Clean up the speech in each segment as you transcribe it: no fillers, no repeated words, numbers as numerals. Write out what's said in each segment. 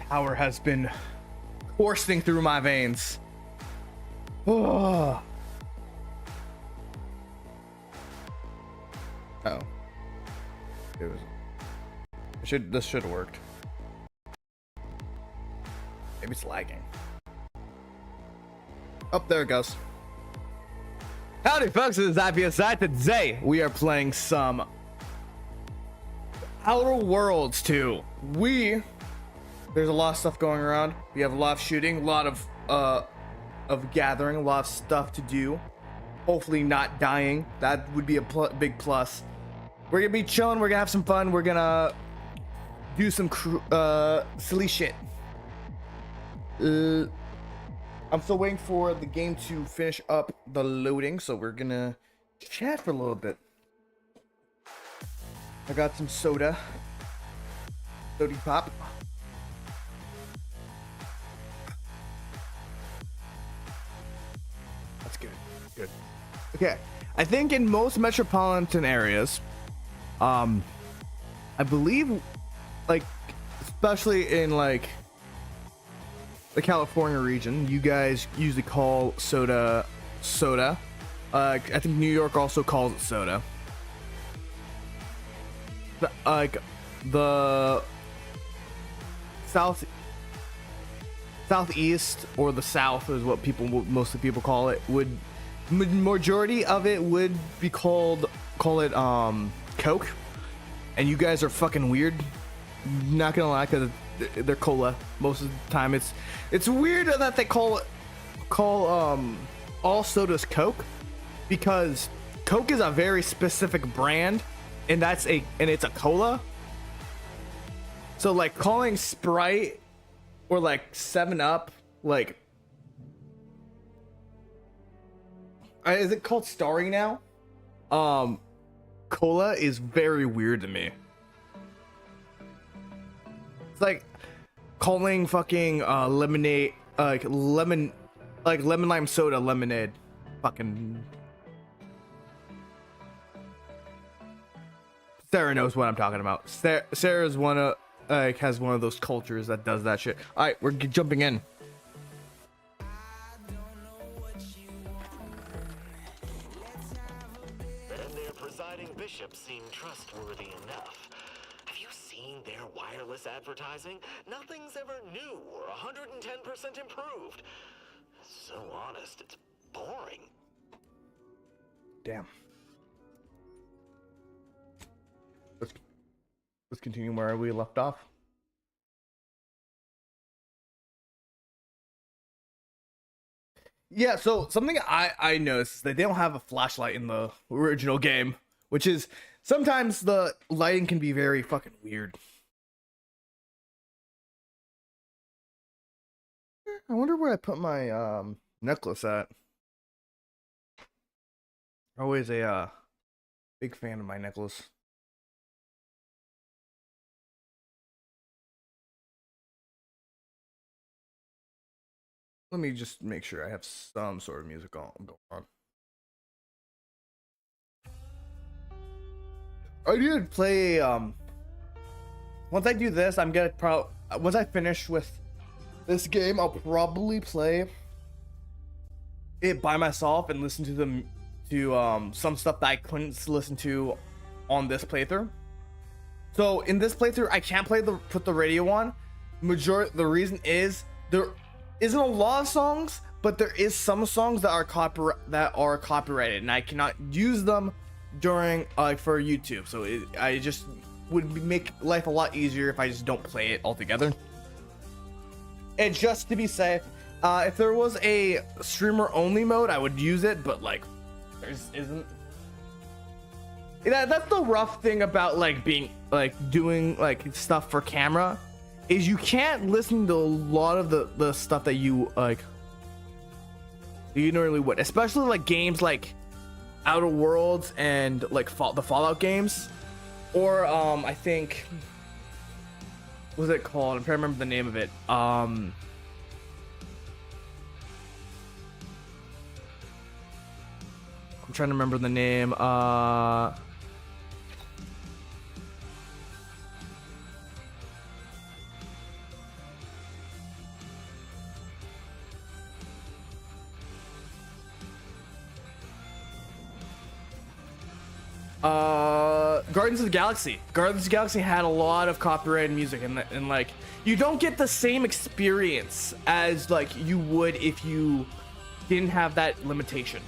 power has been coursing through my veins. Oh. Oh. It was. This should have worked. Maybe it's lagging. Oh, there it goes. Howdy, folks. This is I.P.S.I. Today we are playing some Outer Worlds 2. There's a lot of stuff going around. We have a lot of shooting, a lot of gathering, a lot of stuff to do. Hopefully not dying. That would be a big plus. We're gonna be chilling. We're gonna have some fun. We're gonna do some silly shit. I'm still waiting for the game to finish up the loading, so we're gonna chat for a little bit. I got some soda. Sody pop. That's good. Good. Okay. I think in most metropolitan areas, I believe, like, especially in like the California region, you guys usually call soda. I think New York also calls it soda. Like the southeast or the south is what mostly people call it. Majority of it would be call it Coke, and you guys are fucking weird. Not gonna lie, because they're cola most of the time. It's weird that they call all sodas Coke, because Coke is a very specific brand, and it's a cola. So like calling Sprite or like 7-Up, like, is it called Starry now? Cola is very weird to me. It's like calling fucking lemonade, lemon lime soda lemonade. Fucking Sarah knows what I'm talking about. Sarah's has one of those cultures that does that shit. All right, we're jumping in. And their presiding bishops seem trustworthy enough. Have you seen their wireless advertising? Nothing's ever new or 110% improved. So honest, it's boring. Damn. Let's continue where we left off. Yeah, so something I noticed is that they don't have a flashlight in the original game, which is sometimes the lighting can be very fucking weird. I wonder where I put my necklace at. Always a big fan of my necklace. Let me just make sure I have some sort of music going on. I did play, once I do this, I'm gonna once I finish with this game, I'll probably play it by myself and listen to some stuff that I couldn't listen to on this playthrough. So in this playthrough, I can't put the radio on. The reason is there isn't a lot of songs, but there is some songs that are copyrighted, and I cannot use them during for YouTube. So I just would make life a lot easier if I just don't play it altogether. And just to be safe, if there was a streamer only mode, I would use it, but like there isn't. That's the rough thing about like doing like stuff for camera, is you can't listen to a lot of the stuff that you normally would, especially like games like Outer Worlds and like the Fallout games, or I think, what was it called? I'm trying to remember the name of it. I'm trying to remember the name. Guardians of the Galaxy. Guardians of the Galaxy had a lot of copyrighted music, and like you don't get the same experience as like you would if you didn't have that limitation.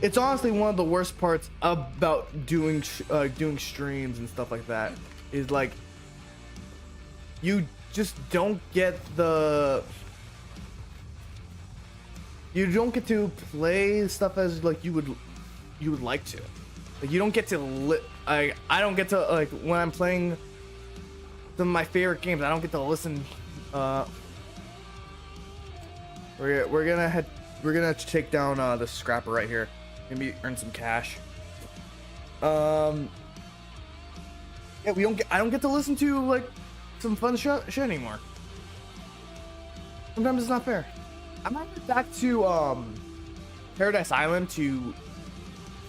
It's honestly one of the worst parts about doing streams and stuff like that, is like you just don't get to play stuff as like you would like to. Like you don't get to I don't get to, like, when I'm playing some of my favorite games, I don't get to listen. We're gonna take down the scrapper right here. Maybe earn some cash. Yeah, I don't get to listen to like some fun shit anymore. Sometimes it's not fair. I might get back to Paradise Island to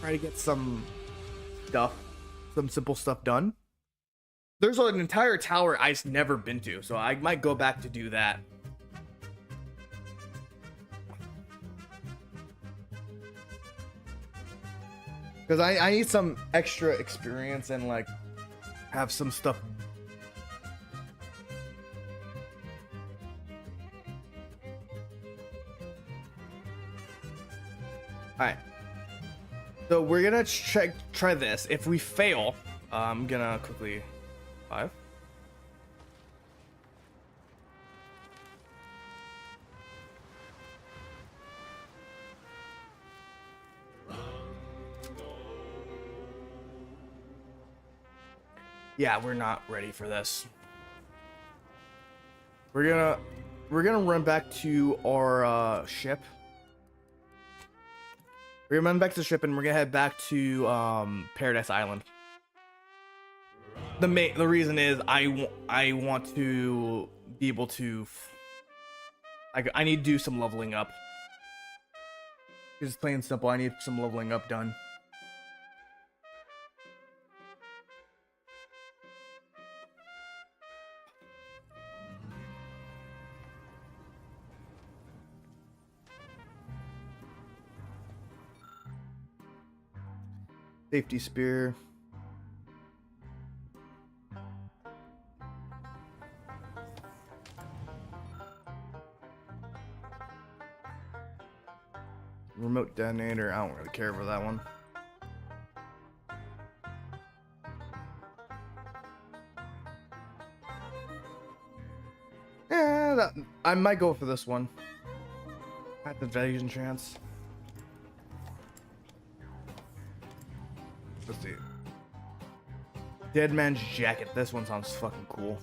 try to get some simple stuff done. There's an entire tower I've never been to, so I might go back to do that. Because I need some extra experience and like have some stuff. Alright. So we're gonna try this. If we fail, I'm gonna quickly 5. Yeah, we're not ready for this. We're gonna run back to our ship. We're gonna run back to the ship and we're gonna head back to Paradise Island. The reason is I want to be able to I need to do some leveling up. It's plain and simple. I need some leveling up done. Safety spear. Remote detonator. I don't really care for that one. Yeah, I might go for this one. At the invasion chance. Let's see. Dead Man's Jacket. This one sounds fucking cool.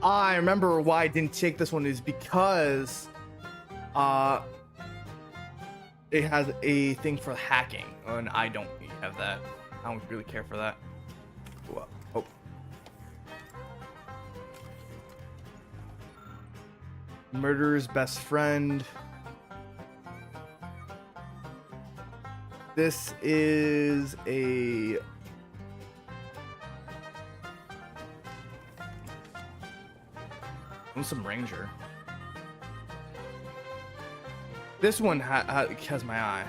I remember why I didn't take this one is because it has a thing for hacking, and I don't have that. I don't really care for that. Oh. Murderer's best friend. This is a some ranger. This one has my eye.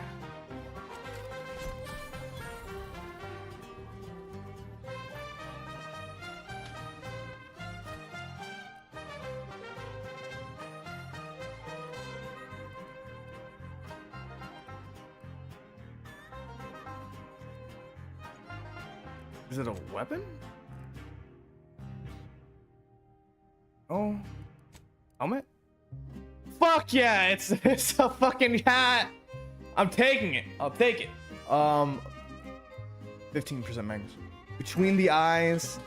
Is it a weapon? Oh. Helmet? Fuck yeah, it's a fucking hat. I'm taking it. I'll take it. 15% magnus. Between the eyes.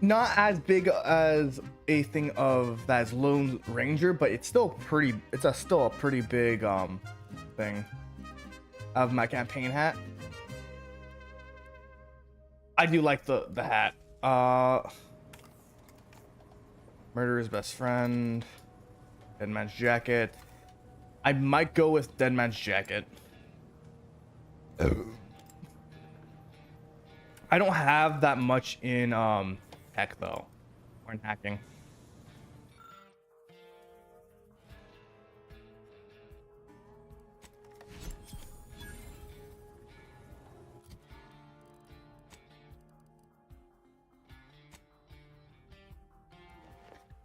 Not as big as a thing of that is Lone Ranger, but it's still pretty. It's still a pretty big thing of my campaign hat. I do like the hat. Murderer's best friend. Dead Man's Jacket. I might go with Dead Man's Jacket. I don't have that much in tech though, or in hacking.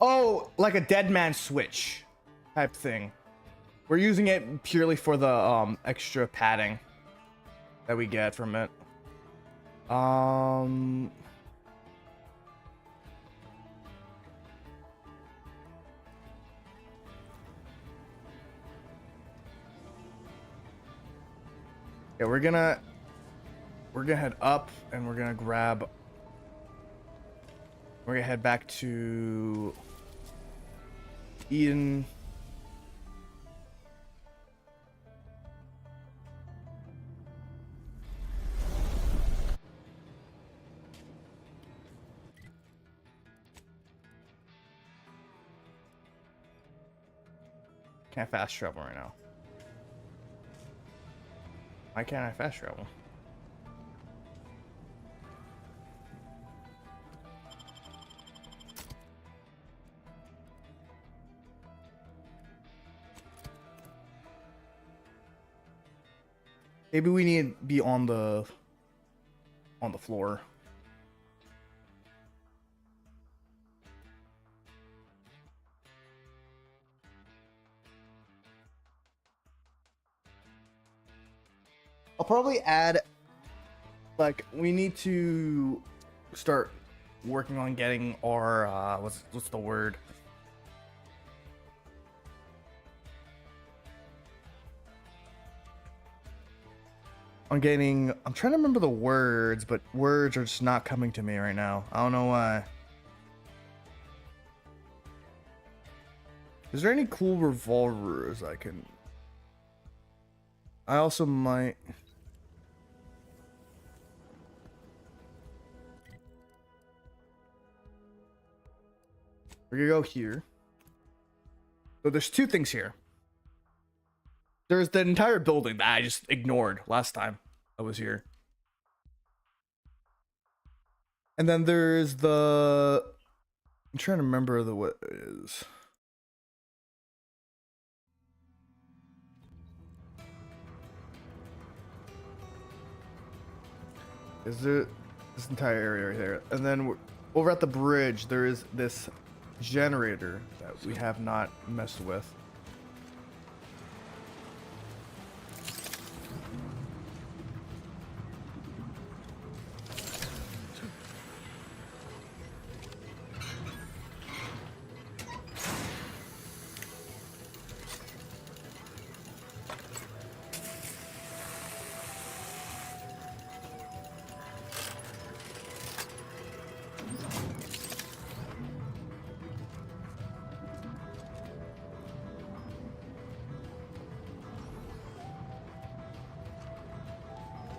Oh, like a dead man switch type thing. We're using it purely for the extra padding that we get from it. Yeah, we're gonna head up and we're gonna grab. We're gonna head back to Eden. Can't fast travel right now. Why can't I fast travel? Maybe we need to be on the floor. I'll probably add, like, we need to start working on getting our what's the word? I'm trying to remember the words, but words are just not coming to me right now. I don't know why. Is there any cool revolvers I can? I also might. We're gonna go here. So there's two things here. There's the entire building that I just ignored last time I was here. And then there's the... I'm trying to remember what it is. Is there this entire area right there? And then over at the bridge, there is this generator that we have not messed with.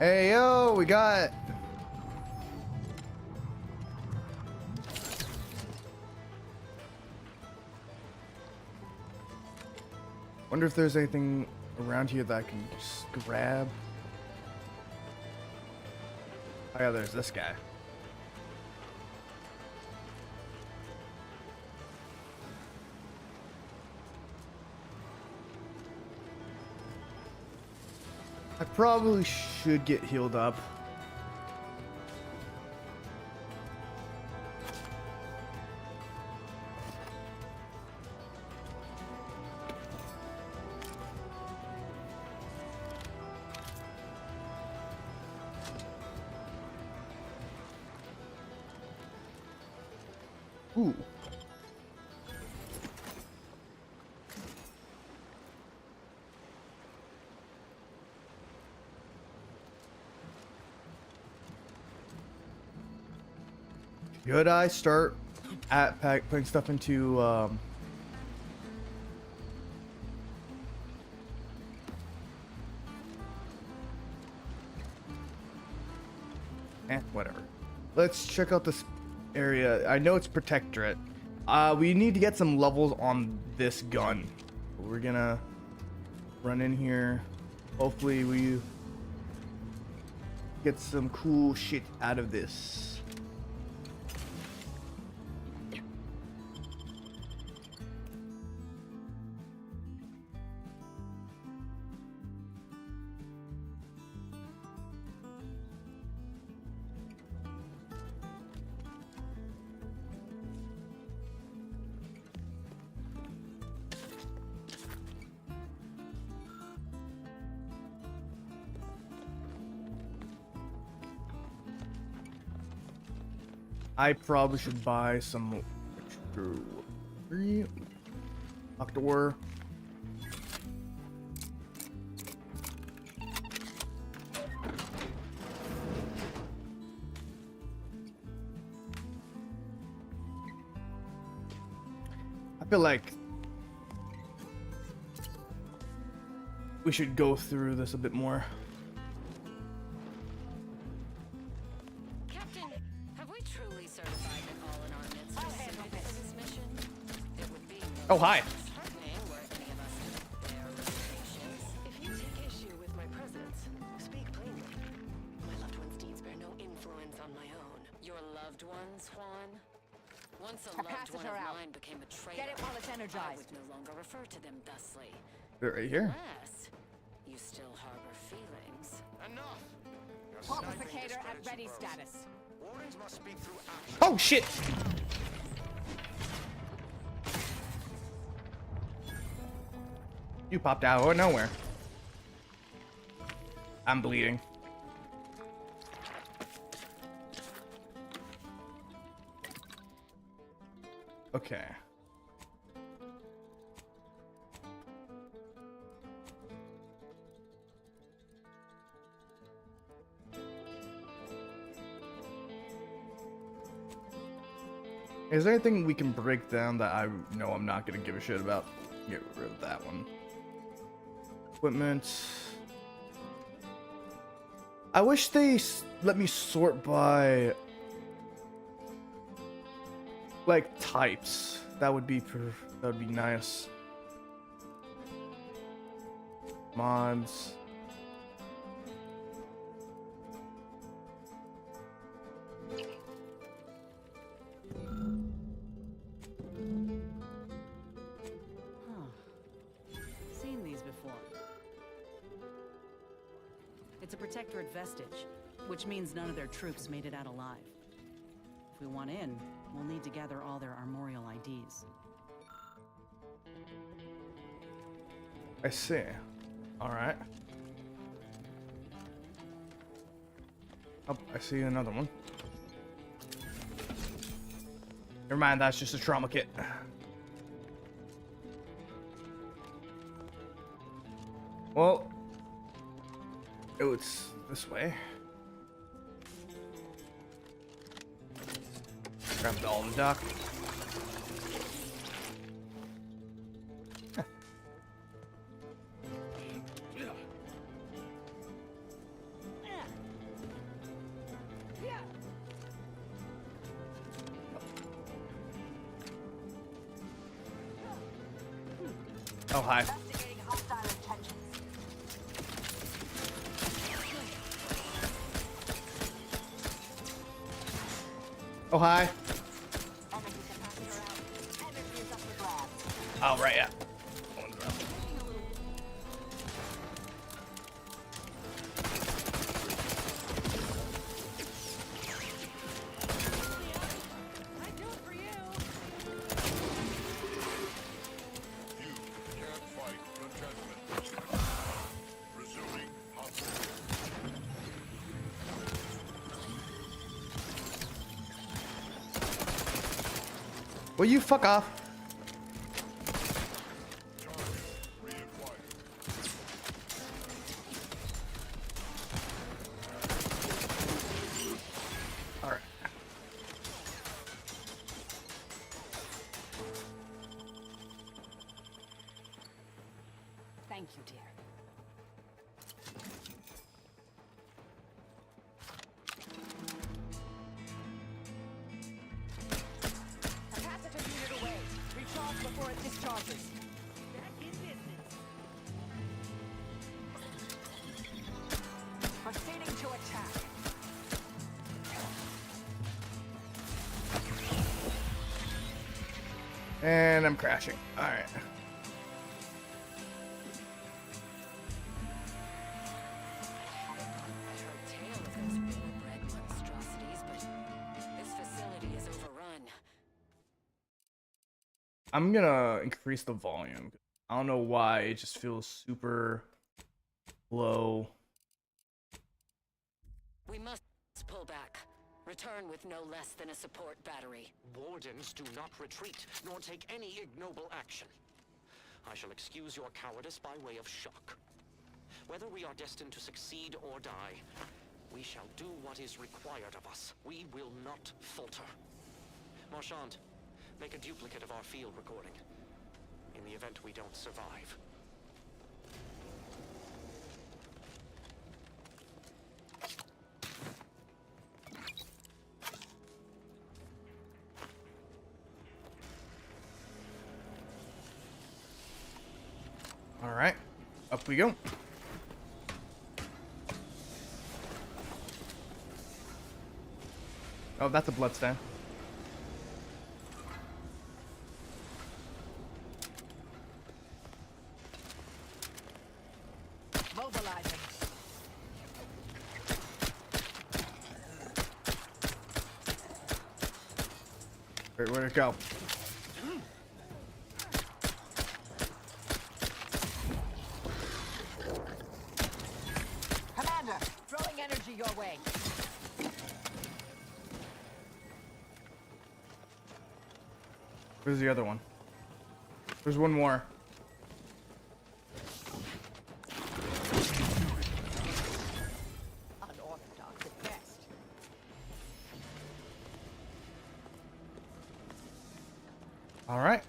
Hey, yo, we got... Wonder if there's anything around here that I can just grab. Oh yeah, there's this guy. I probably should get healed up. Ooh. Should I start at putting stuff into whatever. Let's check out this area. I know it's protectorate. We need to get some levels on this gun. We're gonna run in here. Hopefully we get some cool shit out of this. I probably should buy some extra Pngtuber. I feel like we should go through this a bit more. Oh, hi. If you take issue with my presence, speak plainly. My loved one's deeds bear no influence on my own. Your loved ones, Juan? Once a loved one of mine became a traitor, get it while it's energized. I would no longer refer to them thusly. They're right here. Unless you still harbor feelings. Enough! Your Amplificator sniping at ready discredits status. your pros. Warnings must speak through action. Oh shit! You popped out of nowhere. I'm bleeding. Okay. Is there anything we can break down that I know I'm not gonna give a shit about? Get rid of that one. Equipment. I wish they let me sort by like types. That would be nice. Mods. Seen these before. It's a protectorate vestige, which means none of their troops made it out alive. If we want in, we'll need to gather all their armorial IDs. I see. All right. Oh, I see another one. Never mind, that's just a trauma kit. Well, it's this way. Grab all the duck. Oh, hi. Oh, hi. Oh, right, yeah. Will you fuck off? All right. Thank you, dear. Before it discharges. Back in business. Proceeding to attack. And I'm crashing. Alright. I heard tale of those purebred monstrosities, but this facility is overrun. I'm gonna increase the volume. I don't know why, it just feels super low. We must pull back. Return with no less than a support battery. Wardens do not retreat, nor take any ignoble action. I shall excuse your cowardice by way of shock. Whether we are destined to succeed or die, we shall do what is required of us. We will not falter. Marchand, make a duplicate of our field recording, in the event we don't survive. Alright, up we go. Oh, that's a bloodstain. Mobilizing. Wait, where'd it go? Commander, throwing energy your way. Where's the other one? There's one more. Unorthodox at best. Alright.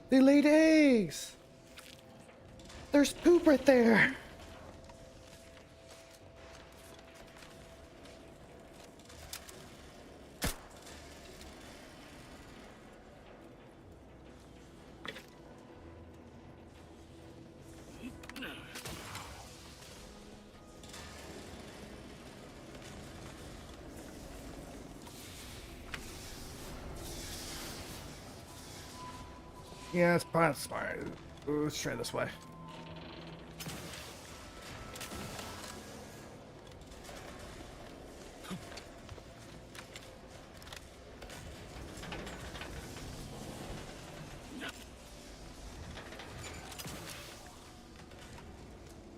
They laid eggs! There's poop right there! Yeah, it's probably smart. Ooh, let's try this way.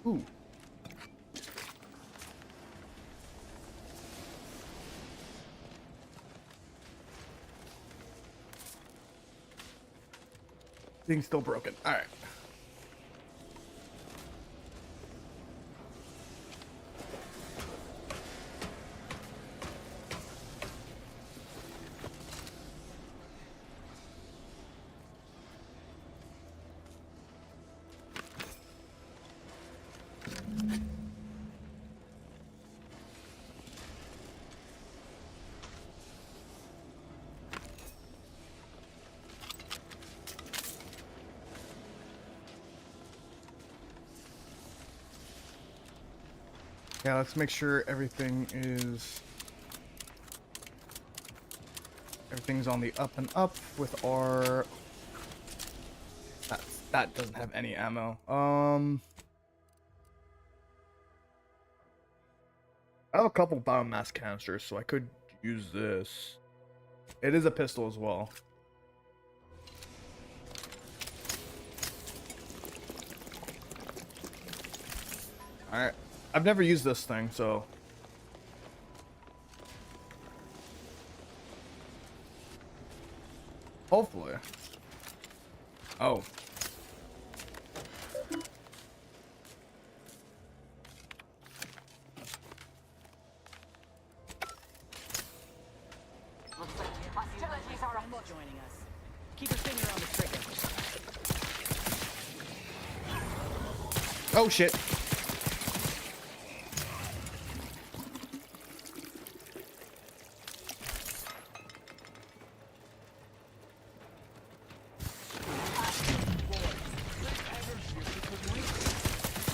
Ooh. Thing's still broken. All right. Yeah, let's make sure everything's on the up and up with our. That doesn't have any ammo. I have a couple biomass canisters, so I could use this. It is a pistol as well. Alright. I've never used this thing, so. Hopefully. Oh. Hostilities are afoot. Joining us. Keep your finger on the trigger. Oh shit.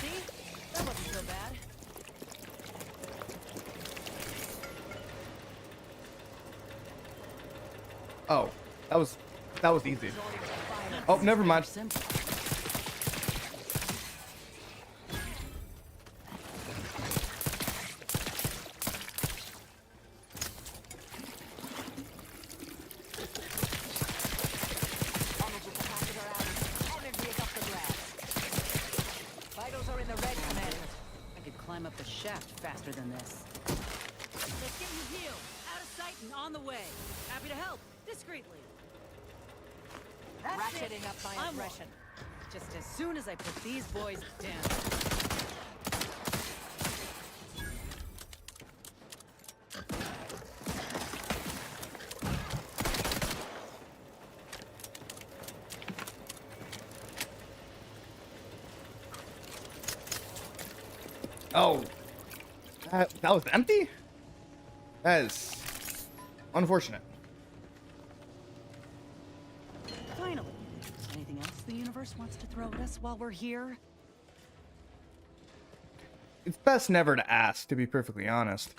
See? That wasn't so bad. Oh, that was That was easy. Oh, never mind. Simple. Energy capacitor out. Energy is up the grass. Vitals are in the red, Commander. I could climb up the shaft faster than this. Let's get you healed. Out of sight and on the way. Happy to help. Discreetly. Ratcheting up my I'm aggression. Just as soon as I put these boys down. Oh, that was empty? That is unfortunate. Finally. Anything else the universe wants to throw at us while we're here? It's best never to ask, to be perfectly honest.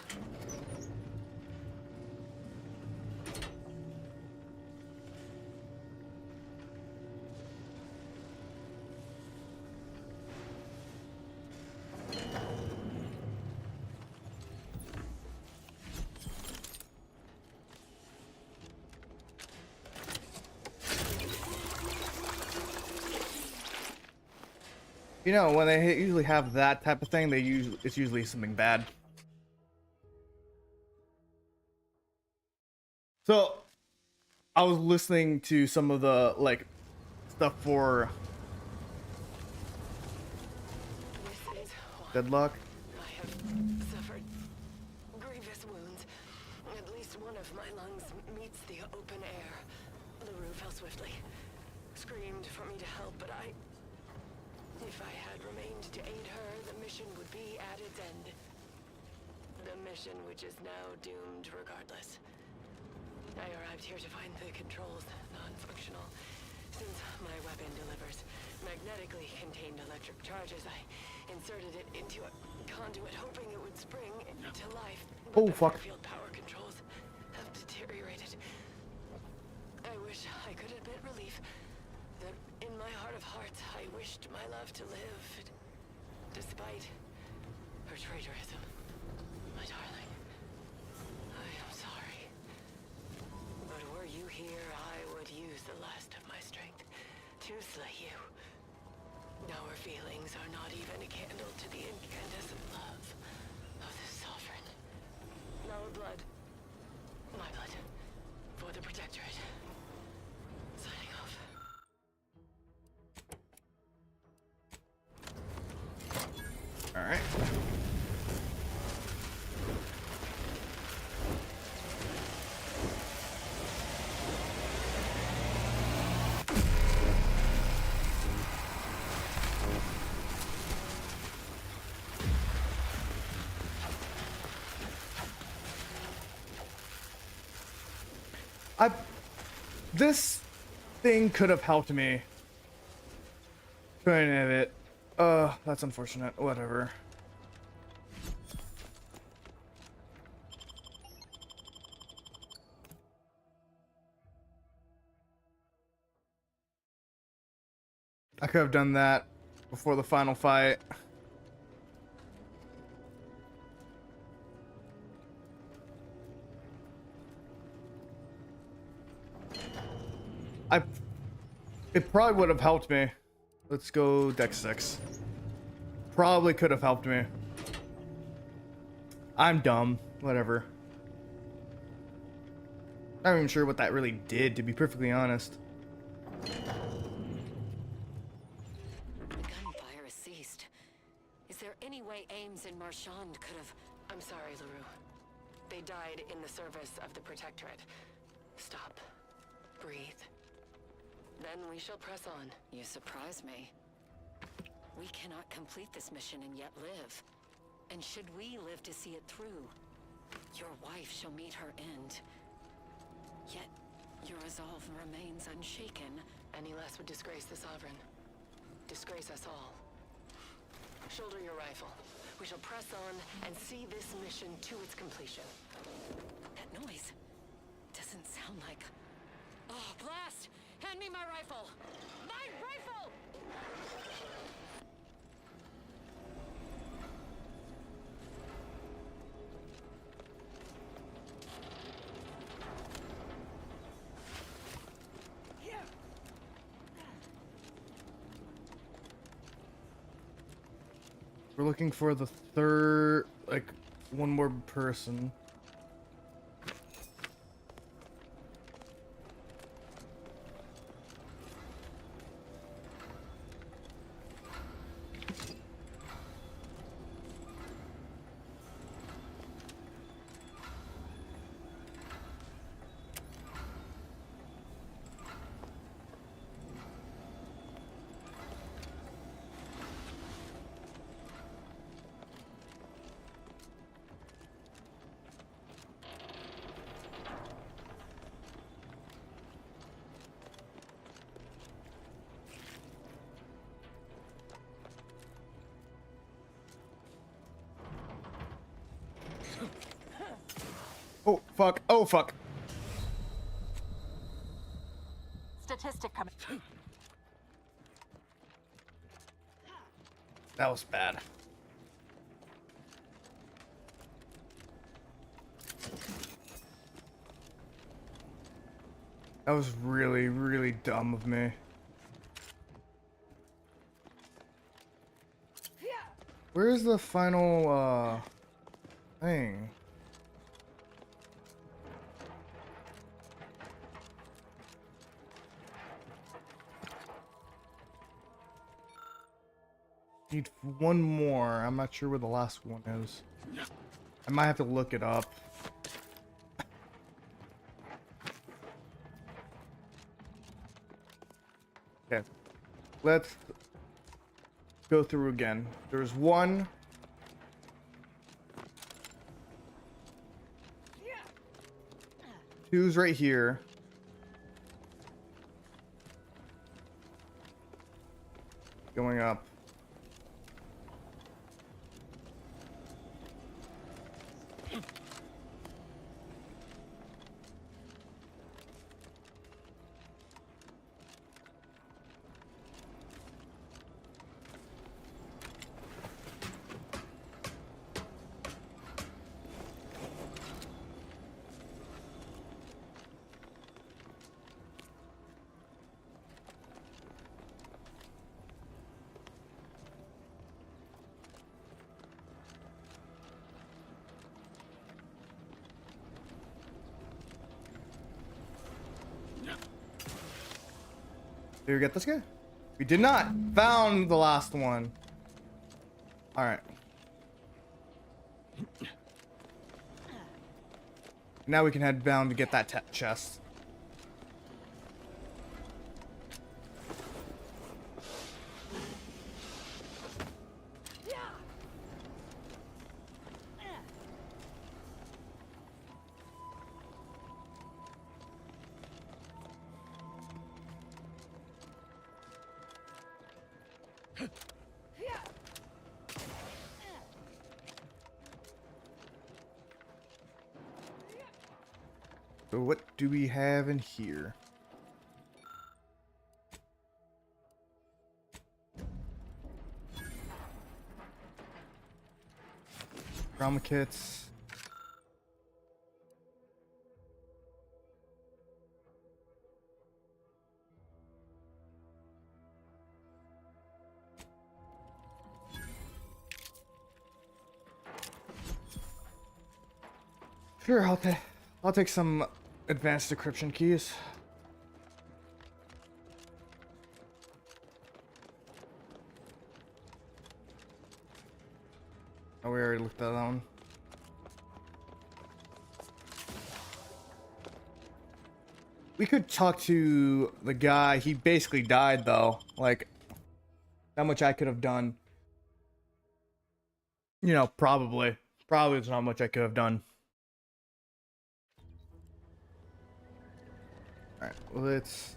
You know, when they usually have that type of thing, it's usually something bad. So, I was listening to some of the like stuff for This is why Deadlock. I have suffered grievous wounds. At least one of my lungs meets the open air. LaRue fell swiftly. Screamed for me to help, but if I had remained to aid her, the mission would be at its end. The mission which is now doomed regardless. I arrived here to find the controls non-functional. Since my weapon delivers magnetically contained electric charges, I inserted it into a conduit hoping it would spring to life. Oh, But the fuck. field power controls have deteriorated. I wish I could admit relief. That in my heart of hearts, I wished my love to live, despite her traitorism. My darling, I am sorry. But were you here, I would use the last of my strength to slay you. Our feelings are not even a candle to the incandescent love of the sovereign. Our blood, my blood, for the Protectorate. Signing off. All right. This thing could have helped me. Couldn't have it. That's unfortunate. Whatever. I could have done that before the final fight. It probably would have helped me. Let's go deck 6. Probably could have helped me. I'm dumb. Whatever. I'm not even sure what that really did, to be perfectly honest. The gunfire has ceased. Is there any way Ames and Marchand could have... I'm sorry, LaRue. They died in the service of the Protectorate. Stop. Breathe. Then we shall press on. You surprise me. We cannot complete this mission and yet live. And should we live to see it through, your wife shall meet her end. Yet, your resolve remains unshaken. Any less would disgrace the Sovereign. Disgrace us all. Shoulder your rifle. We shall press on and see this mission to its completion. That noise doesn't sound like... Oh, blast! Hand me my rifle! My rifle! We're looking for the third, like, one more person. Oh, fuck. Oh, fuck. Statistic coming. That was bad. That was really, really dumb of me. Where's the final, thing? Need one more. I'm not sure where the last one is. I might have to look it up. Okay. Let's go through again. There's one. Two's right here. Going up. Did we get this guy? We did not. Found the last one. All right. Now we can head down to get that chest. So what do we have in here? Trauma kits. Sure, I'll take some advanced decryption keys. Oh, we already looked at that one. We could talk to the guy. He basically died though. Like, not much I could have done. You know, probably there's not much I could have done. All right, let's.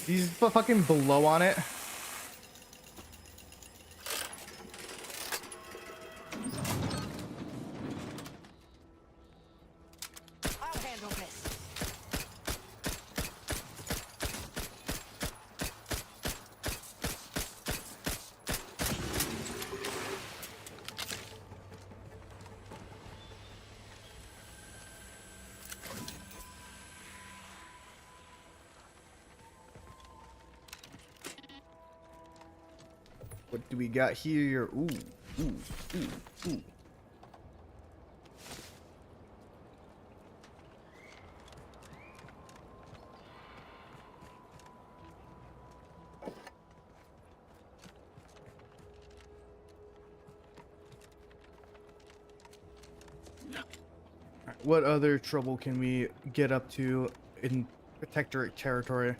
These fucking below on it. I'll handle this. What do we got here? Ooh, ooh, ooh, ooh. What other trouble can we get up to in protectorate territory?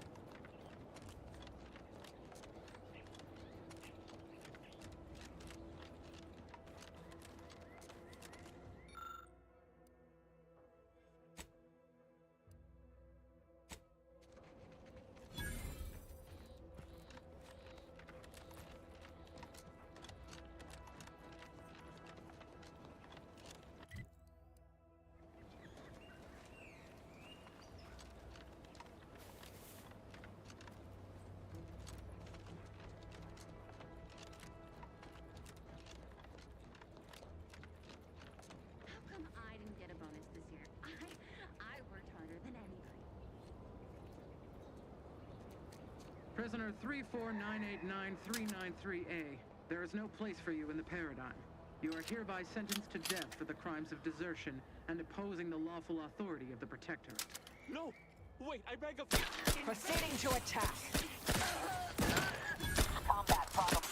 How come I didn't get a bonus this year? I worked harder than anybody. Prisoner 34989-393A, there is no place for you in the paradigm. You are hereby sentenced to death for the crimes of desertion and opposing the lawful authority of the Protectorate. No! Wait, I beg of Proceeding to attack. Combat problem.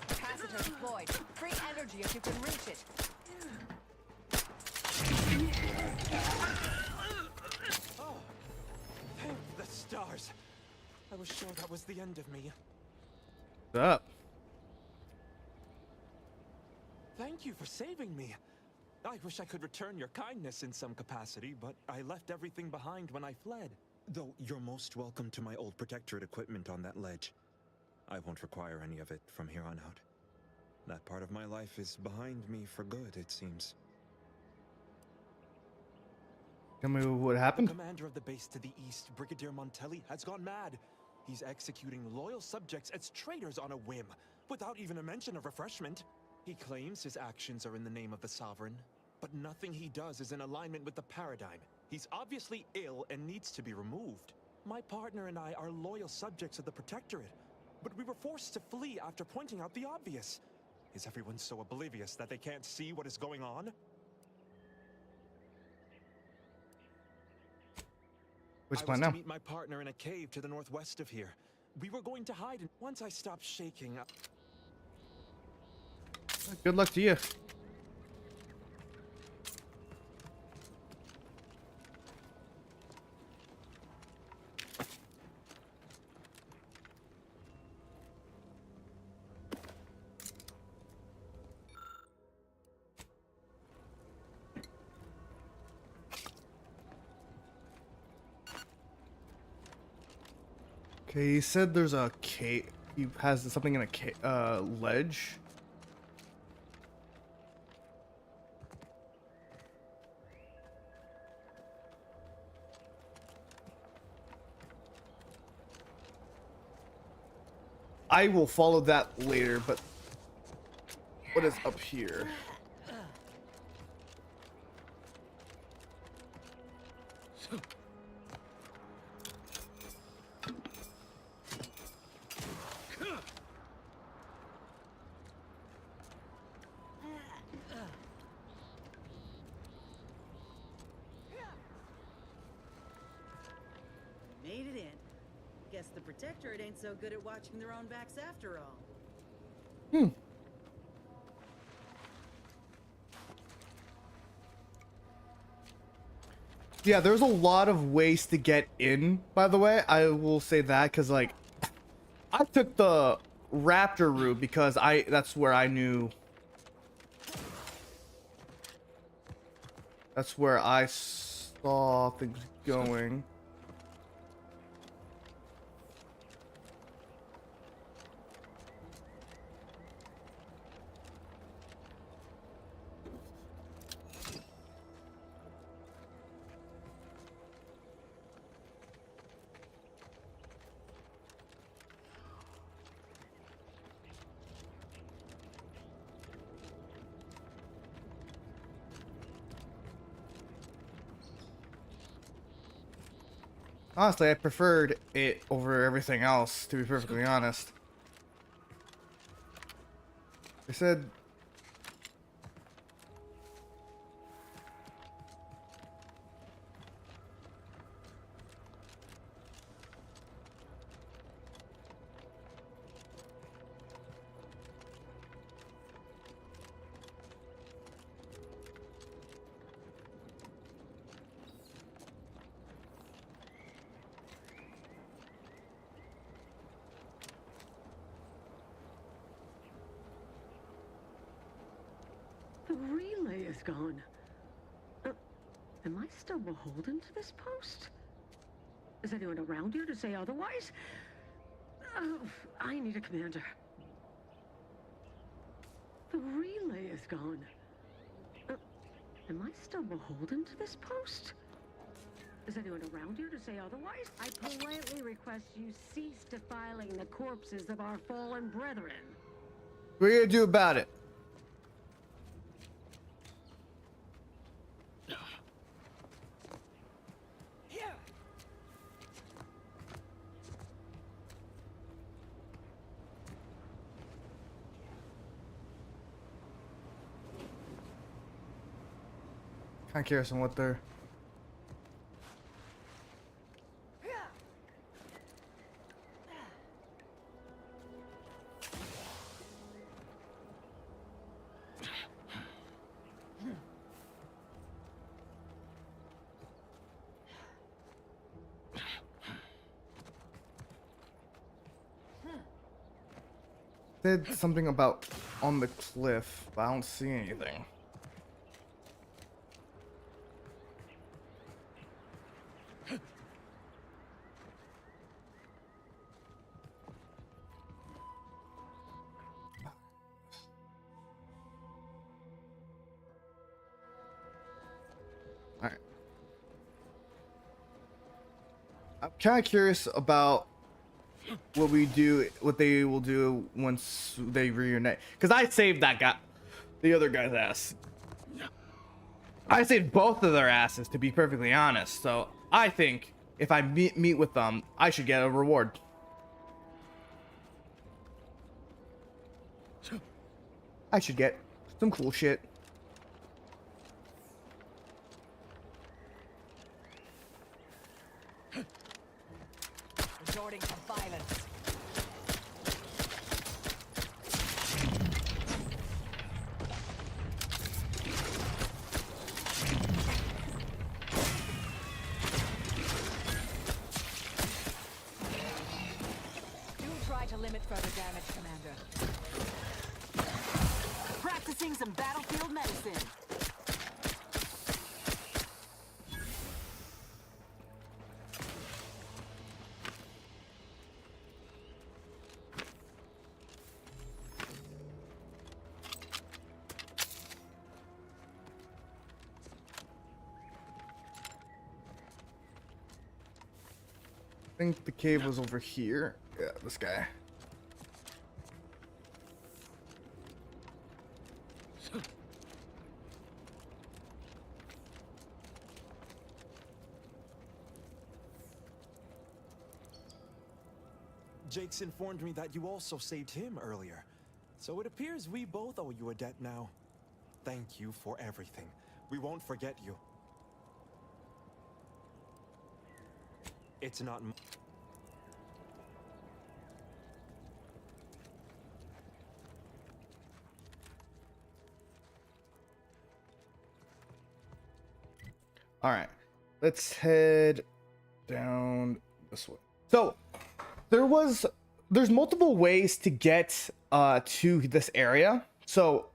Capacitor deployed. Free energy if you can reach it. Oh! Thank the stars! I was sure that was the end of me. What's up? Thank you for saving me. I wish I could return your kindness in some capacity, but I left everything behind when I fled. Though you're most welcome to my old Protectorate equipment on that ledge. I won't require any of it from here on out. That part of my life is behind me for good, it seems. Tell me what The happened. commander of the base to the east, Brigadier Montelli, has gone mad. He's executing loyal subjects as traitors on a whim, without even a mention of refreshment. He claims his actions are in the name of the Sovereign, but nothing he does is in alignment with the paradigm. He's obviously ill and needs to be removed. My partner and I are loyal subjects of the Protectorate, but we were forced to flee after pointing out the obvious. Is everyone so oblivious that they can't see what is going on? Which I plan was now? to meet my partner in a cave to the northwest of here. We were going to hide, and once I stopped shaking, Good luck to you. Okay, he said there's a cave. He has something in a ledge. I will follow that later, but what is up here? Made it in. Guess the Protectorate ain't so good at watching their own backs after all. Yeah, there's a lot of ways to get in, by the way. I will say that because, like, I took the Raptor route because that's where I knew That's where I saw things going. Honestly, I preferred it over everything else, to be perfectly honest. They said... The relay is gone. Am I still beholden to this post? Is anyone around here to say otherwise? I need a commander. The relay is gone. Am I still beholden to this post? Is anyone around here to say otherwise? I politely request you cease defiling the corpses of our fallen brethren. What are you gonna do about it? Kind of curious on what they're... Said something about on the cliff, but I don't see anything. Alright. I'm kind of curious about what they will do once they reunite. Because I saved that guy, the other guy's ass. I saved both of their asses, to be perfectly honest. So I think if I meet with them, I should get a reward. I should get some cool shit. Resorting to violence. Do try to limit further damage, Commander. Practicing some battlefield medicine. I think the cave was over here. Yeah, this guy. Jake's informed me that you also saved him earlier. So it appears we both owe you a debt now. Thank you for everything. We won't forget you. It's not... All right, let's head down this way. So there's multiple ways to get to this area. So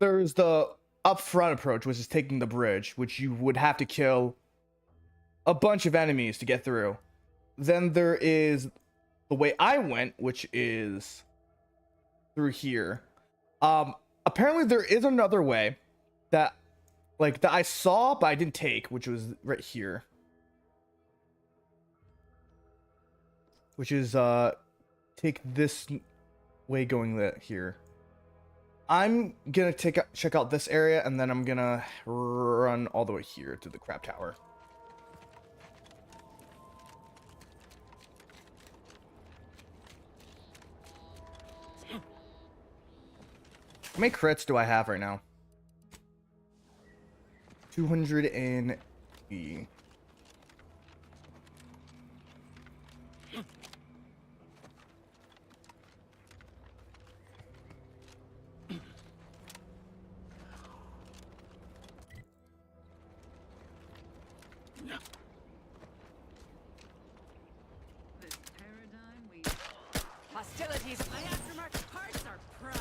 there's the upfront approach, which is taking the bridge, which you would have to kill a bunch of enemies to get through. Then there is the way I went, which is through here. Apparently there is another way that I saw but I didn't take, which was right here, which is take this way going here. I'm gonna check out this area, and then I'm gonna run all the way here to the crab tower. How many crits do I have right now? 280. This paradigm we... Hostilities of my aftermarket parts are prime.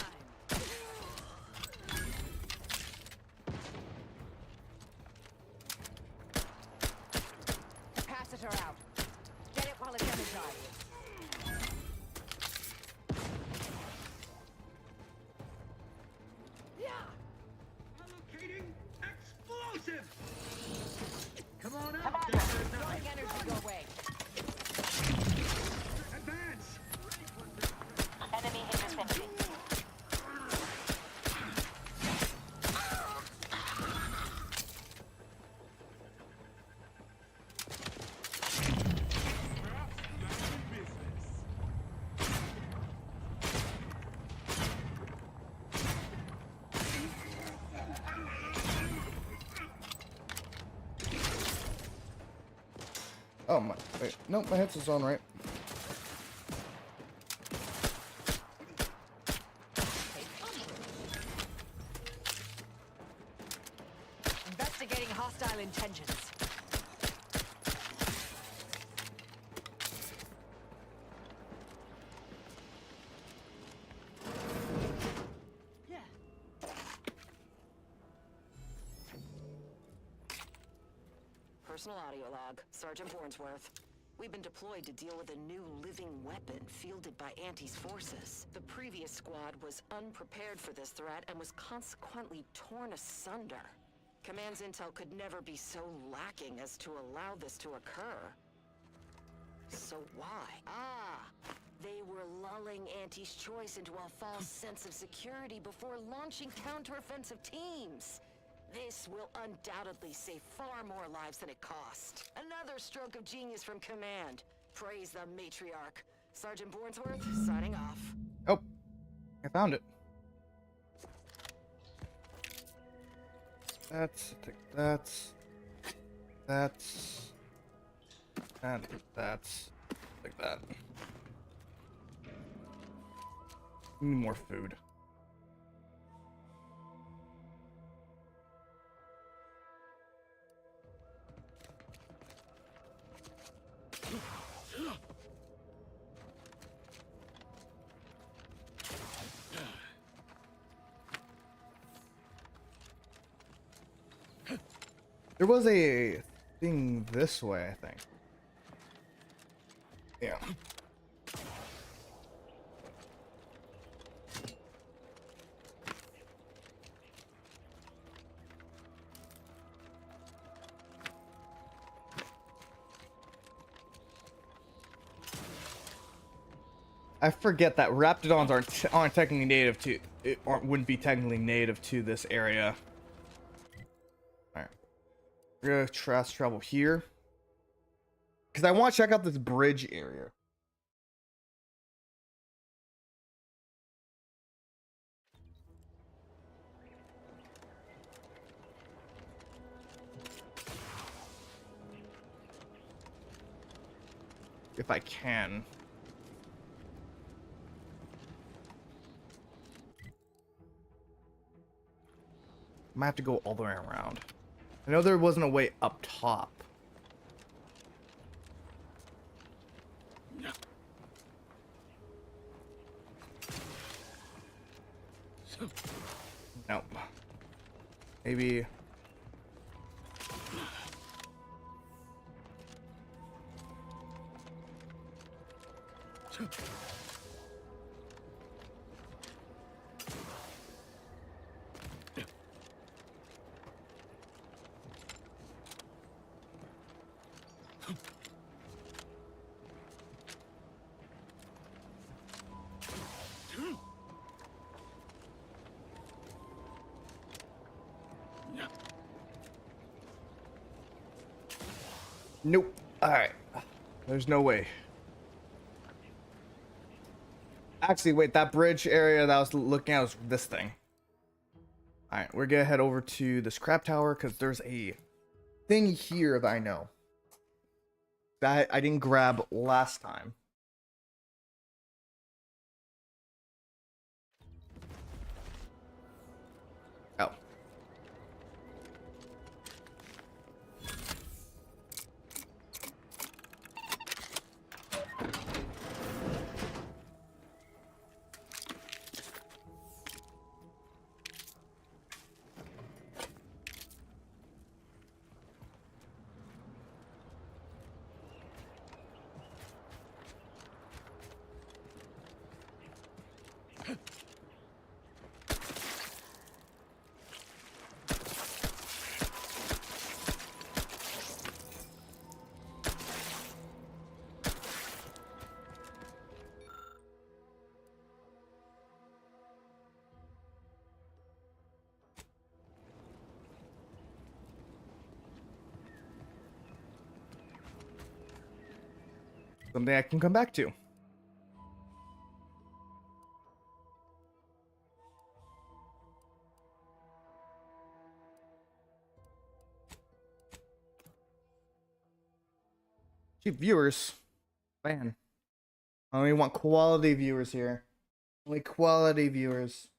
Capacitor out. Get it while it's energized. Allocating explosive! Come on Come out, on, Desert don't Knight. let energy go away. Advance! Enemy intercepted. Oh my! Wait, no, my headset's on, right? Investigating hostile intentions. Personal audio log, Sergeant Bornsworth. We've been deployed to deal with a new living weapon fielded by Anti's forces. The previous squad was unprepared for this threat and was consequently torn asunder. Command's intel could never be so lacking as to allow this to occur. So why? They were lulling Anti's choice into a false sense of security before launching counteroffensive teams. This will undoubtedly save far more lives than it cost. Another stroke of genius from Command. Praise the matriarch. Sergeant Bornsworth, signing off. Oh, I found it. That's like that. Need more food. There was a thing this way, I think. Yeah. I forget that Raptidons aren't technically native to wouldn't be technically native to this area. All right, we're gonna travel here because I want to check out this bridge area. If I can. Might have to go all the way around. I know there wasn't a way up top. Nope. Maybe. Nope. Alright. There's no way. Actually, wait, that bridge area that I was looking at was this thing. Alright, we're gonna head over to the scrap tower because there's a thing here that I know that I didn't grab last time. Oh. Something I can come back to. Cheap viewers. Man. I only want quality viewers here. Only quality viewers.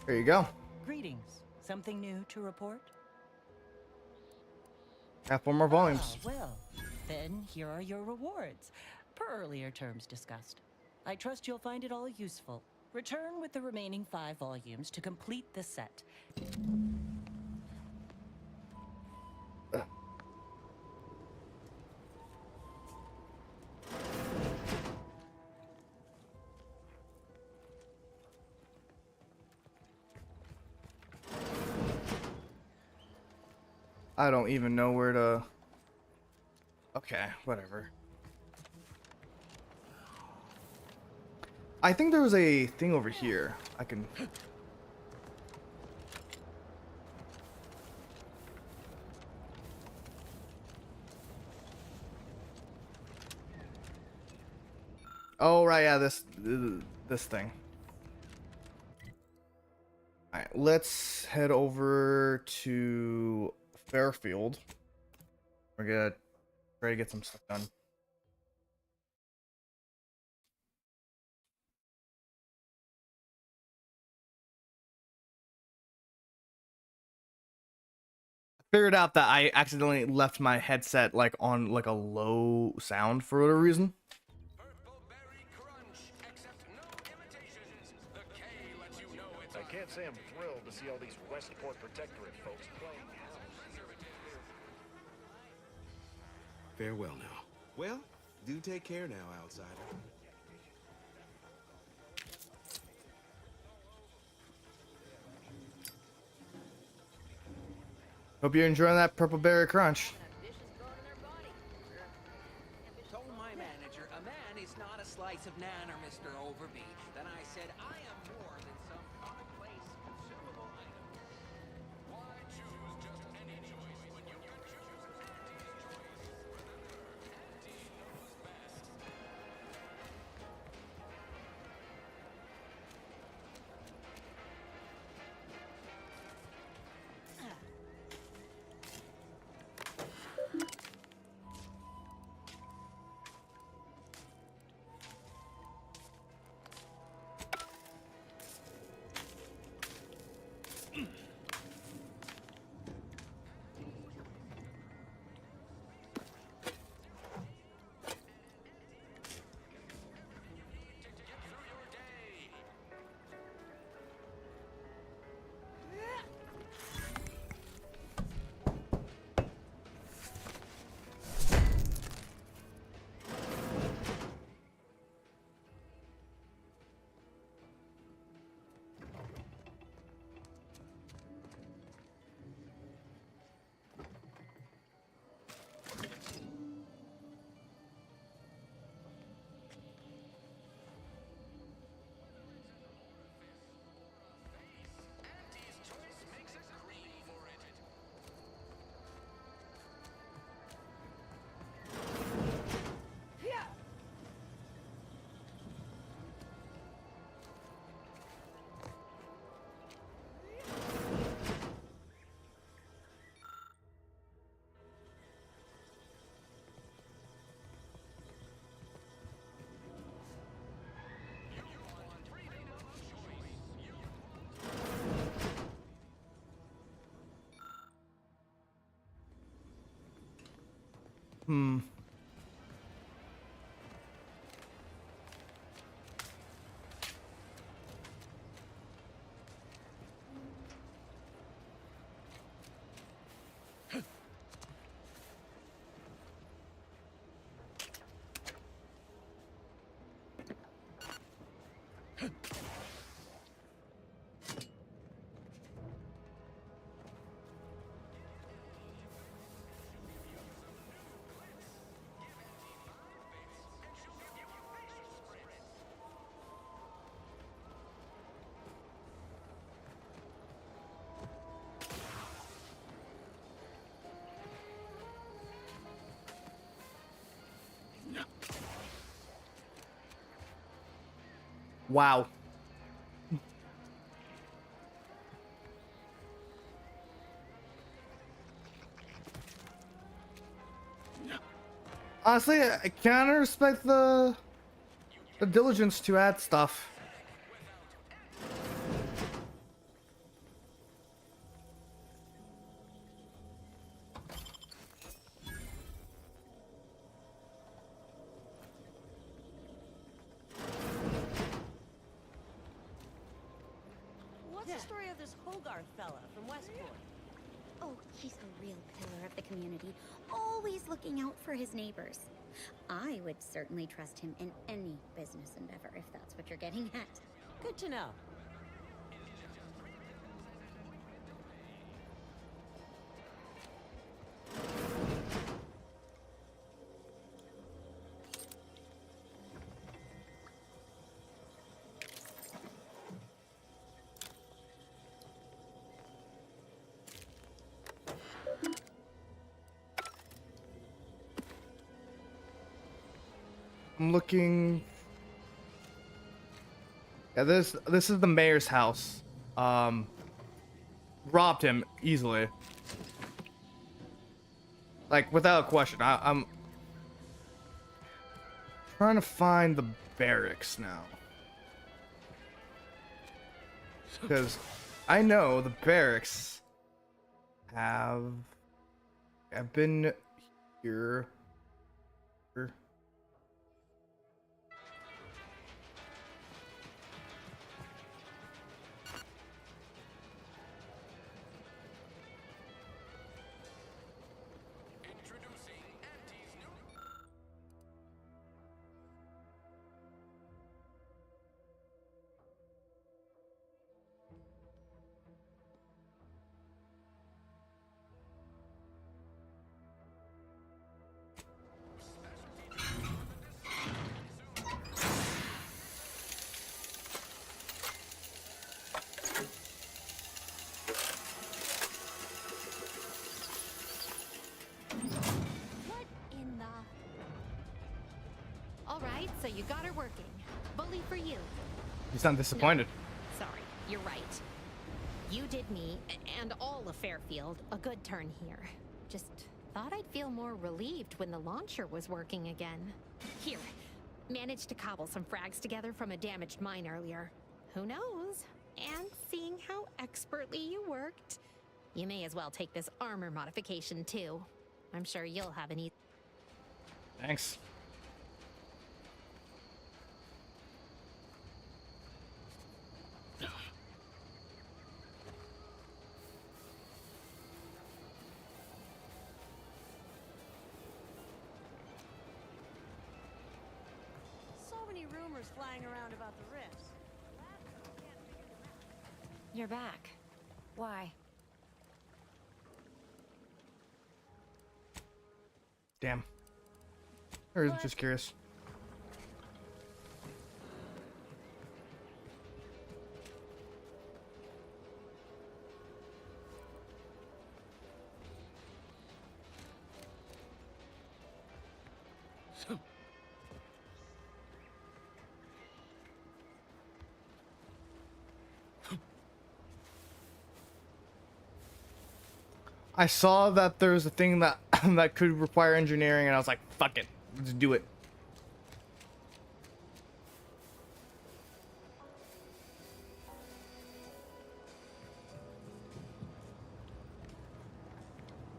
There you go. Greetings. Something new to report? Have 4 more volumes. Well, then here are your rewards, per earlier terms discussed. I trust you'll find it all useful. Return with the remaining 5 volumes to complete the set. I don't even know where to... Okay, whatever. I think there was a thing over here. I can... Oh, right, yeah, this thing. Alright, let's head over to Fairfield. We're gonna try to get some stuff done. Figured out that I accidentally left my headset like on like a low sound for whatever reason. I can't say I'm thrilled to see all these Westport Protectorate folks playing house. Farewell now. Well, do take care now, outsider. Hope you're enjoying that purple berry crunch. Told my manager, a man is not a slice of nanner, Mr. Overby. Then I said, I am more than some commonplace consumable item. Why choose just any choice when you can choose Andy's choice? Remember, Andy Hmm. Wow. Honestly, I kind of respect the diligence to add stuff. What's the story of this Hogarth fella from Westport? Oh, he's a real pillar of the community, always looking out for his neighbors. I would certainly trust him in any business endeavor, if that's what you're getting at. Good to know. I'm looking. Yeah, this is the mayor's house. Robbed him easily. Like without a question. I'm trying to find the barracks now. Because I know the barracks have been here. What in the... All right, so you got her working. Bully for you. He's not disappointed. Sorry, you're right. You did me, and all of Fairfield, a good turn here. Just thought I'd feel more relieved when the launcher was working again. Here, managed to cobble some frags together from a damaged mine earlier. Who knows? And seeing how expertly you worked, you may as well take this armor modification too. I'm sure you'll have an Thanks. So many rumors flying around about the rifts. You're back. Why? Damn. Or just curious. I saw that there's a thing that that could require engineering, and I was like, "Fuck it, let's do it."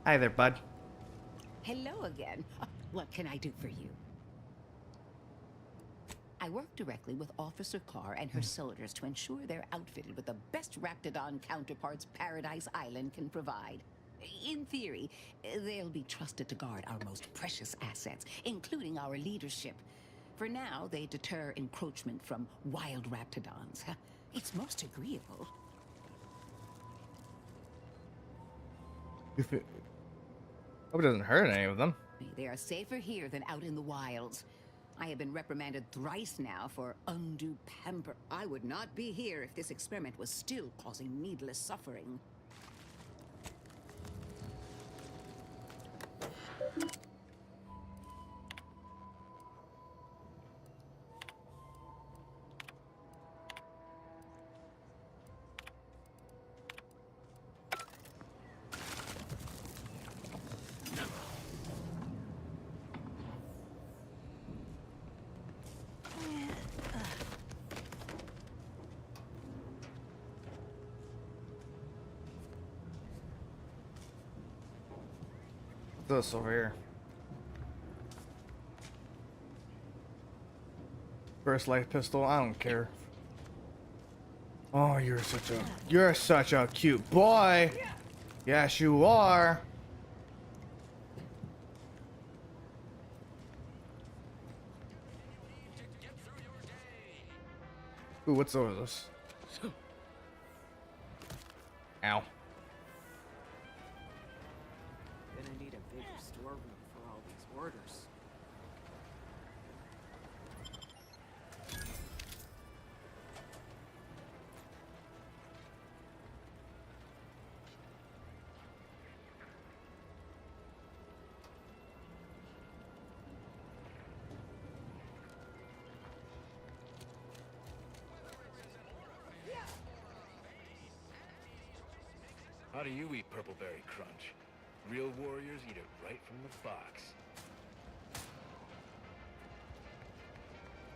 Hi there, bud. Hello again. What can I do for you? I work directly with Officer Carr and her soldiers to ensure they're outfitted with the best Raptidon counterparts Paradise Island can provide. In theory, they'll be trusted to guard our most precious assets, including our leadership. For now, they deter encroachment from wild Raptidons. It's most agreeable. Hope it doesn't hurt any of them. They are safer here than out in the wilds. I have been reprimanded thrice now for undue pamper. I would not be here if this experiment was still causing needless suffering. This over here. Burst light pistol. I don't care. Oh, you're such a cute boy. Yes, you are. Ooh, what's over this? Ow. Gonna need a bigger storeroom for all these orders. How do you eat Purpleberry Crunch? Real warriors eat it right from the box.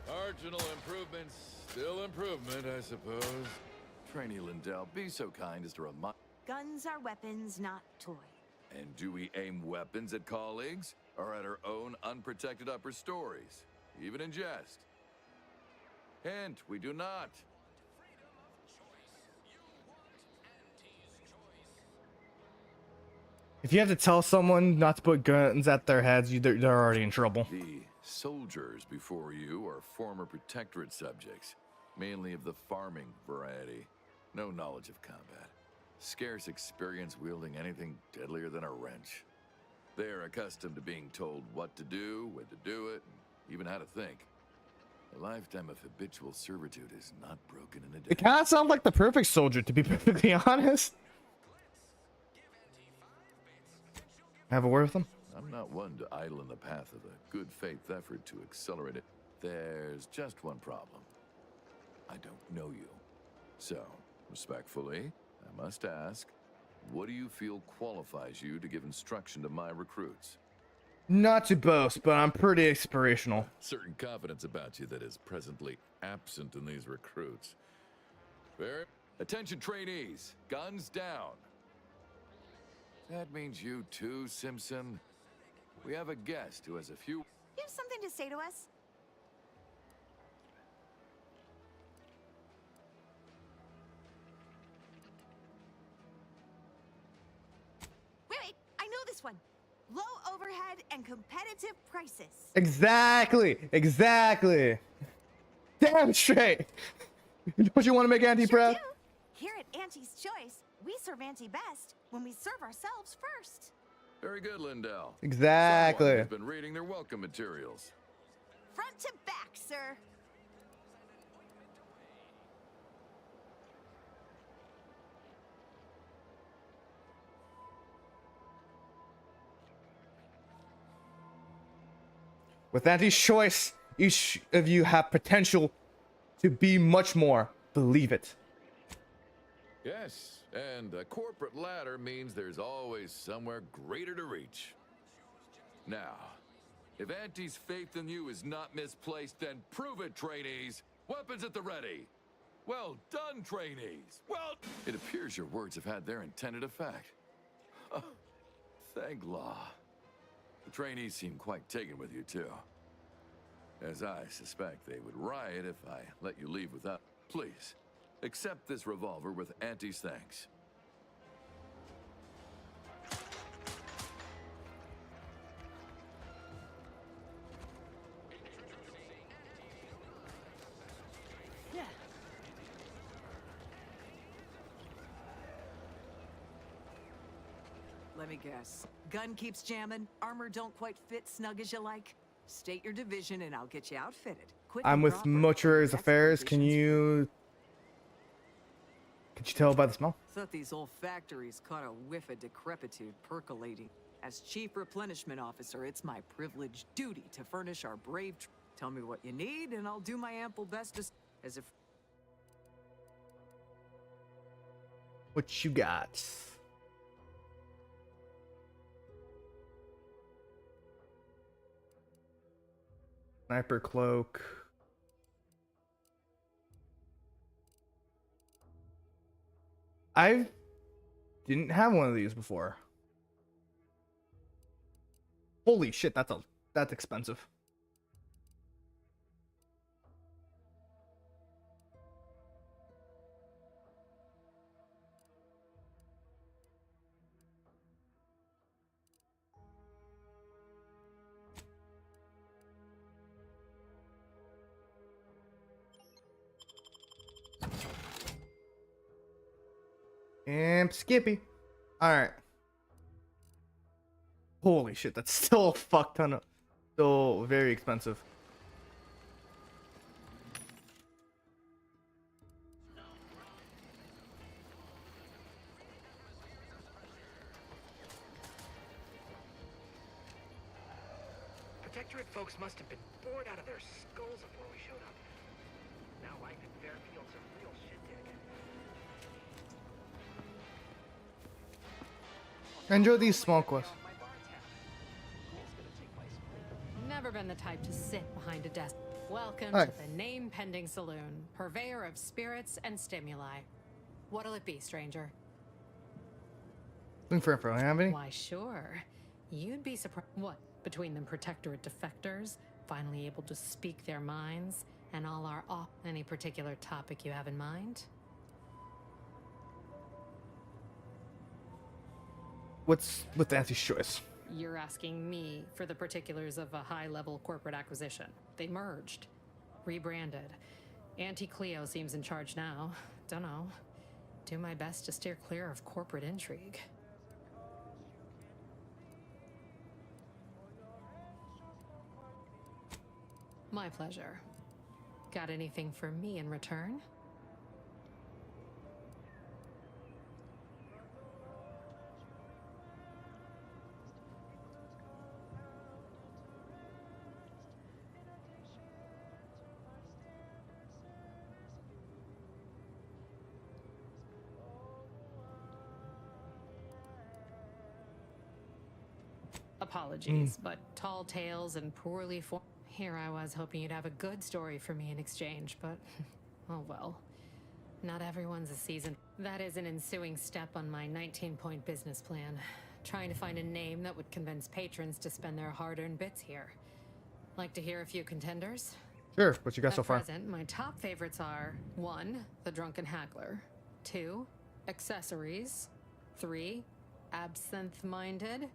Marginal improvements, still improvement, I suppose. Trainee Lindell, be so kind as to remind... Guns are weapons, not toys. And do we aim weapons at colleagues, or at our own unprotected upper stories, even in jest? Hint, we do not. If you have to tell someone not to put guns at their heads, they're already in trouble. The soldiers before you are former protectorate subjects, mainly of the farming variety. No knowledge of combat. Scarce experience wielding anything deadlier than a wrench. They are accustomed to being told what to do, when to do it, and even how to think. A lifetime of habitual servitude is not broken in a day. It kind of sounds like the perfect soldier, to be perfectly honest. Have a word with them? I'm not one to idle in the path of a good faith effort to accelerate it. There's just one problem. I don't know you. So, respectfully, I must ask, what do you feel qualifies you to give instruction to my recruits? Not to boast, but I'm pretty inspirational. Certain confidence about you that is presently absent in these recruits. Very... Attention trainees, guns down. That means you too, Simpson. We have a guest who has a few... You have something to say to us? Wait, I know this one. Low overhead and competitive prices. Exactly. Damn straight. Don't you want to make Auntie proud? Sure do. Here at Auntie's Choice, we serve Auntie best when we serve ourselves first. Very good, Lindell. Exactly. Someone has been reading their welcome materials. Front to back, sir. With Auntie's Choice, each of you have potential to be much more. Believe it. Yes, and a corporate ladder means there's always somewhere greater to reach. Now, if Auntie's faith in you is not misplaced, then prove it, trainees. Weapons at the ready. Well done, trainees. Well, it appears your words have had their intended effect. Oh, thank law. The trainees seem quite taken with you, too. As I suspect they would riot if I let you leave without... Please, accept this revolver with Auntie's thanks. Yeah. Let me guess. Gun keeps jamming, armor don't quite fit snug as you like. State your division and I'll get you outfitted. Quick I'm and with proper. Motor's That's Affairs. Could conditions. you tell by the smell? Thought these old factories caught a whiff of decrepitude percolating. As Chief Replenishment Officer, it's my privileged duty to furnish our brave. Tell me what you need, and I'll do my ample best to. As if. What you got? Sniper cloak. I didn't have one of these before. Holy shit, that's expensive. And Skippy. Alright. Holy shit, that's still a fuck ton of... Still very expensive. Protectorate folks must have been bored out of their skulls before we showed up. Now life in Fairfield's a real shit dig. Enjoy these small quests. Never been the type to sit behind a desk. Welcome Hi. to the name-pending saloon, purveyor of spirits and stimuli. What'll it be, stranger? Looking for info. Have any? Why, sure. You'd be surprised. What, between them Protectorate defectors, finally able to speak their minds, and all our any particular topic you have in mind? What's with Auntie's choice? You're asking me for the particulars of a high-level corporate acquisition. They merged, rebranded. Auntie Cleo seems in charge now. Dunno. Do my best to steer clear of corporate intrigue. My pleasure. Got anything for me in return? Apologies, but tall tales and poorly formed. Here I was hoping you'd have a good story for me in exchange, but oh well. Not everyone's a seasoned. That is an ensuing step on my 19-point business plan. Trying to find a name that would convince patrons to spend their hard-earned bits here. Like to hear a few contenders? Sure, what you got At so far? present, my top favorites are 1. The Drunken Haggler, 2. Accessories, 3. Absinthe-Minded.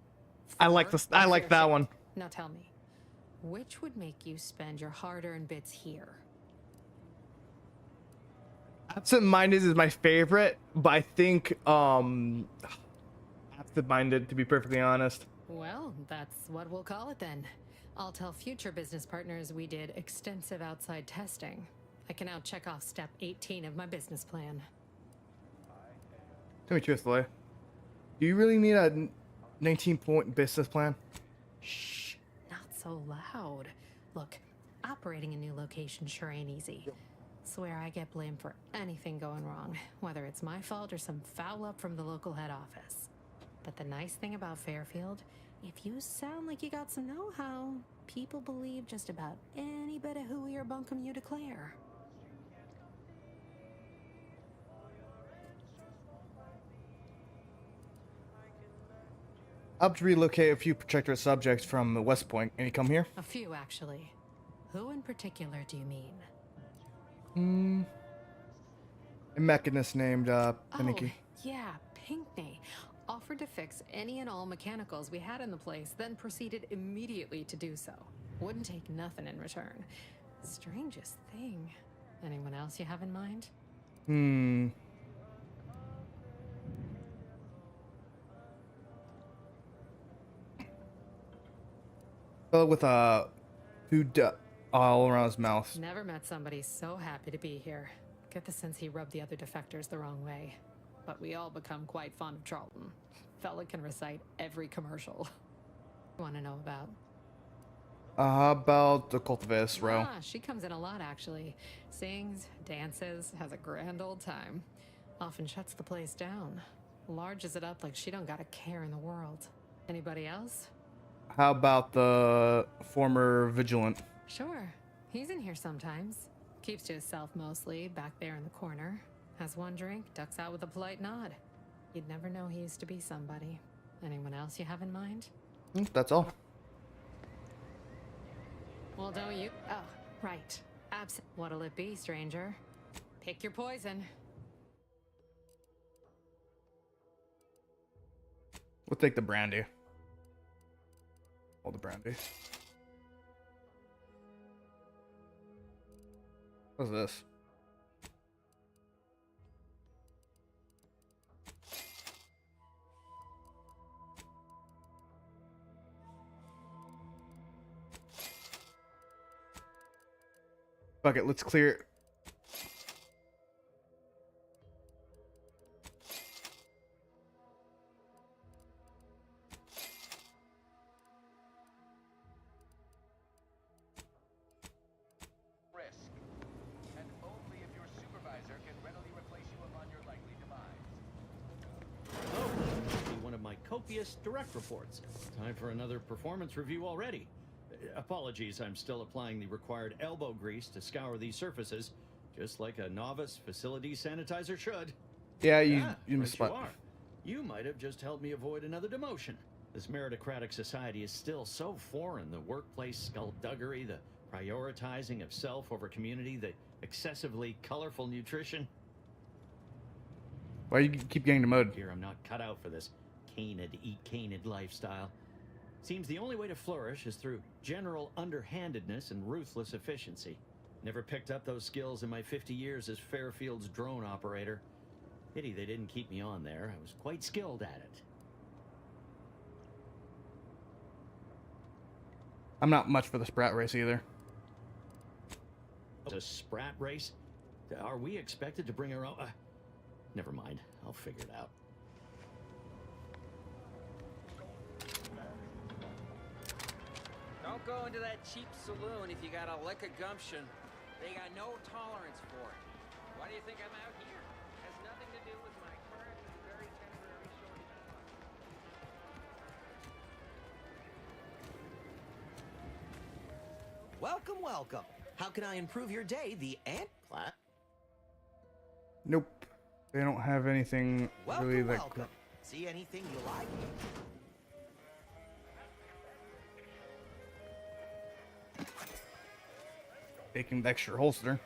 I like this. I like that one. Now tell me, which would make you spend your hard-earned bits here? Absent-minded is my favorite, but I think absent-minded, to be perfectly honest. Well, that's what we'll call it then. I'll tell future business partners we did extensive outside testing. I can now check off step 18 of my business plan. Tell me truthfully, do you really need a 19-point business plan? Shh, not so loud. Look, operating a new location sure ain't easy. Swear I get blamed for anything going wrong, whether it's my fault or some foul up from the local head office. But the nice thing about Fairfield, if you sound like you got some know-how, people believe just about any bit of hooey or bunkum you declare. Up to relocate a few protectorate subjects from the West Point. Any come here? A few, actually. Who in particular do you mean? A mechanist named Pinicky. Oh, yeah, Pinckney. Offered to fix any and all mechanicals we had in the place, then proceeded immediately to do so. Wouldn't take nothing in return. Strangest thing. Anyone else you have in mind? Fellow with food all around his mouth. Never met somebody so happy to be here. Get the sense he rubbed the other defectors the wrong way. But we all become quite fond of Charlton. Fella can recite every commercial. Want to know about? How about the cultivist row? Ah, she comes in a lot, actually. Sings, dances, has a grand old time. Often shuts the place down. Larges it up like she don't got a care in the world. Anybody else? How about the former vigilant? Sure. He's in here sometimes. Keeps to himself mostly, back there in the corner. Has one drink, ducks out with a polite nod. You'd never know he used to be somebody. Anyone else you have in mind? That's all. Well, don't you? Oh, right. What'll it be, stranger? Pick your poison. We'll take the brandy. All the brandy. What's this? Fuck it, let's clear it. Risk. And only if your supervisor can readily replace you upon your likely demise. Oh, this must be one of my copious direct reports. Time for another performance review already. Apologies, I'm still applying the required elbow grease to scour these surfaces, just like a novice facility sanitizer should. Yeah, you right missed you are. You might have just helped me avoid another demotion. This meritocratic society is still so foreign. The workplace skullduggery, the prioritizing of self over community, the excessively colorful nutrition. Why you keep getting the mode? Here, I'm not cut out for this canid, eat canid lifestyle. Seems the only way to flourish is through general underhandedness and ruthless efficiency. Never picked up those skills in my 50 years as Fairfield's drone operator. Pity they didn't keep me on there. I was quite skilled at it. I'm not much for the Sprat race either. A Sprat race? Are we expected to bring our own? Never mind. I'll figure it out. Don't go into that cheap saloon if you got a lick of gumption. They got no tolerance for it. Why do you think I'm out here? Has nothing to do with my current and very temporary shortage of funds. Welcome, welcome. How can I improve your day? The ant plant. Nope. They don't have anything really that. Welcome. See anything you like? Taking the extra holster.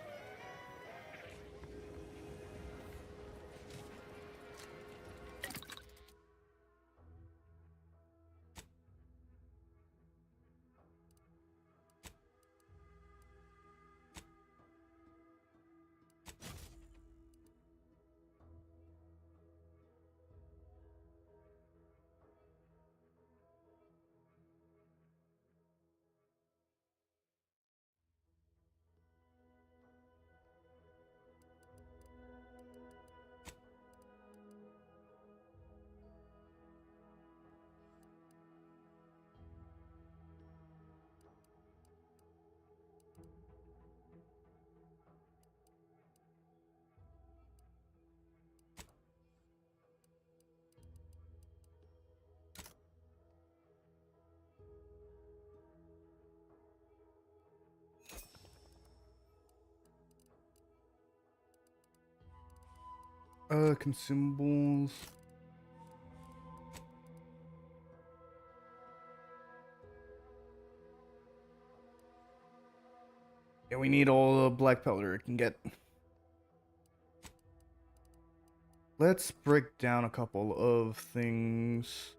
Consumables. we need all the black powder it can get. Let's break down a couple of things.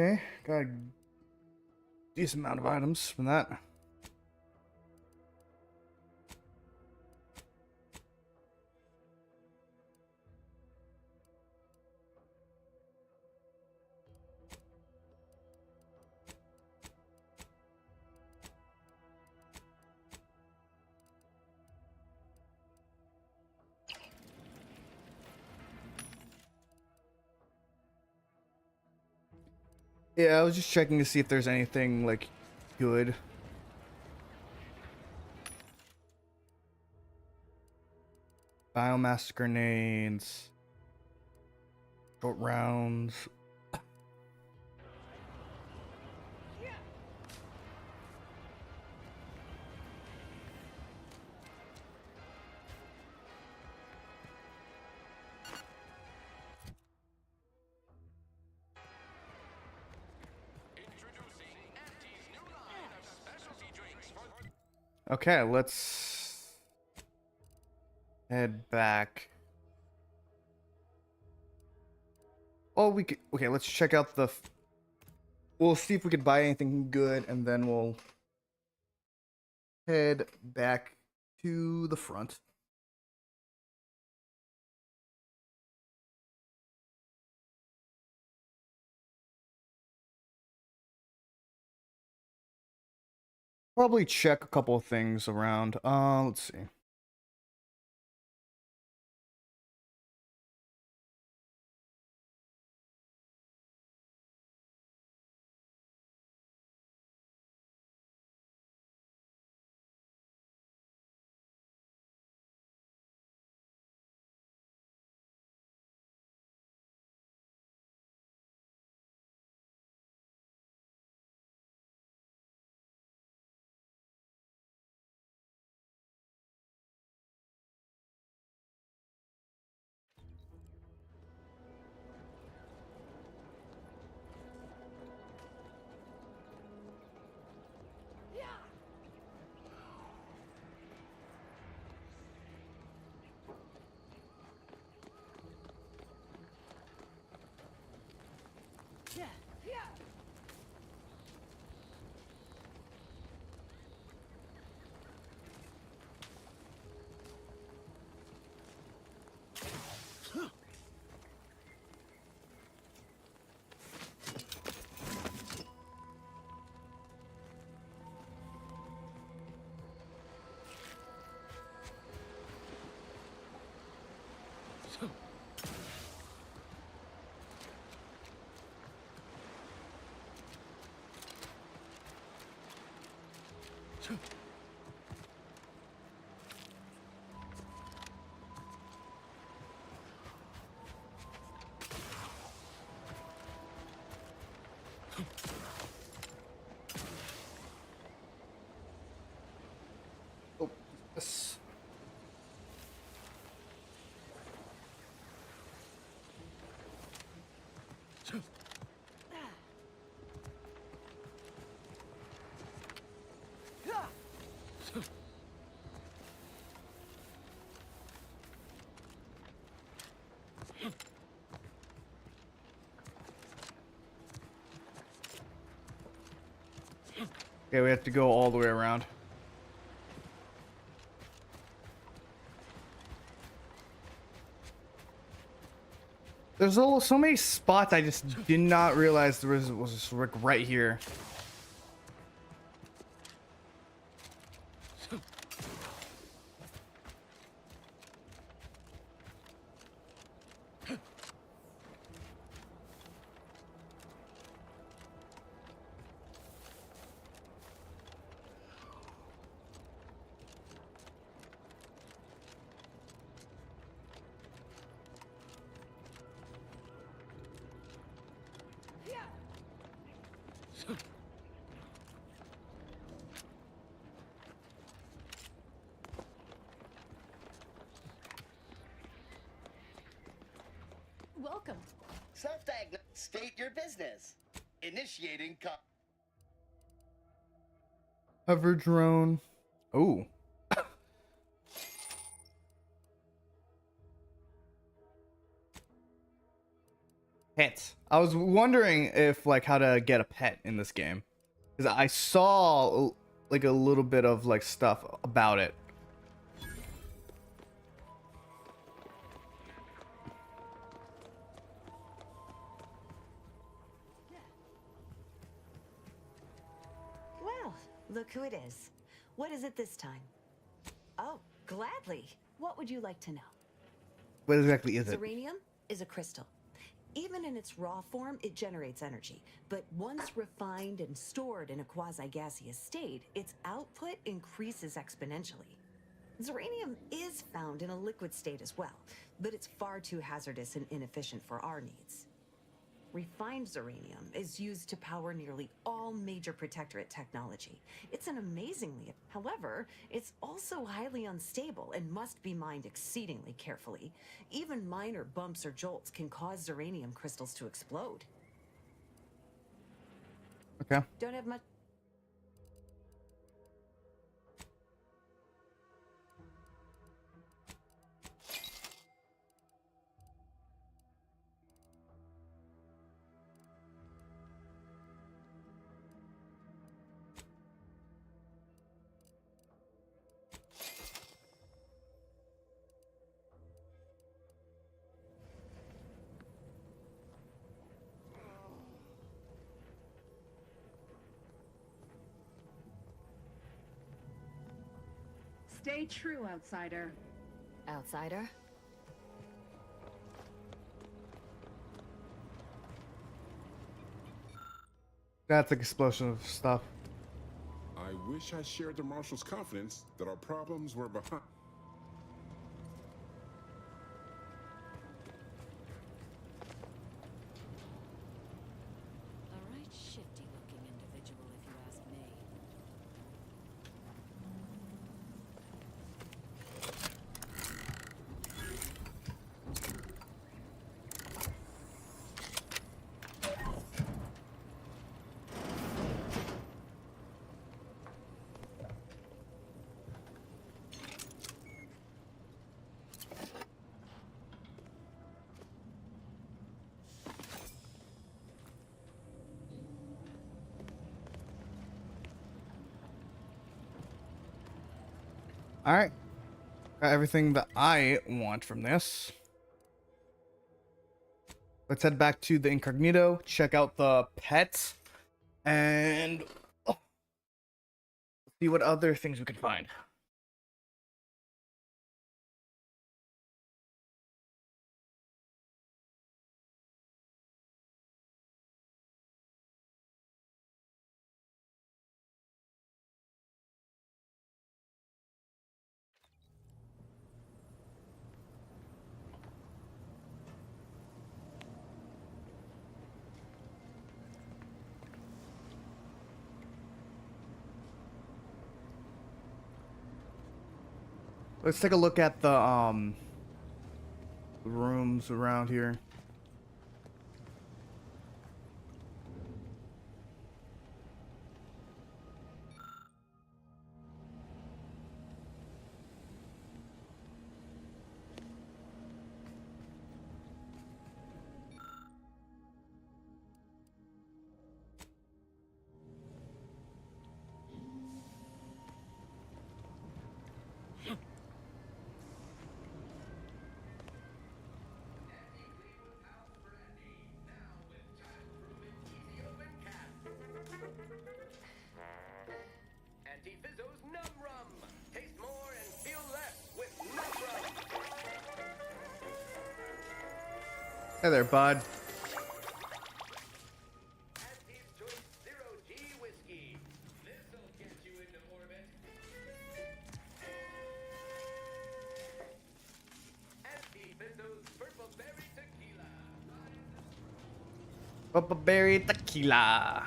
Okay, got a decent amount of items from that. Yeah, I was just checking to see if there's anything like good. Biomass grenades. Short rounds. Okay, let's head back. Oh, we could. Okay, let's check out the. We'll see if we could buy anything good, and then we'll head back to the front. Probably check a couple of things around. Let's see. Oh, yes. Okay, we have to go all the way around. There's so many spots I just did not realize there was this rick right here. welcome. Self-diagnose. State your business. Initiating Hover drone. Oh. Pets. I was wondering if like how to get a pet in this game, because I saw like a little bit of like stuff about it. Well, look who it is. What is it this time? Oh, gladly. What would you like to know? What exactly is it? Zeranium is a crystal. Even in its raw form, it generates energy. But once refined and stored in a quasi-gaseous state, its output increases exponentially. Zeranium is found in a liquid state as well, but it's far too hazardous and inefficient for our needs. Refined zeranium is used to power nearly all major protectorate technology. It's an amazingly... However, it's also highly unstable and must be mined exceedingly carefully. Even minor bumps or jolts can cause zeranium crystals to explode. Okay. Don't have much... Stay true, outsider. Outsider? That's like explosion of stuff. I wish I shared the Marshal's confidence that our problems were behind. A right shifty-looking individual, if you ask me. All right. Got everything that I want from this. Let's head back to the incognito, check out the pets, and see what other things we can find. Let's take a look at the rooms around here. Anti-Fizzo's Num Rum. Taste more and feel less with Num Rum. Hey there, bud. Anti's Choice Zero G Whiskey. This'll get you into orbit. Anti-Fizzo's Purple Berry Tequila. Purple berry tequila.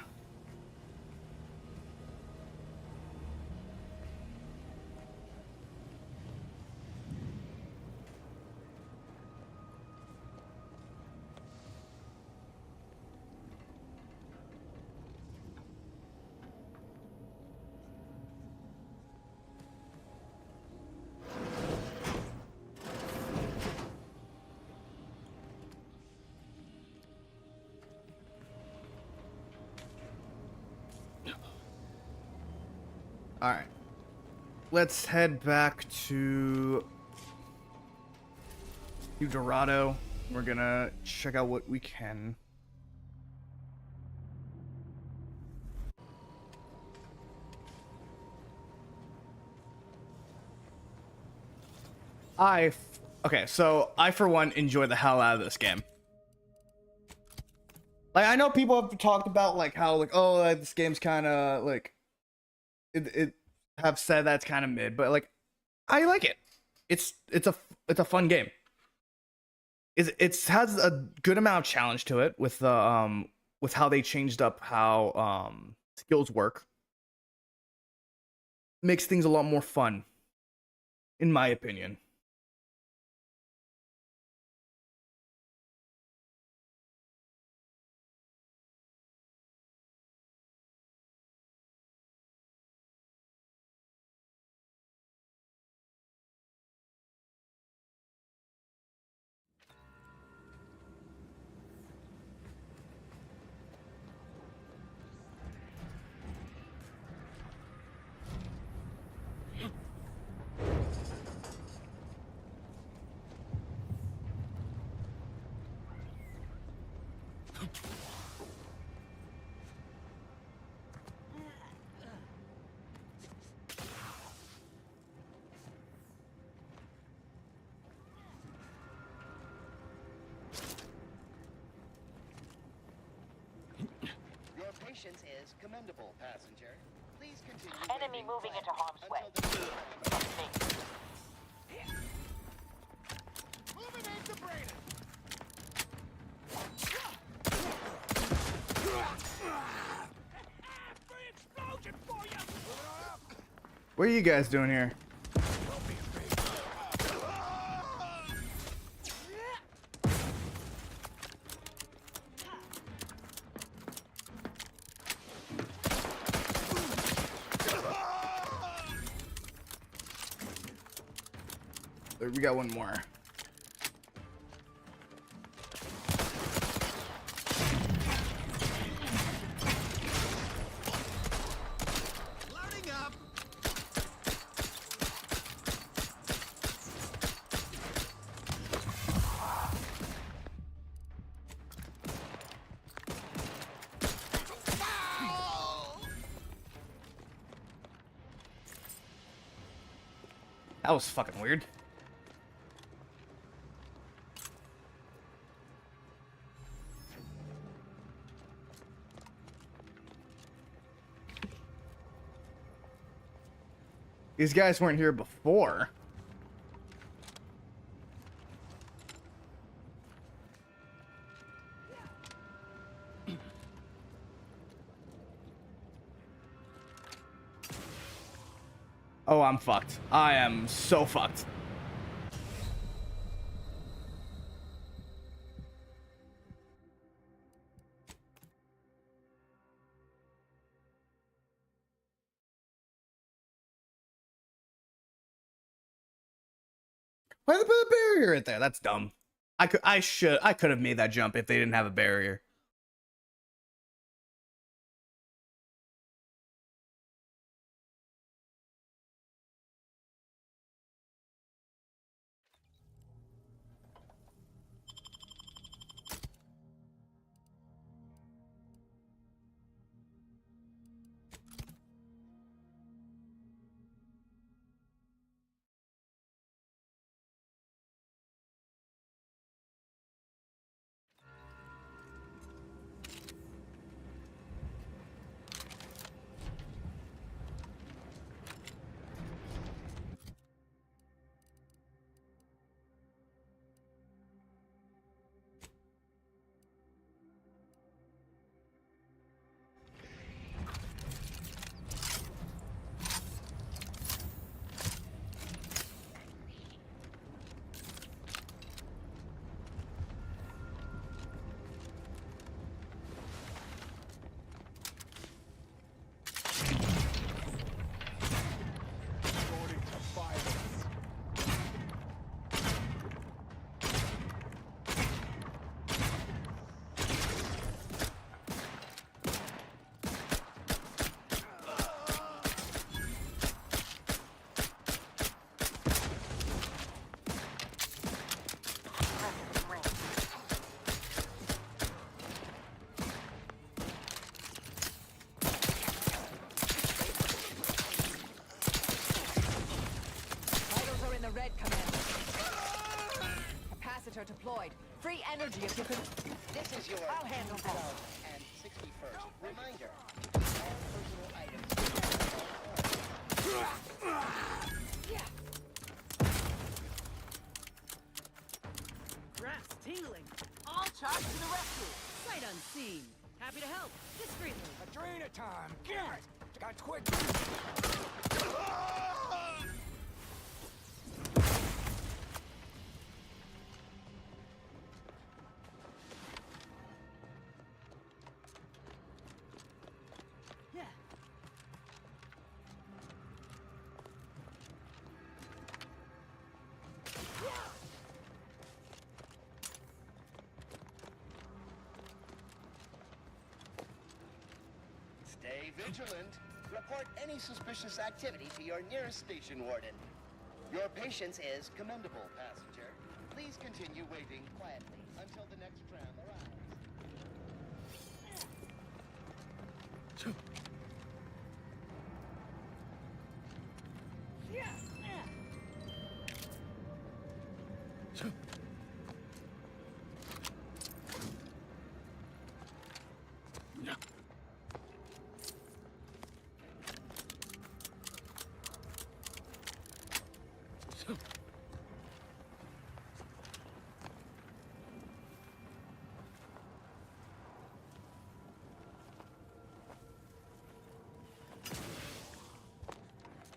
All right. Let's head back to Dorado. We're gonna check out what we can. Okay, so I for one enjoy the hell out of this game. Like, I know people have talked about like how like, oh, like, this game's kind of like it have said that's kind of mid, but like I like it. It's a fun game. It has a good amount of challenge to it with how they changed up how skills work. Makes things a lot more fun, in my opinion. Your patience is commendable, passenger. Please continue. Enemy moving into harm's way. Eliminate the Braden. Free explosion for you. What are you guys doing here? We got one more. Loading up. That was fucking weird. These guys weren't here before. Oh, I'm fucked. I am so fucked. Why did they put a barrier right there? That's dumb. I could have made that jump if they didn't have a barrier. Free energy if you could. This is your I'll handle that. 12th and 61st reminder. All personal items. Grass tingling. All charge to the rescue. Sight unseen. Happy to help. Discreetly. Adrena time. Give it. Got quick. Yeah. Stay vigilant. Report any suspicious activity to your nearest station warden. Your patience is commendable, passenger. Please continue waiting quietly until the next tram arrives.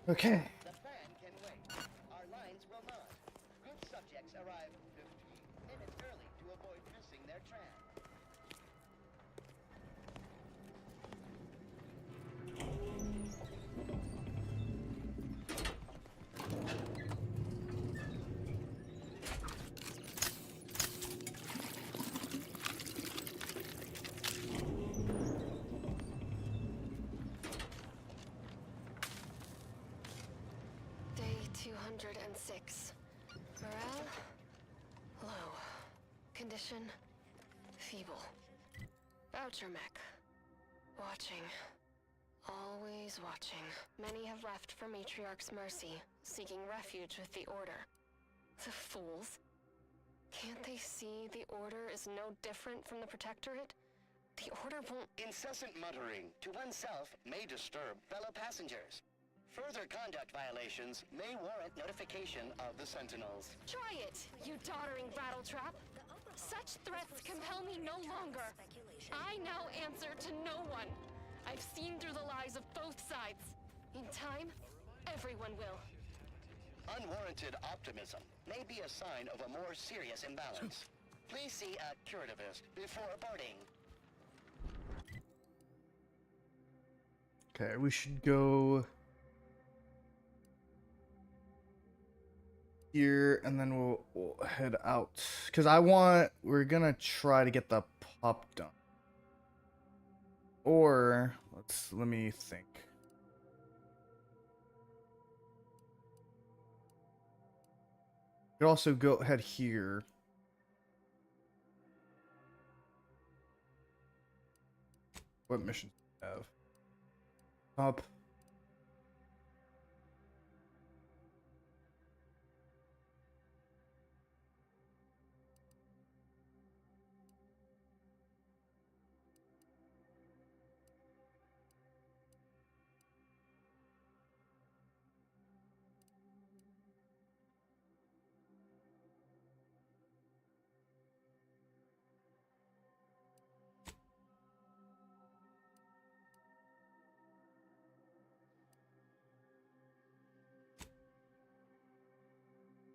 Okay. The fan can wait. Our lines will not. Good subjects arrive 15 minutes early to avoid missing their tram. Day 206. Morale? Low. Condition? Feeble. Voucher mech. Watching. Always watching. Many have left for Matriarch's mercy, seeking refuge with the Order. The fools. Can't they see the Order is no different from the Protectorate? The Order won't... Incessant muttering to oneself may disturb fellow passengers. Further conduct violations may warrant notification of the Sentinels. Try it, you doddering rattletrap! Such threats compel me no longer. I now answer to no one. I've seen through the lies of both sides. In time, everyone will. Unwarranted optimism may be a sign of a more serious imbalance. Please see a curativist before boarding. Okay, we should go here and then we'll head out. Cause we're gonna try to get the pup done. Or let me think. You could also go head here. What missions do we have? Up.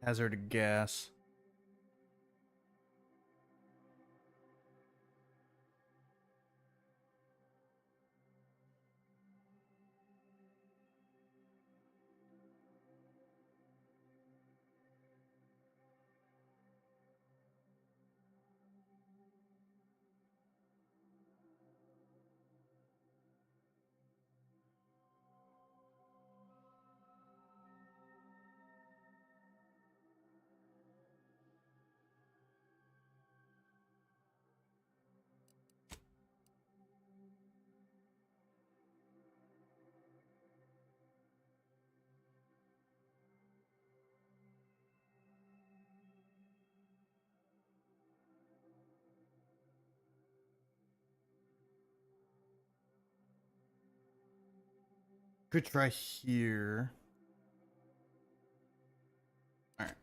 Hazard gas. Could try here. All right.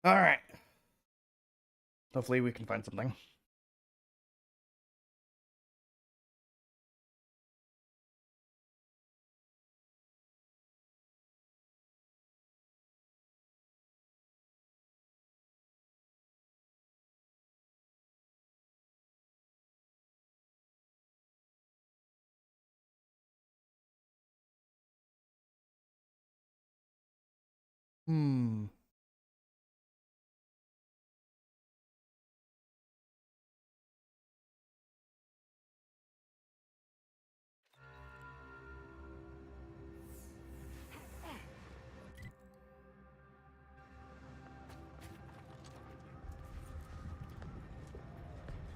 All right. Hopefully we can find something. Hmm.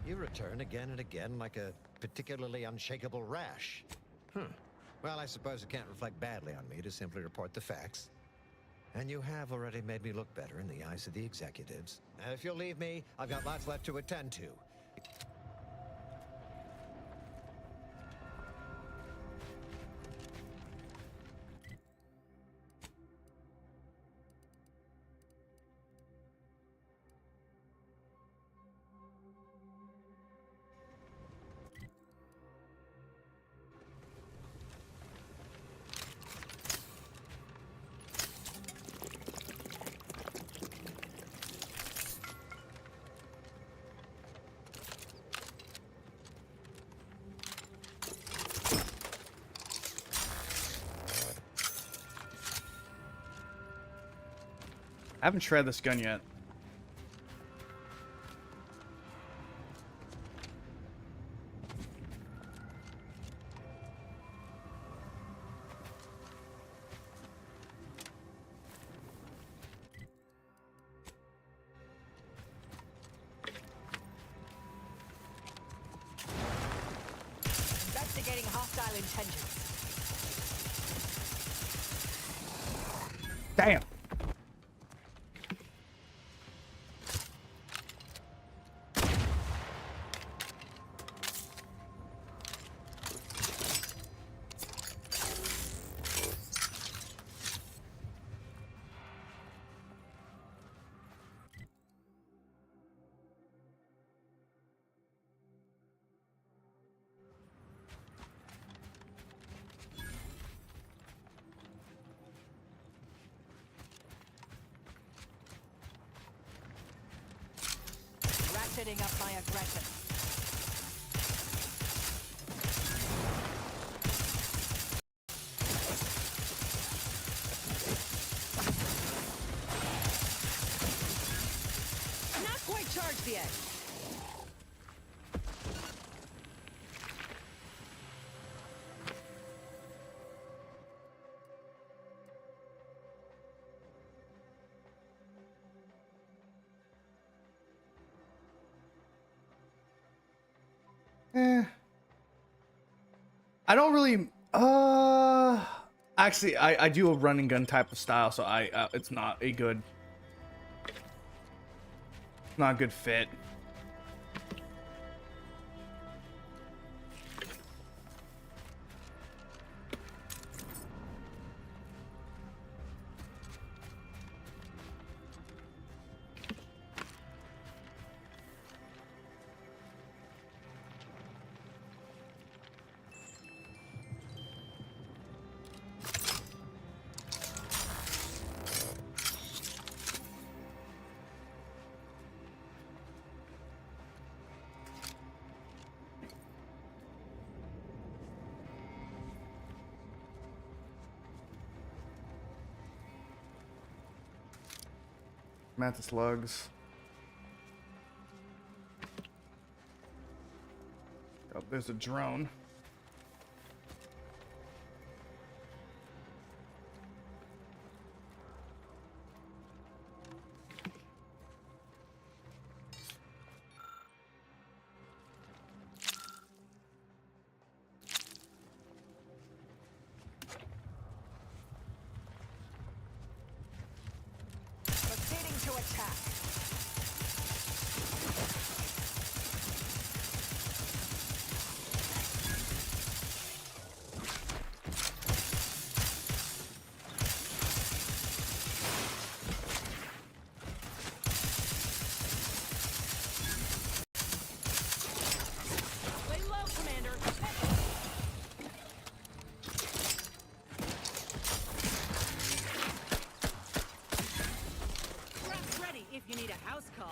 You return again and again like a particularly unshakable rash. Well, I suppose it can't reflect badly on me to simply report the facts. And you have already made me look better in the eyes of the executives. And if you'll leave me, I've got lots left to attend to. I haven't tried this gun yet. Investigating hostile intentions. Damn. Ratcheting up my aggression. Not quite charged yet. I don't really actually I do a run and gun type of style, so it's not a good fit. Mantis slugs. Oh, there's a drone. attack. Lay low, Commander. Grab's ready if you need a house call.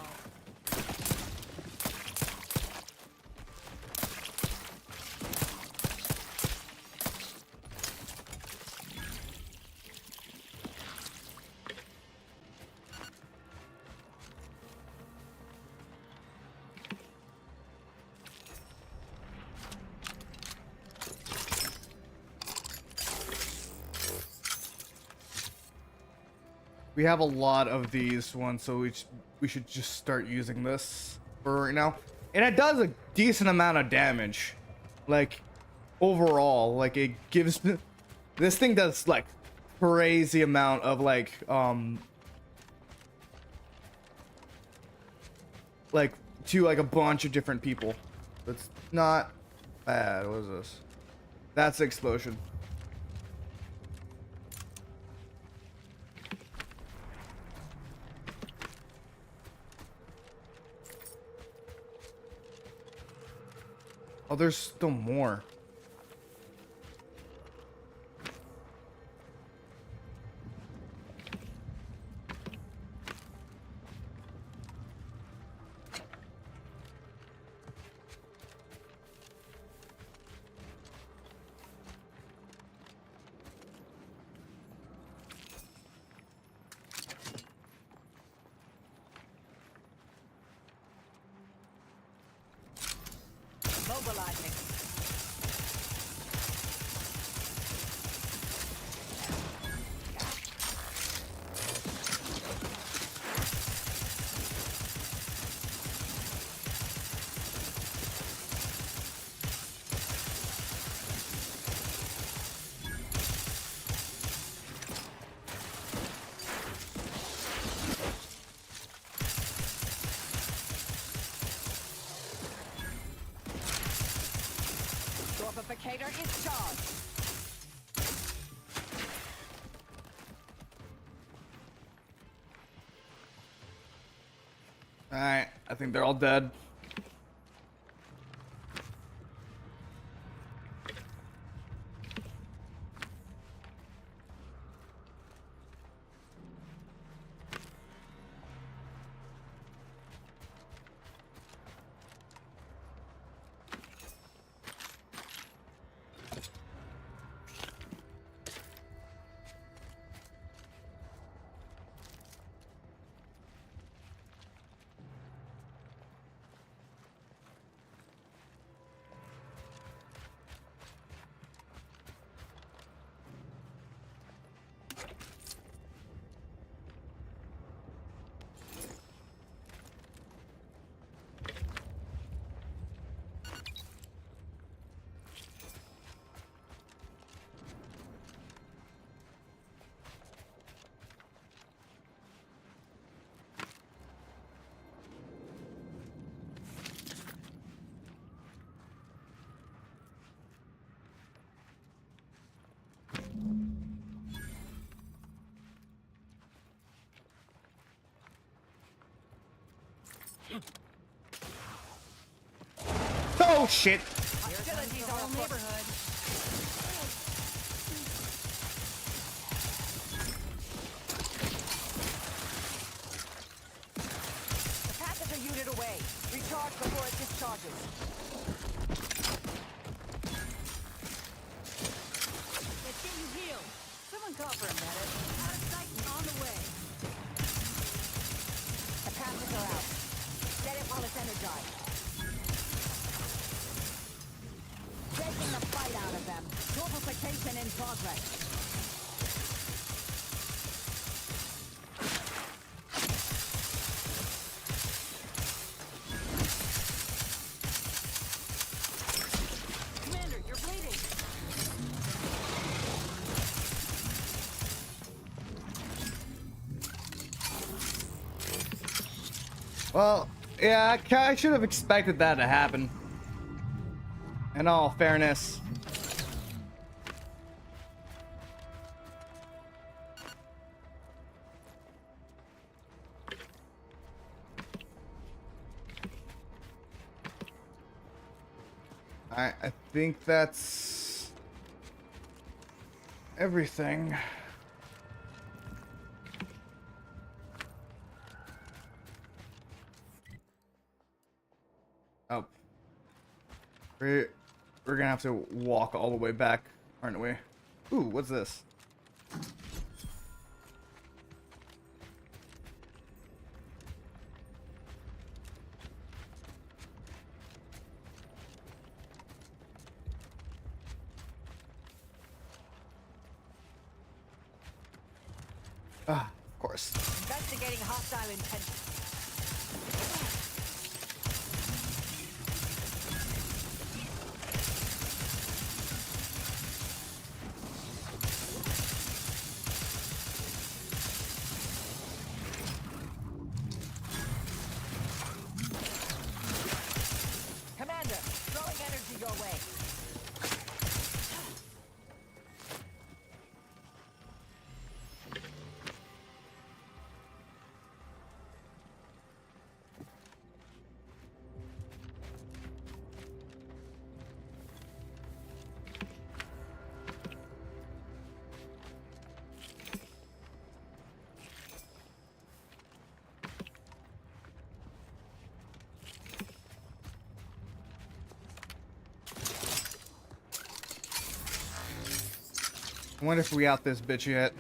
We have a lot of these ones, so we should just start using this for right now. And it does a decent amount of damage, like overall. Like it gives this thing does like crazy amount of like to like a bunch of different people. That's not bad. What is this? That's the explosion. Oh, there's still more. Mobilizing. Torpificator is charged. Alright, I think they're all dead. Oh shit! Hostilities all neighborhood. Capacitor unit away. Recharge before it discharges. Let's get you healed. Someone call for a medic. Out of sight and on the way. Capacitor out. Set it while it's energized. Taking the fight out of them. Torpification in progress. Commander, you're bleeding. Well, yeah, I should have expected that to happen. In all fairness. I think that's everything. Oh. We're gonna have to walk all the way back, aren't we? Ooh, what's this? Ah, of course. Investigating hostile intent. Commander, throwing energy your way. I wonder if we out this bitch yet.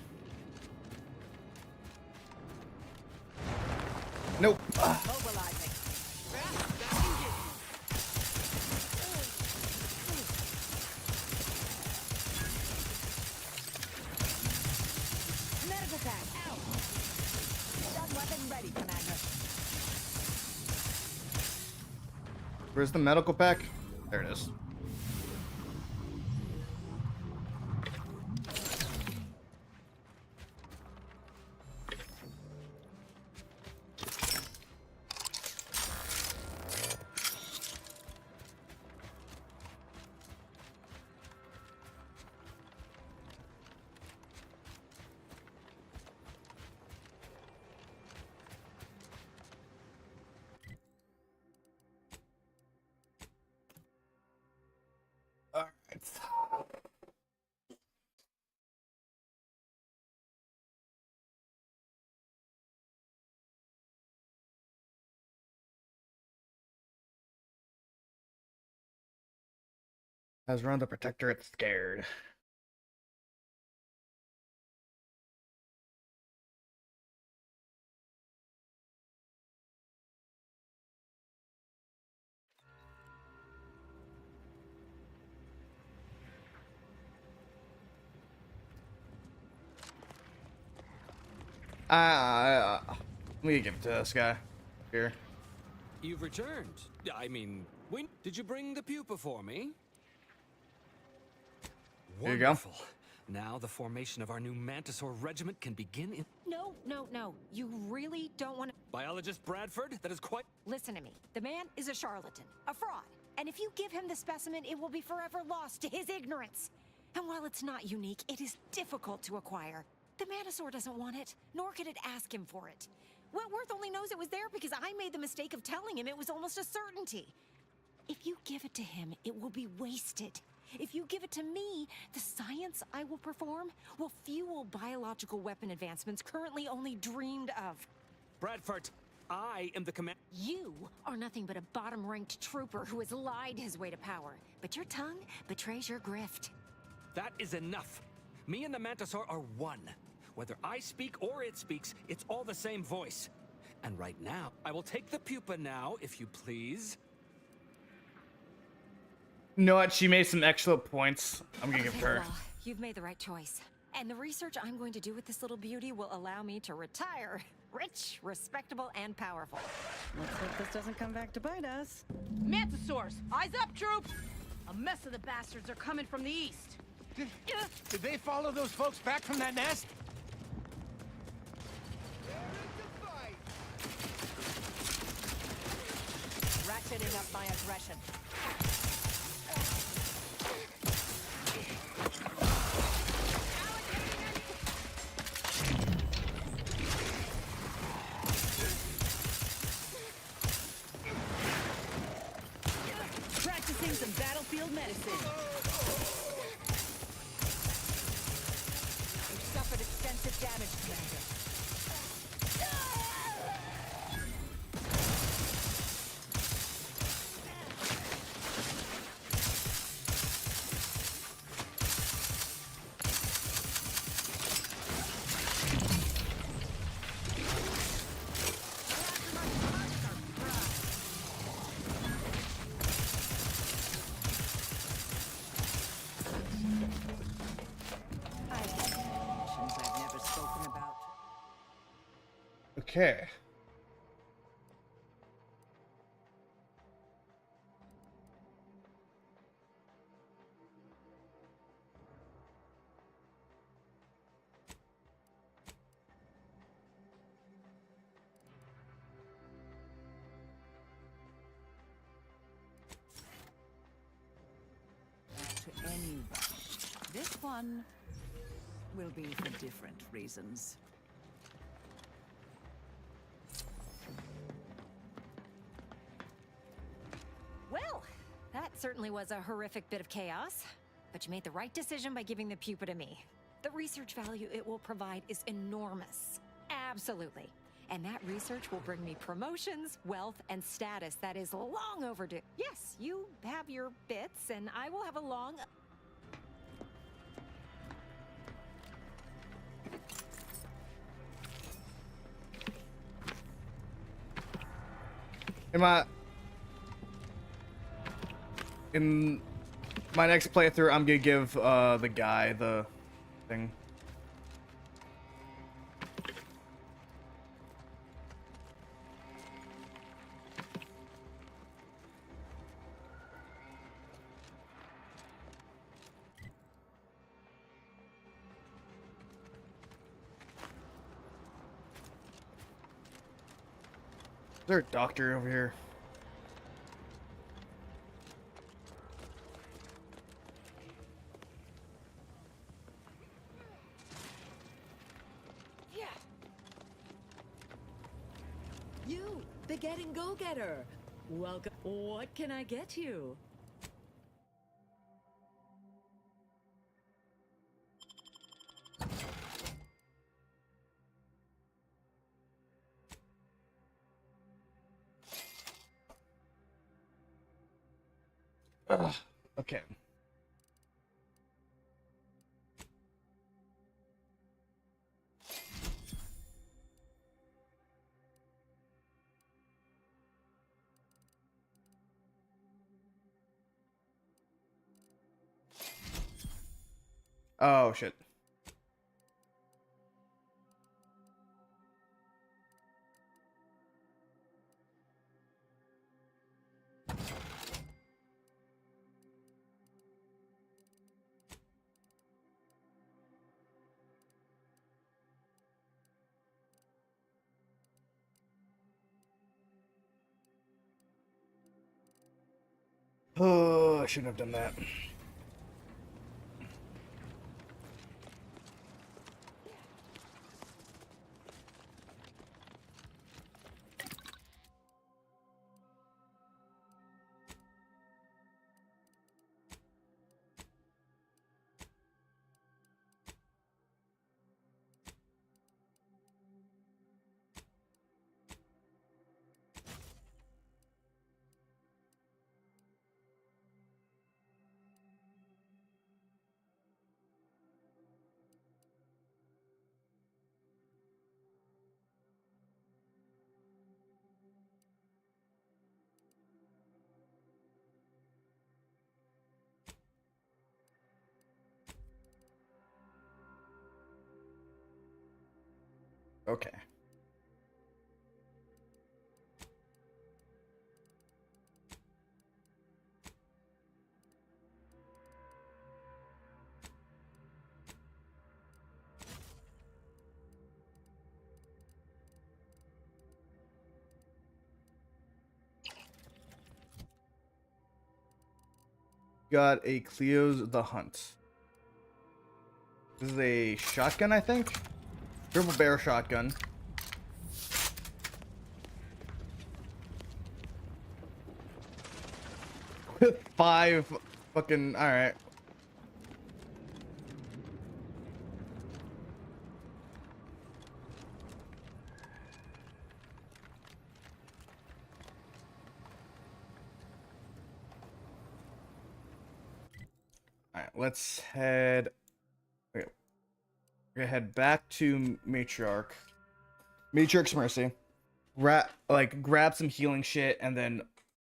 Nope. Mobilizing. Medical pack out. Stun weapon ready, Commander. Where's the medical pack? There it is. Has run the Protectorate scared. Let me give it to this guy here. You've returned. I mean, when did you bring the pupa for me? There you go. Wonderful. Now the formation of our new Mantisaur regiment can begin in... No, no, no. You really don't want to... Biologist Bradford? That is quite... Listen to me. The man is a charlatan, a fraud. And if you give him the specimen, it will be forever lost to his ignorance. And while it's not unique, it is difficult to acquire. The Mantisaur doesn't want it, nor could it ask him for it. Wentworth only knows it was there because I made the mistake of telling him it was almost a certainty. If you give it to him, it will be wasted. If you give it to me, the science I will perform will fuel biological weapon advancements currently only dreamed of. Bradford, I am the command... You are nothing but a bottom-ranked trooper who has lied his way to power. But your tongue betrays your grift. That is enough. Me and the Mantisaur are one. Whether I speak or it speaks, it's all the same voice. And right now, I will take the pupa now, if you please. You know what? She made some excellent points. I'm gonna give her. Well, you've made the right choice. And the research I'm going to do with this little beauty will allow me to retire rich, respectable, and powerful. Looks like this doesn't come back to bite us. Mantisaurs, eyes up, troops! A mess of the bastards are coming from the east. Did they follow those folks back from that nest? up my aggression. Practicing some battlefield medicine. You've suffered extensive damage, Commander. I've never spoken about. Okay. To anyone. This one will be for different reasons. Well, that certainly was a horrific bit of chaos. But you made the right decision by giving the pupa to me. The research value it will provide is enormous. Absolutely. And that research will bring me promotions, wealth, and status that is long overdue. Yes, you have your bits, and I will have a long... In my next playthrough, I'm gonna give the guy the thing. Is there a doctor over here? You, the getting go-getter. Welcome. What can I get you? Ugh, okay. Oh, shit. Oh, I shouldn't have done that. Okay. got a Cleo's the Hunt. This is a shotgun, I think. Triple barrel shotgun. With 5 fucking. Alright. Alright, let's head. Okay. We're gonna head back to Matriarch's Mercy. Grab some healing shit, and then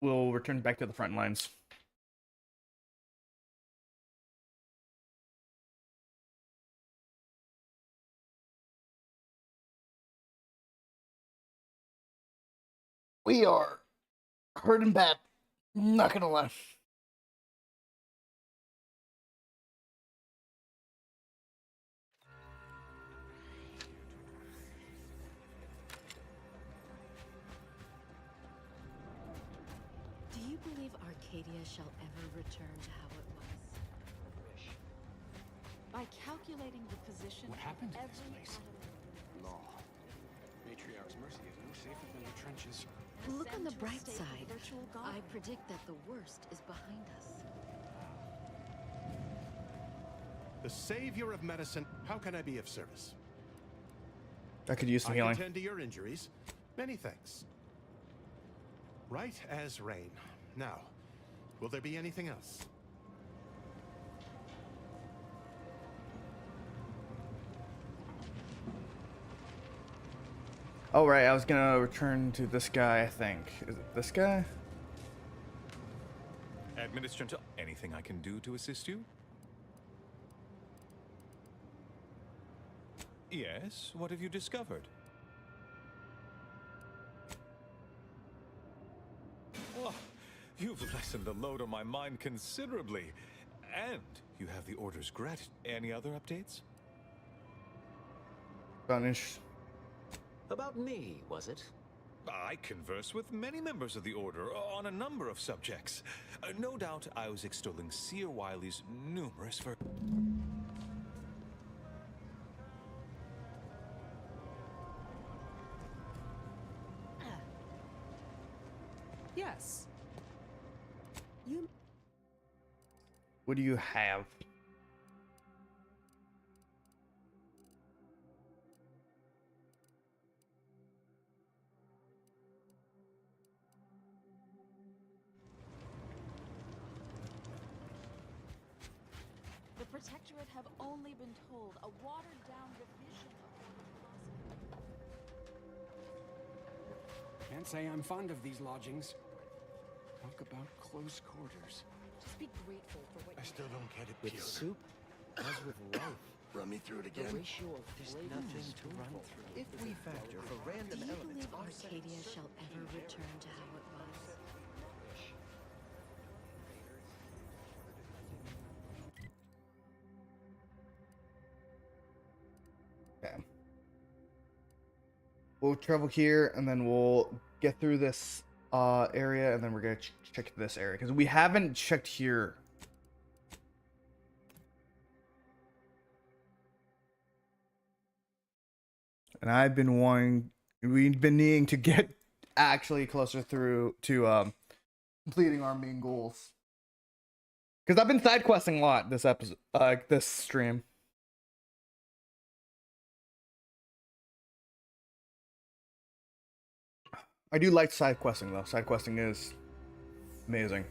we'll return back to the front lines. We are hurting bad. Not gonna lie. Do you believe Arcadia shall ever return to how it was? By calculating the position What happened of to this every place? atom. Law. Matriarch's Mercy is no safer than the trenches. Look on the bright side. I predict that the worst is behind us. The savior of medicine. How can I be of service? I could use some I healing. can tend to your injuries. Many thanks. Right as rain. Now, will there be anything else? Oh, right, I was gonna return to this guy, I think. Is it this guy? Administrator, anything I can do to assist you? Yes, what have you discovered? Oh, you've lessened the load on my mind considerably. And you have the order's granted. Any other updates? Vanish. About me, was it? I converse with many members of the Order on a number of subjects. No doubt I was extolling Seer Wiley's numerous Yes. What do you have? The Protectorate have only been told a watered-down revision of what was possible. Can't say I'm fond of these lodgings. Talk about close quarters. Just be grateful for what I still don't get it, With Peter. soup, as with life. Run me through it The again. ratio of There's flavors nothing is to run painful. through. If we factor for random Do you elements, believe Arcadia shall ever return to how it was? Okay. We'll travel here, and then we'll get through this area, and then we're gonna check this area because we haven't checked here. And we've been needing to get actually closer through to completing our main goals. Because I've been side questing a lot this episode, this stream. I do like side questing though. Side questing is amazing.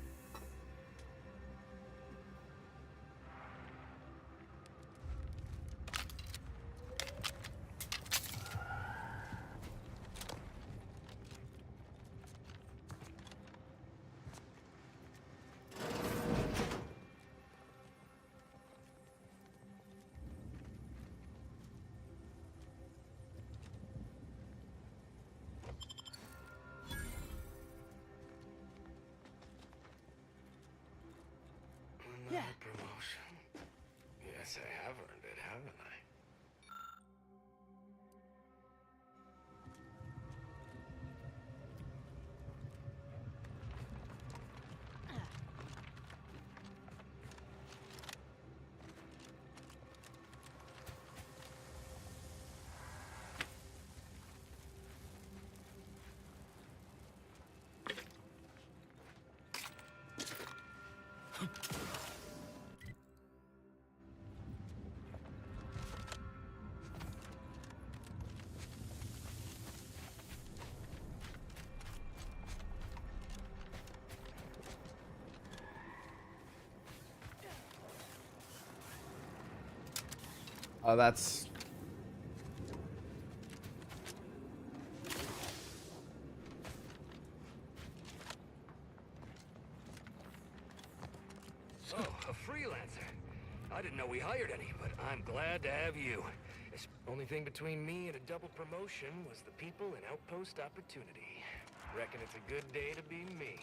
Oh, that's... So, a freelancer. I didn't know we hired any, but I'm glad to have you. It's only thing between me and a double promotion was the people and outpost opportunity. Reckon it's a good day to be me.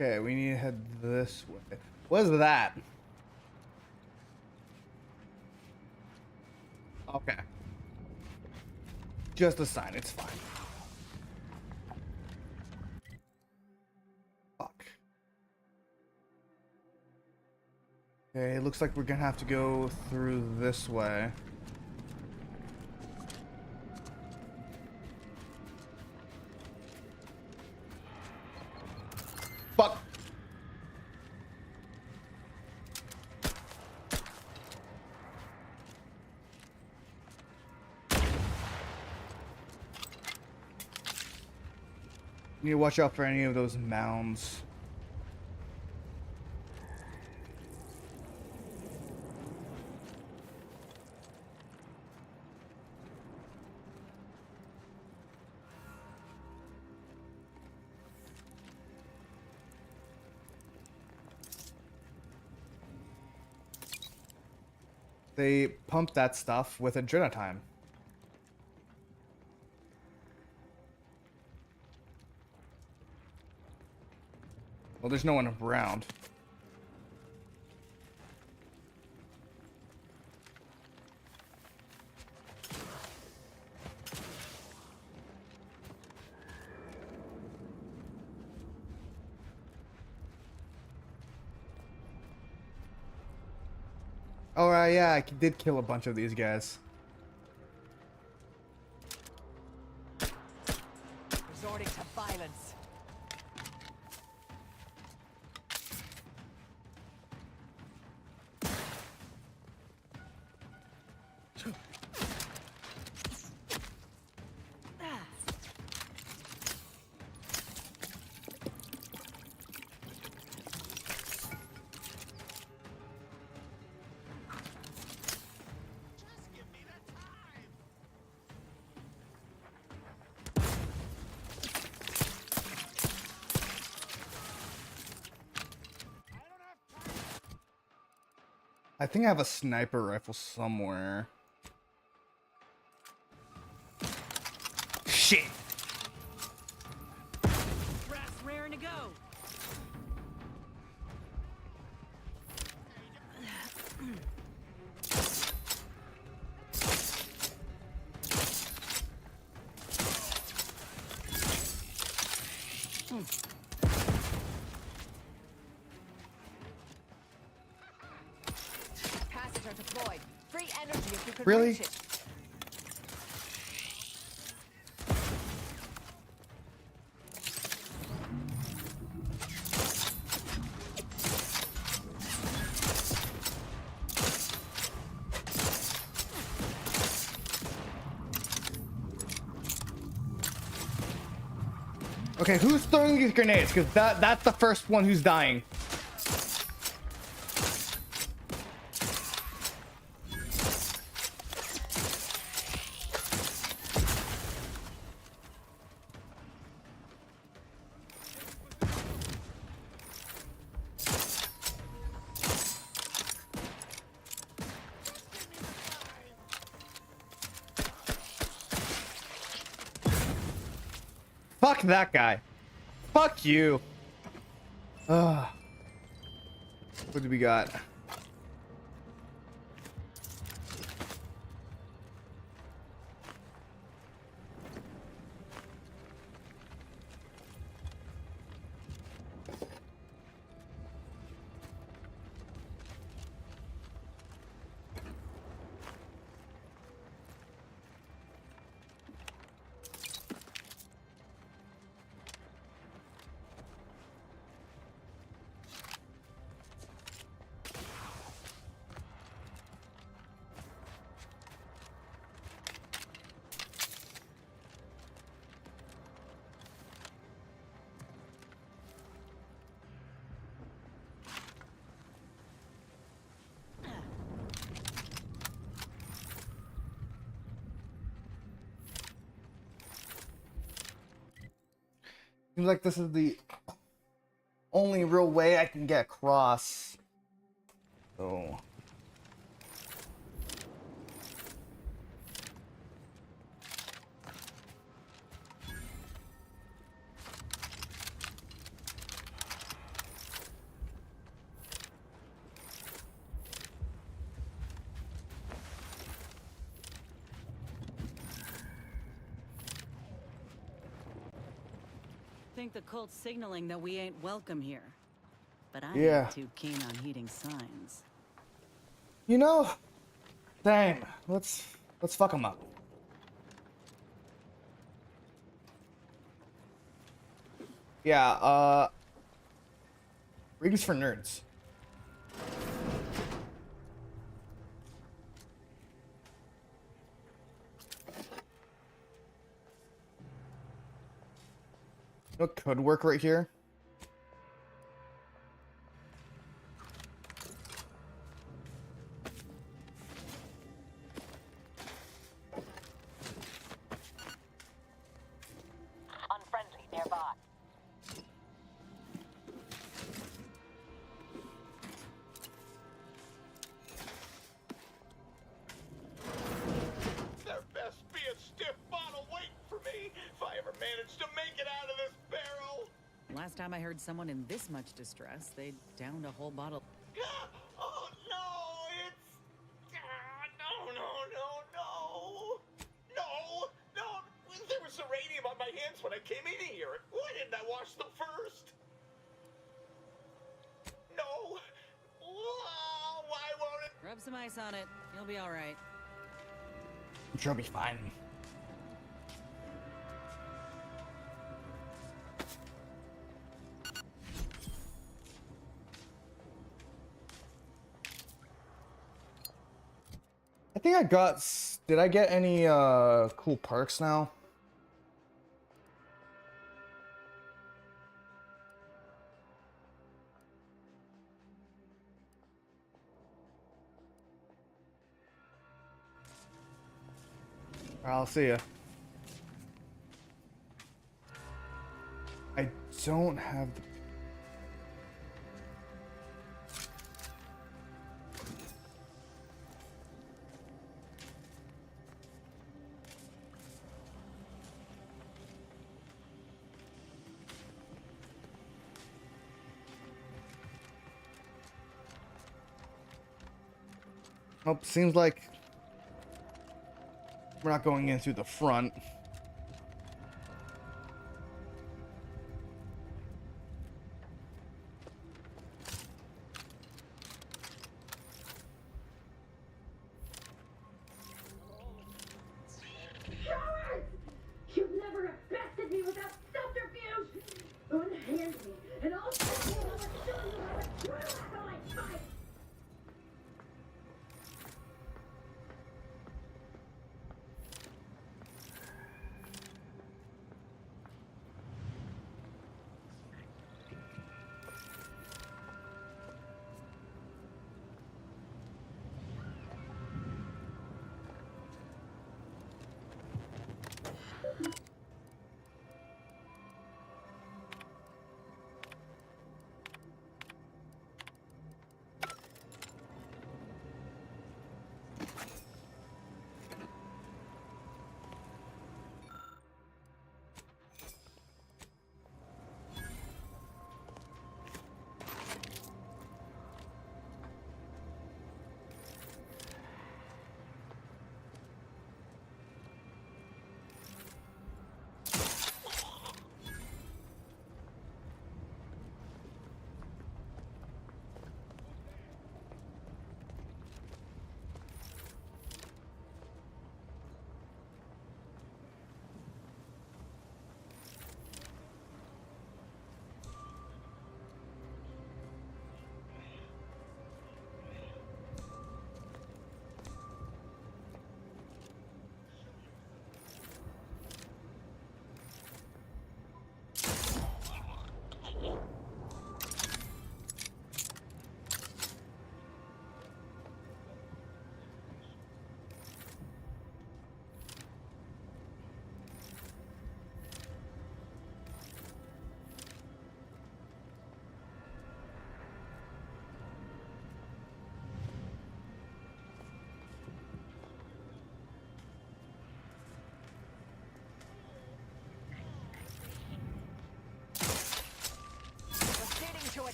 Okay, we need to head this way. What is that? Okay. Just a sign, it's fine. Fuck. Okay, it looks like we're gonna have to go through this way. Fuck. You need to watch out for any of those mounds. They pump that stuff with adrenochrome. Well, there's no one around. Oh, yeah, I did kill a bunch of these guys. Resorting to violence. I think I have a sniper rifle somewhere. Shit. Brass raring to go. Capacitor deployed. Free energy if you could Really? reach it. Okay, who's throwing these grenades? Because that's the first one who's dying. Fuck that guy. Fuck you. Ugh. What do we got? Seems like this is the only real way I can get across. So. Think the cult's signaling that we ain't welcome here. But I Yeah. ain't too keen on heeding signs. You know, same. Let's fuck them up. Yeah, readings for nerds. What could work right here? Unfriendly nearby. There best be a stiff bottle waiting for me if I ever manage to make it out of this barrel. Last time I heard someone in this much distress, they downed a whole bottle. Oh no, it's no. There was uranium on my hands when I came in here. Why didn't I wash them first? No. Why won't it? Rub some ice on it. You'll be all right. I'm sure I'll be fine. I think I got. Did I get any cool perks now? I'll see ya. I don't have the. Oh, seems like we're not going in through the front. You've never bested me without subterfuge! Unhand me, and I'll show you how a true acolyte fights!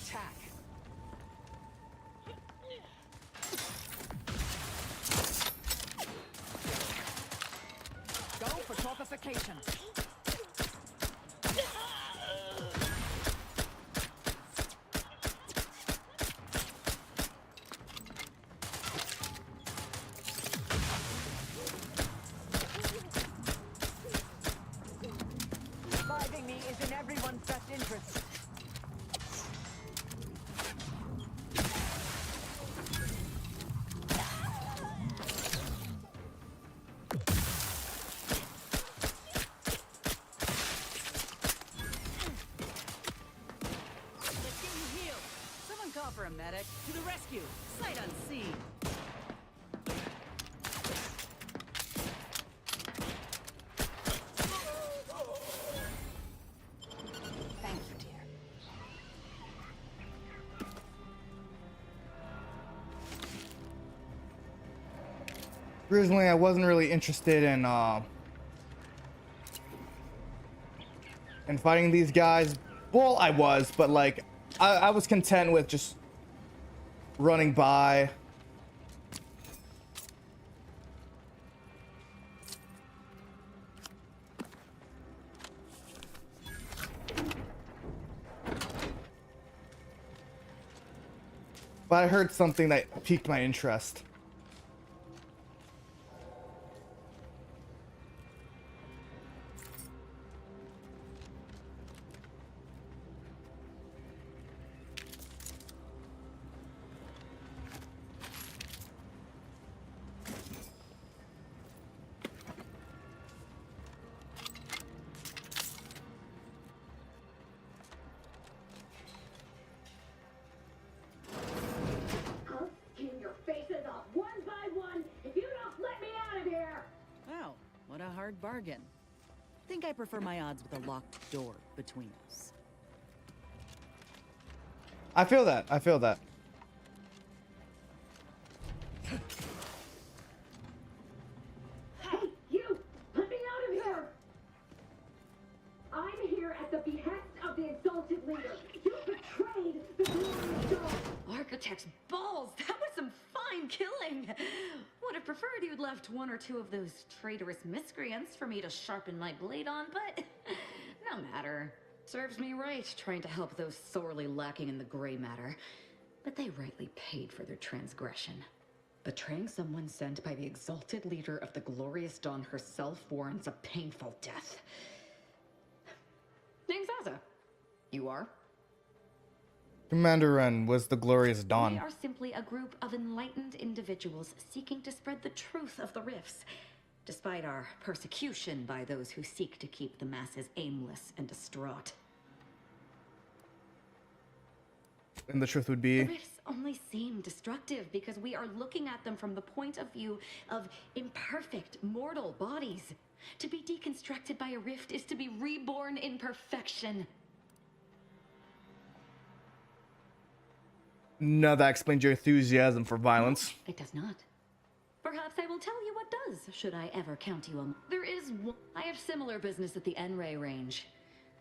Attack! Go for torpification. Reviving me is in everyone's best interest. Let's get you healed. Someone call for a medic. To the rescue. Sight unseen. Thank you, dear. Originally, I wasn't really interested in fighting these guys. Well, I was, but like, I was content with just running by. But I heard something that piqued my interest. I'll skin your faces off one by one if you don't let me out of here! Wow, what a hard bargain. Think I prefer my odds with a locked door between us. I feel that. I feel that. Hey, you! Let me out of here! I'm here at the behest of the exalted leader. You betrayed the glorious dawn. Architect's balls! That was some fine killing! Would have preferred you'd left one or two of those traitorous miscreants for me to sharpen my blade on, but no matter. Serves me right, trying to help those sorely lacking in the gray matter. But they rightly paid for their transgression. Betraying someone sent by the exalted leader of the glorious dawn herself warrants a painful death. Name's Asa. You are? Commander Ren was the glorious dawn. We are simply a group of enlightened individuals seeking to spread the truth of the rifts, despite our persecution by those who seek to keep the masses aimless and distraught. And the truth would be, The rifts only seem destructive because we are looking at them from the point of view of imperfect, mortal bodies. To be deconstructed by a rift is to be reborn in perfection. no, that explains your enthusiasm for violence. It does not. Perhaps I will tell you what does, should I ever count you on. There is one. I have similar business at the N-Ray range.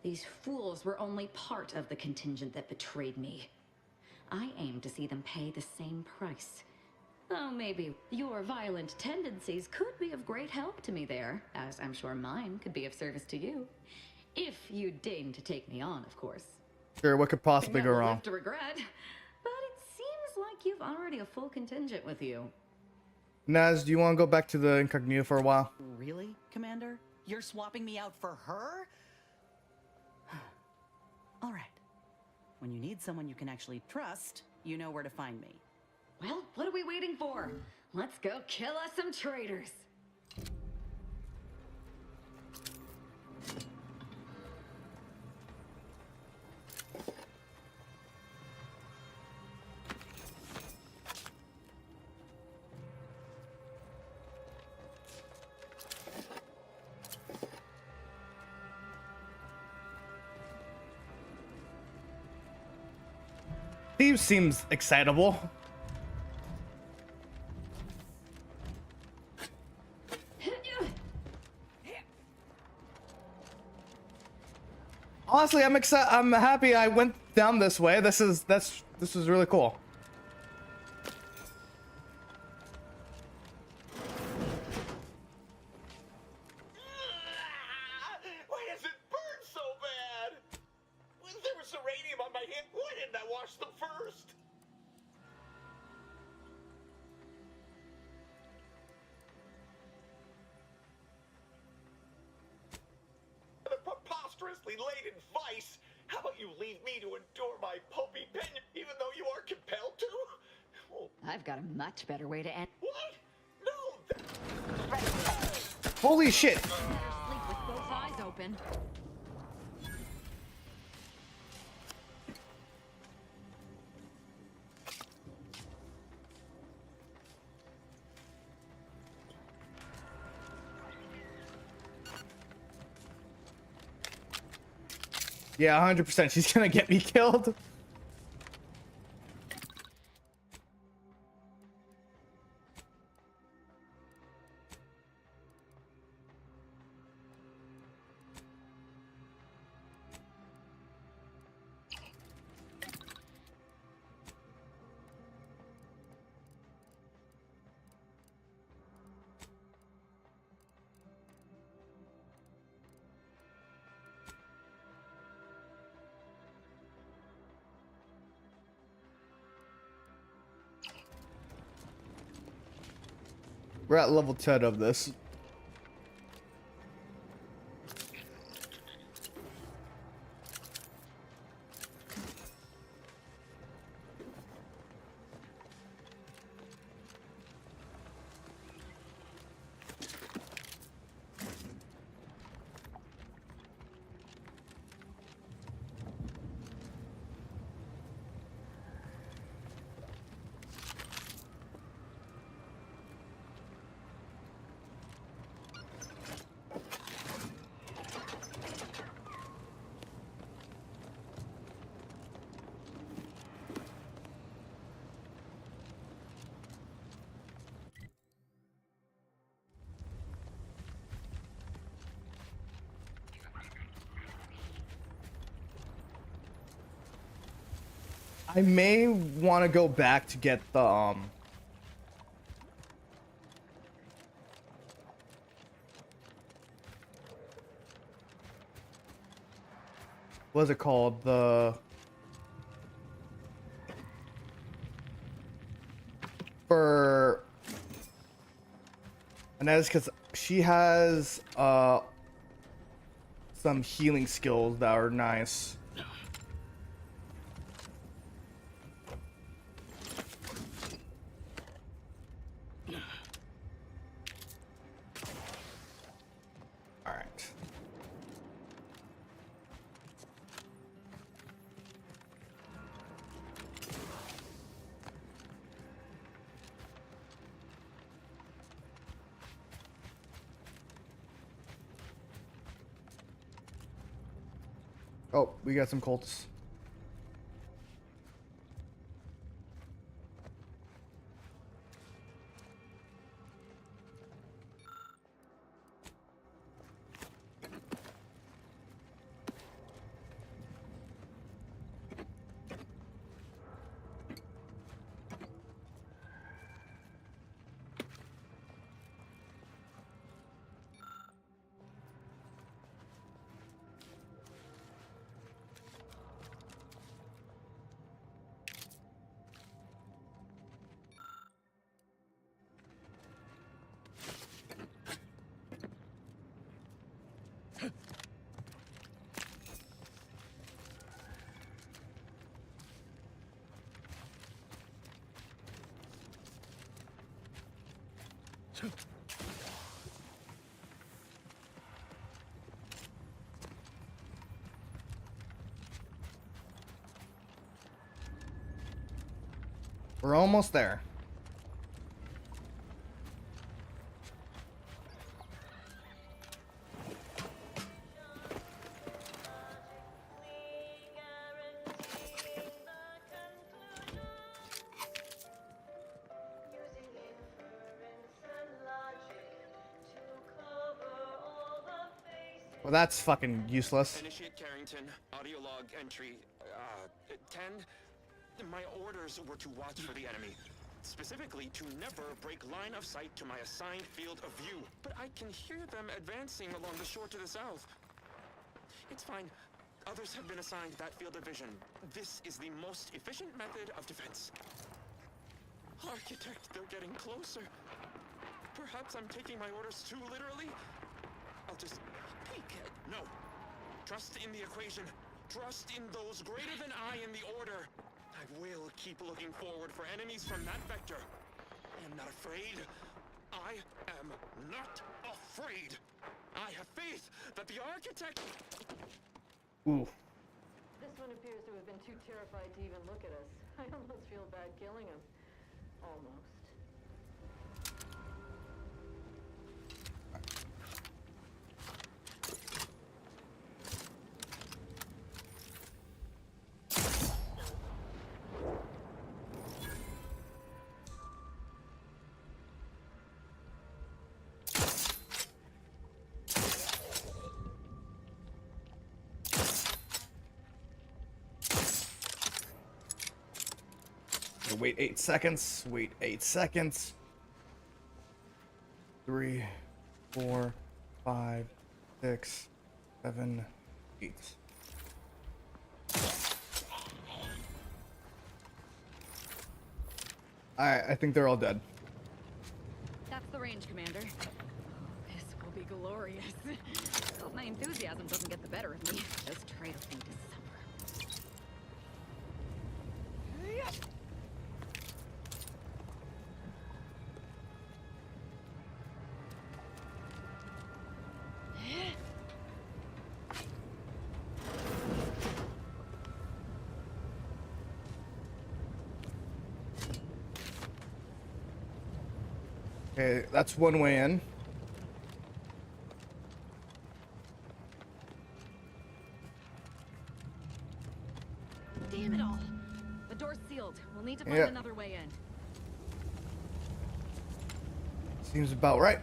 These fools were only part of the contingent that betrayed me. I aim to see them pay the same price. Though maybe your violent tendencies could be of great help to me there, as I'm sure mine could be of service to you. If you deign to take me on, of course. Sure, what could possibly go Never wrong? left to regret. But it seems like you've already a full contingent with you. Naz, do you want to go back to the incognito for a while? Really, Commander? You're swapping me out for her? All right. When you need someone you can actually trust, you know where to find me. Well, what are we waiting for? Let's go kill us some traitors. Steve seems excitable. Honestly, I'm excited. I'm happy I went down this way. This is really cool. Why does it burn so bad? There was uranium on my hand. Why didn't I wash them first? The preposterously laden vice. How about you leave me to endure my pulpy pen, even though you are compelled to? Oh. I've got a much better way to end. What? No. Holy shit! Sleep with both eyes open. Yeah, 100%. She's gonna get me killed. We're at level 10 of this. I may want to go back to get the what's it called? And that is because she has some healing skills that are nice. Oh, we got some cultists. We're almost there. Well, that's fucking useless. Initiate Carrington, audio log entry 10. My orders were to watch for the enemy. Specifically, to never break line of sight to my assigned field of view. But I can hear them advancing along the shore to the south. It's fine. Others have been assigned that field of vision. This is the most efficient method of defense. Architect, they're getting closer. Perhaps I'm taking my orders too literally? I'll just peek. No. Trust in the equation. Trust in those greater than I in the order. I will keep looking forward for enemies from that vector. I am not afraid. I am not afraid. I have faith that the architect... Ooh. This one appears to have been too terrified to even look at us. I almost feel bad killing him. Almost. Wait 8 seconds. Wait 8 seconds. 3, 4, 5, 6, 7, 8. I think they're all dead. That's the range, Commander. This will be glorious. Hope my enthusiasm doesn't get the better of me. Those traitors need to suffer. Okay, that's one way in. Damn it all. The door's sealed. We'll need to find Yeah. another way in. Seems about right.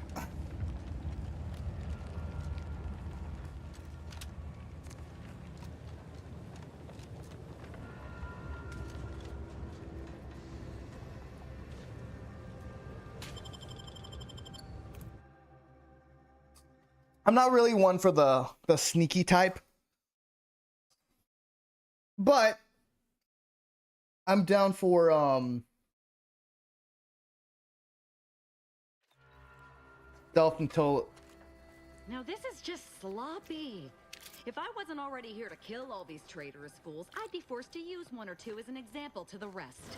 I'm not really one for the sneaky type, but I'm down for stealth until. Now this is just sloppy. If I wasn't already here to kill all these traitorous fools, I'd be forced to use one or two as an example to the rest.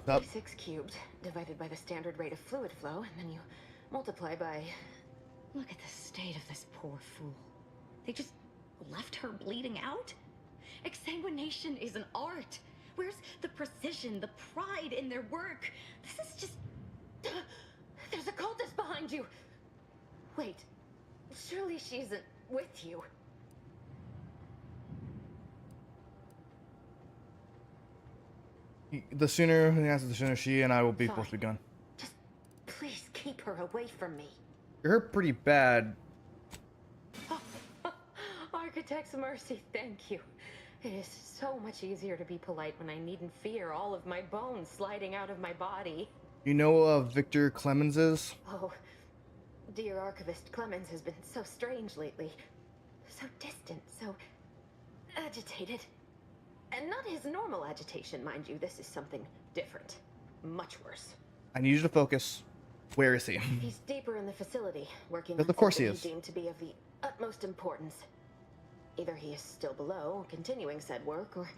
Up. 0.36 cubed divided by the standard rate of fluid flow, and then you multiply by... Look at the state of this poor fool. They just left her bleeding out? Exsanguination is an art. Where's the precision, the pride in their work? This is just... There's a cultist behind you! Wait, surely she isn't with you. The sooner he answers, the sooner she and I will be Fine. both be gone. Please keep her away from me. You're hurt pretty bad. Architect's mercy, thank you. It is so much easier to be polite when I needn't fear all of my bones sliding out of my body. You know who Victor Clemens is? Oh, dear Archivist Clemens has been so strange lately. So distant, so agitated. And not his normal agitation, mind you. This is something different. Much worse. I need you to focus. Where is he? He's deeper in the facility, working Yes, on of course he something is. he deemed to be of the utmost importance. Either he is still below, continuing said work, or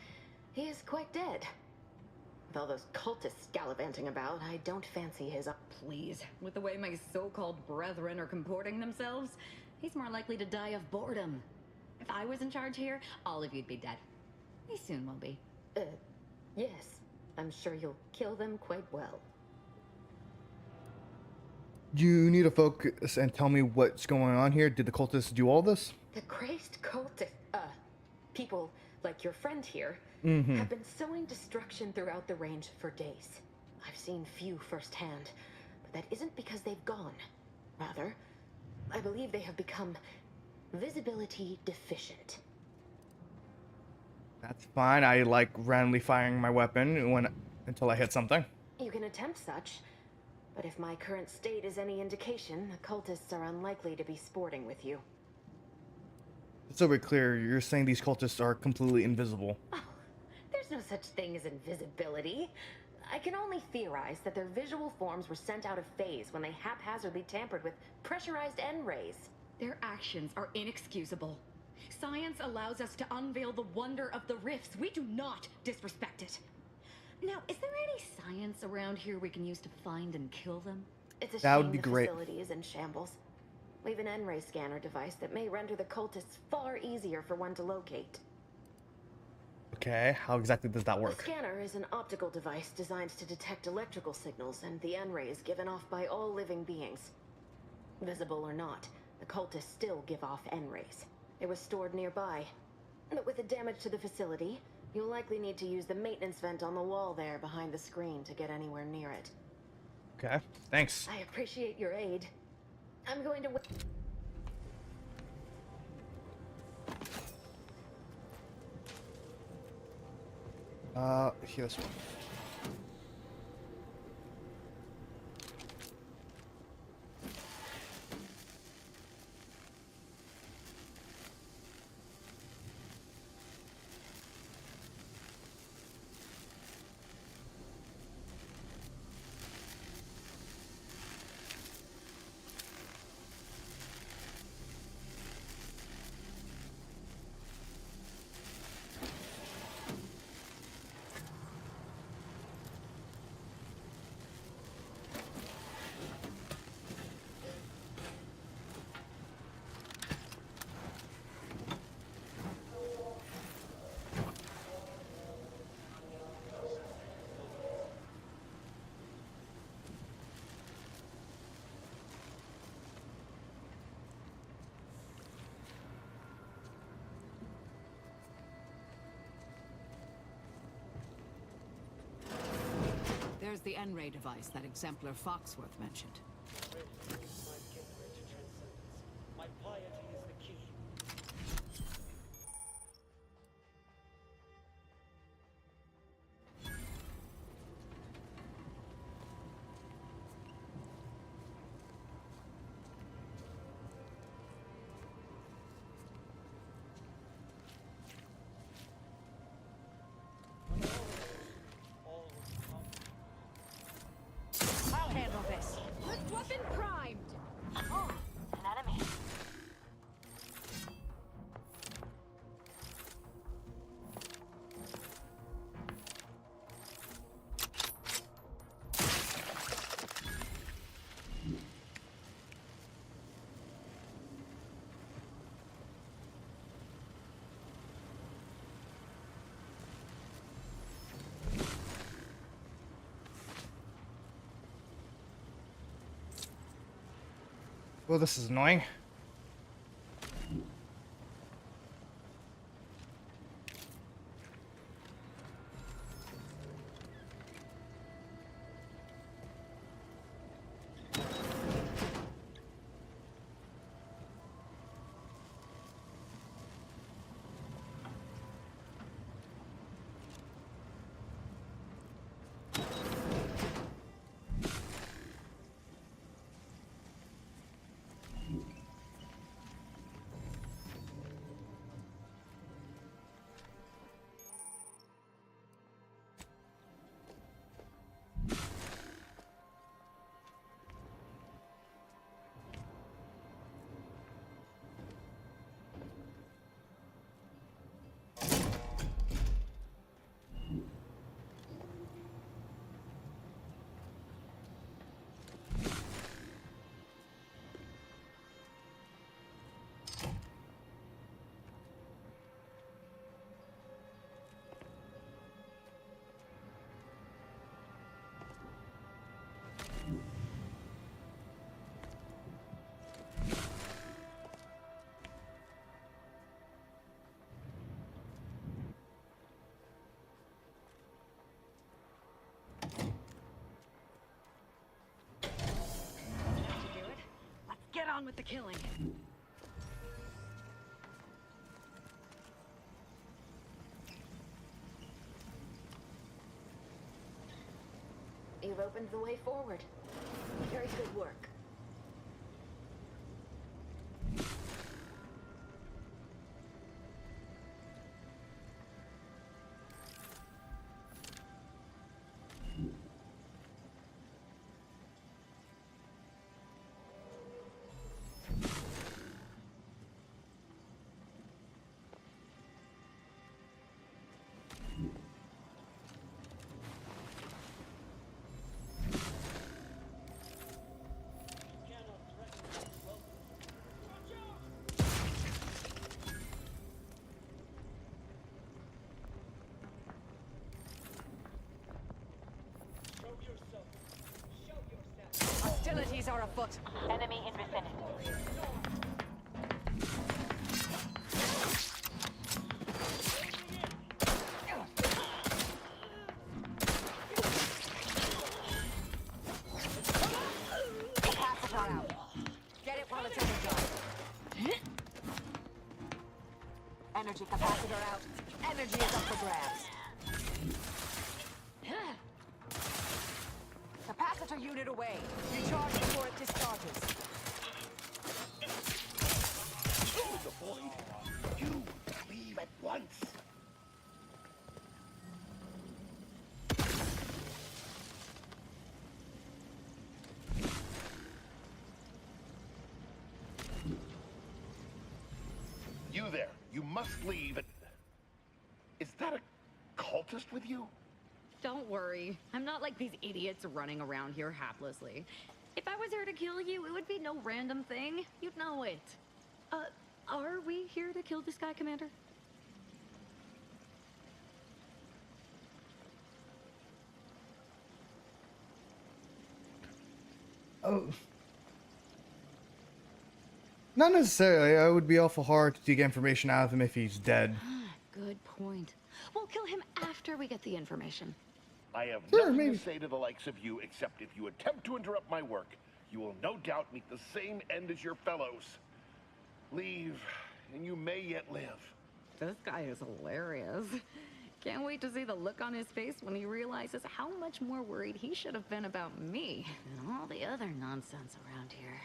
he is quite dead. With all those cultists gallivanting about, I don't fancy his... Please, with the way my so-called brethren are comporting themselves, he's more likely to die of boredom. If I was in charge here, all of you'd be dead. He soon will be. Yes. I'm sure you'll kill them quite well. You need to focus and tell me what's going on here. Did the cultists do all this? The crazed cultists, people like your friend here, Mm-hmm. have been sowing destruction throughout the range for days. I've seen few firsthand, but that isn't because they've gone. Rather, I believe they have become visibility deficient. That's fine. I like randomly firing my weapon until I hit something. You can attempt such, but if my current state is any indication, the cultists are unlikely to be sporting with you. So we're clear, you're saying these cultists are completely invisible. There's no such thing as invisibility. I can only theorize that their visual forms were sent out of phase when they haphazardly tampered with pressurized N-rays. Their actions are inexcusable. Science allows us to unveil the wonder of the rifts. We do not disrespect it. Now, is there any science around here we can use to find and kill them? It's a That would shame be the great. facility is in shambles. We have an N-ray scanner device that may render the cultists far easier for one to locate. Okay, how exactly does that The work? scanner is an optical device designed to detect electrical signals and the N-rays given off by all living beings. Visible or not, the cultists still give off N-rays. It was stored nearby. But with the damage to the facility, you'll likely need to use the maintenance vent on the wall there behind the screen to get anywhere near it. Okay, thanks. I appreciate your aid. I'm going to... Here's one. There's the N-ray device that exemplar Foxworth mentioned. My piety is the key. I'll handle this. Lift weapon primed! Oh, an enemy. Well, this is annoying. on with the killing. You've opened the way forward. Very good work. Hostilities are afoot. Enemy in vicinity. Capacitor out. Get it while it's energized. Energy capacitor out. Energy is up for grabs. Capacitor unit away. Recharge before it discharges. The void. You leave at once. You there. You must leave. Is that a cultist with you? Don't worry. I'm not like these idiots running around here haplessly. If I was here to kill you, it would be no random thing. You'd know it. Are we here to kill this guy, Commander? Oh. Not necessarily. It would be awful hard to get information out of him if he's dead. Good point. We'll kill him after we get the information. I have Sure, nothing maybe. to say to the likes of you, except if you attempt to interrupt my work, you will no doubt meet the same end as your fellows. Leave, and you may yet live. This guy is hilarious. Can't wait to see the look on his face when he realizes how much more worried he should have been about me and all the other nonsense around here.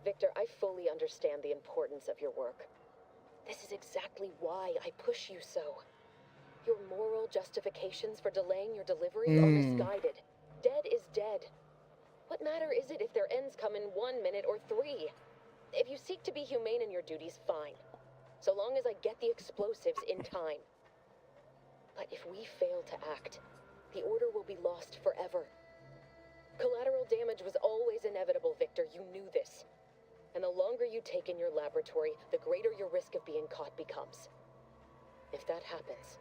Victor, I fully understand the importance of your work. This is exactly why I push you so. Your moral justifications for delaying your delivery are misguided. Dead is dead. What matter is it if their ends come in 1 minute or 3? If you seek to be humane in your duties, fine. So long as I get the explosives in time. But if we fail to act, the order will be lost forever. Collateral damage was always inevitable, Victor. You knew this. And the longer you take in your laboratory, the greater your risk of being caught becomes. If that happens,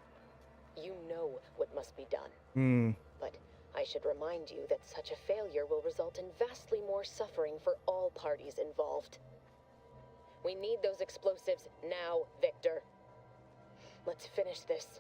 you know what must be done. But I should remind you that such a failure will result in vastly more suffering for all parties involved. We need those explosives now, Victor. Let's finish this.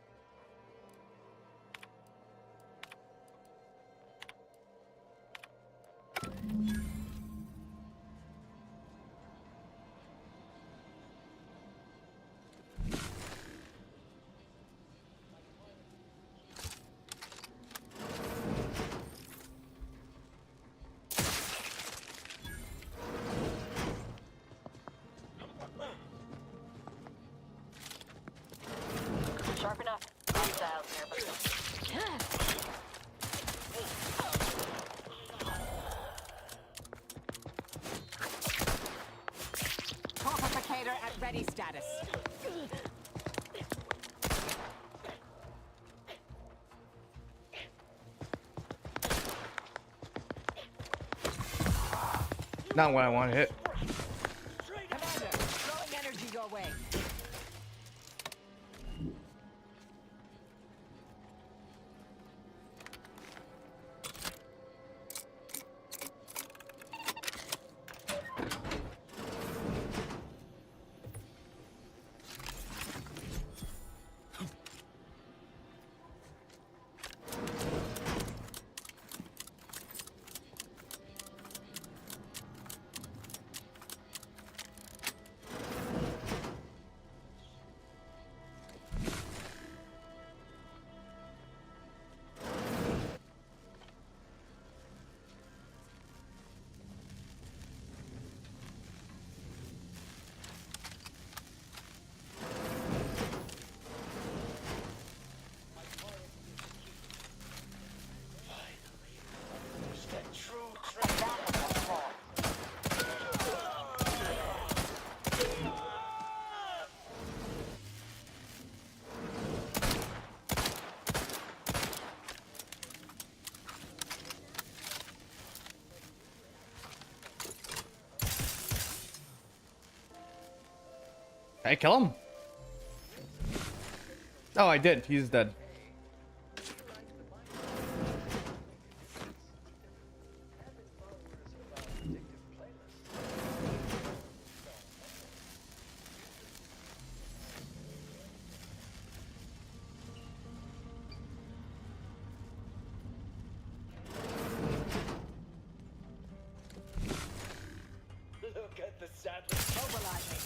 Sharp enough. Missiles nearby. Torpificator at ready status. Not what I want to hit. Commander, throwing energy your way. Hey, kill him. Oh, I did. He's dead. Look at the sadness. Mobilizing.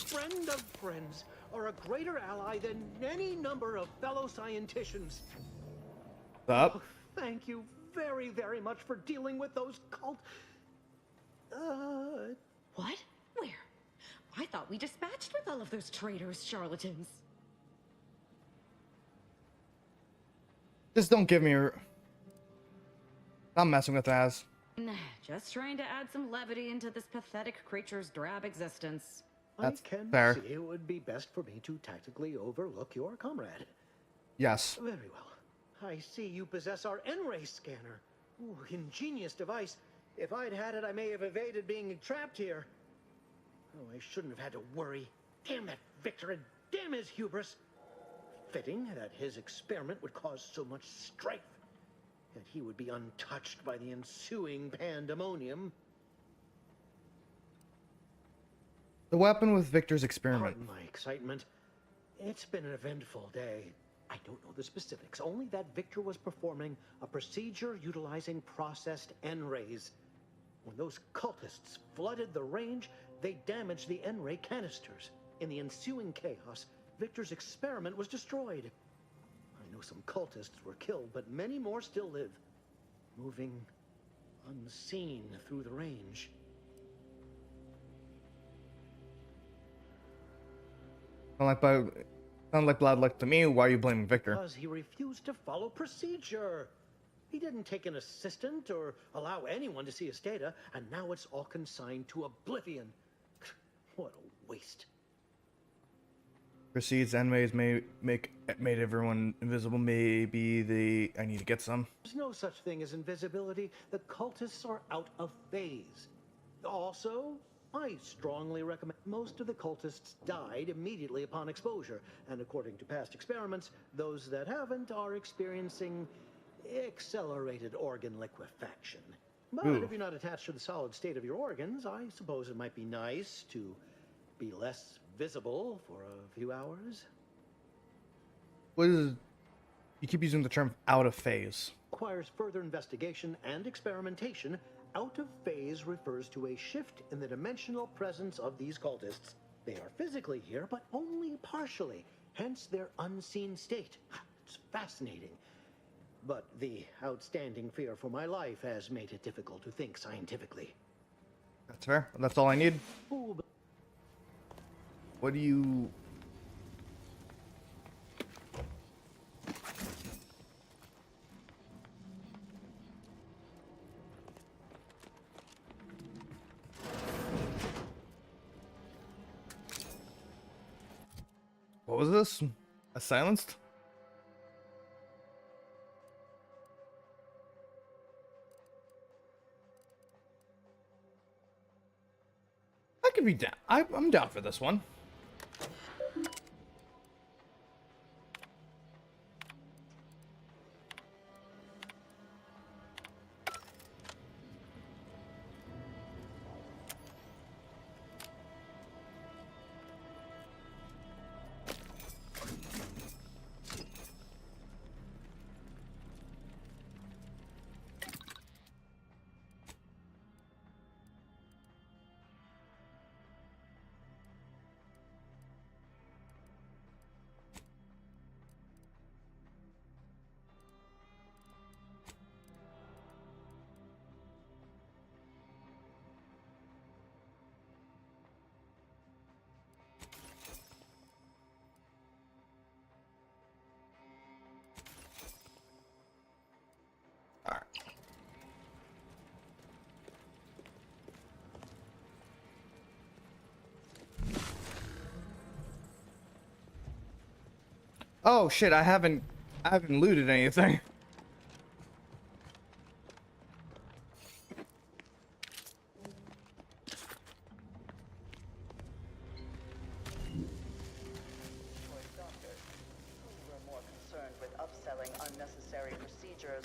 Friend of friends are a greater ally than any number of fellow scienticians. Up. Thank you very, very much for dealing with those cult... What? Where? I thought we dispatched with all of those traitorous charlatans. Just don't give me. I'm messing with Az. Just trying to add some levity into this pathetic creature's drab existence. That's I can fair. see it would be best for me to tactically overlook your comrade. Yes. Very well. I see you possess our N-ray scanner. Ooh, ingenious device. If I'd had it, I may have evaded being trapped here. Oh, I shouldn't have had to worry. Damn that Victor and damn his hubris. Fitting that his experiment would cause so much strife. That he would be untouched by the ensuing pandemonium. The weapon with Victor's experiment. Pardon my excitement. It's been an eventful day. I don't know the specifics, only that Victor was performing a procedure utilizing processed N-rays. When those cultists flooded the range, they damaged the N-ray canisters. In the ensuing chaos, Victor's experiment was destroyed. I know some cultists were killed, but many more still live, moving unseen through the range. Sound like bad luck to me. Why are you blaming Victor? Because he refused to follow procedure. He didn't take an assistant or allow anyone to see his data, and now it's all consigned to oblivion. What a waste. Proceeds N-rays made everyone invisible. Maybe I need to get some. There's no such thing as invisibility. The cultists are out of phase. Also, I strongly recommend. Most of the cultists died immediately upon exposure, and according to past experiments, those that haven't are experiencing accelerated organ liquefaction. But if you're not attached to the solid state of your organs, I suppose it might be nice to be less visible for a few hours. What is? You keep using the term "out of phase." Requires further investigation and experimentation. Out of phase refers to a shift in the dimensional presence of these cultists. They are physically here, but only partially, hence their unseen state. It's fascinating. But the outstanding fear for my life has made it difficult to think scientifically. That's fair. That's all I need. Ooh, What do you? What was this? A silenced? I could be down. I'm down for this one. Oh shit, I haven't looted anything. For doctors who were more concerned with upselling unnecessary procedures.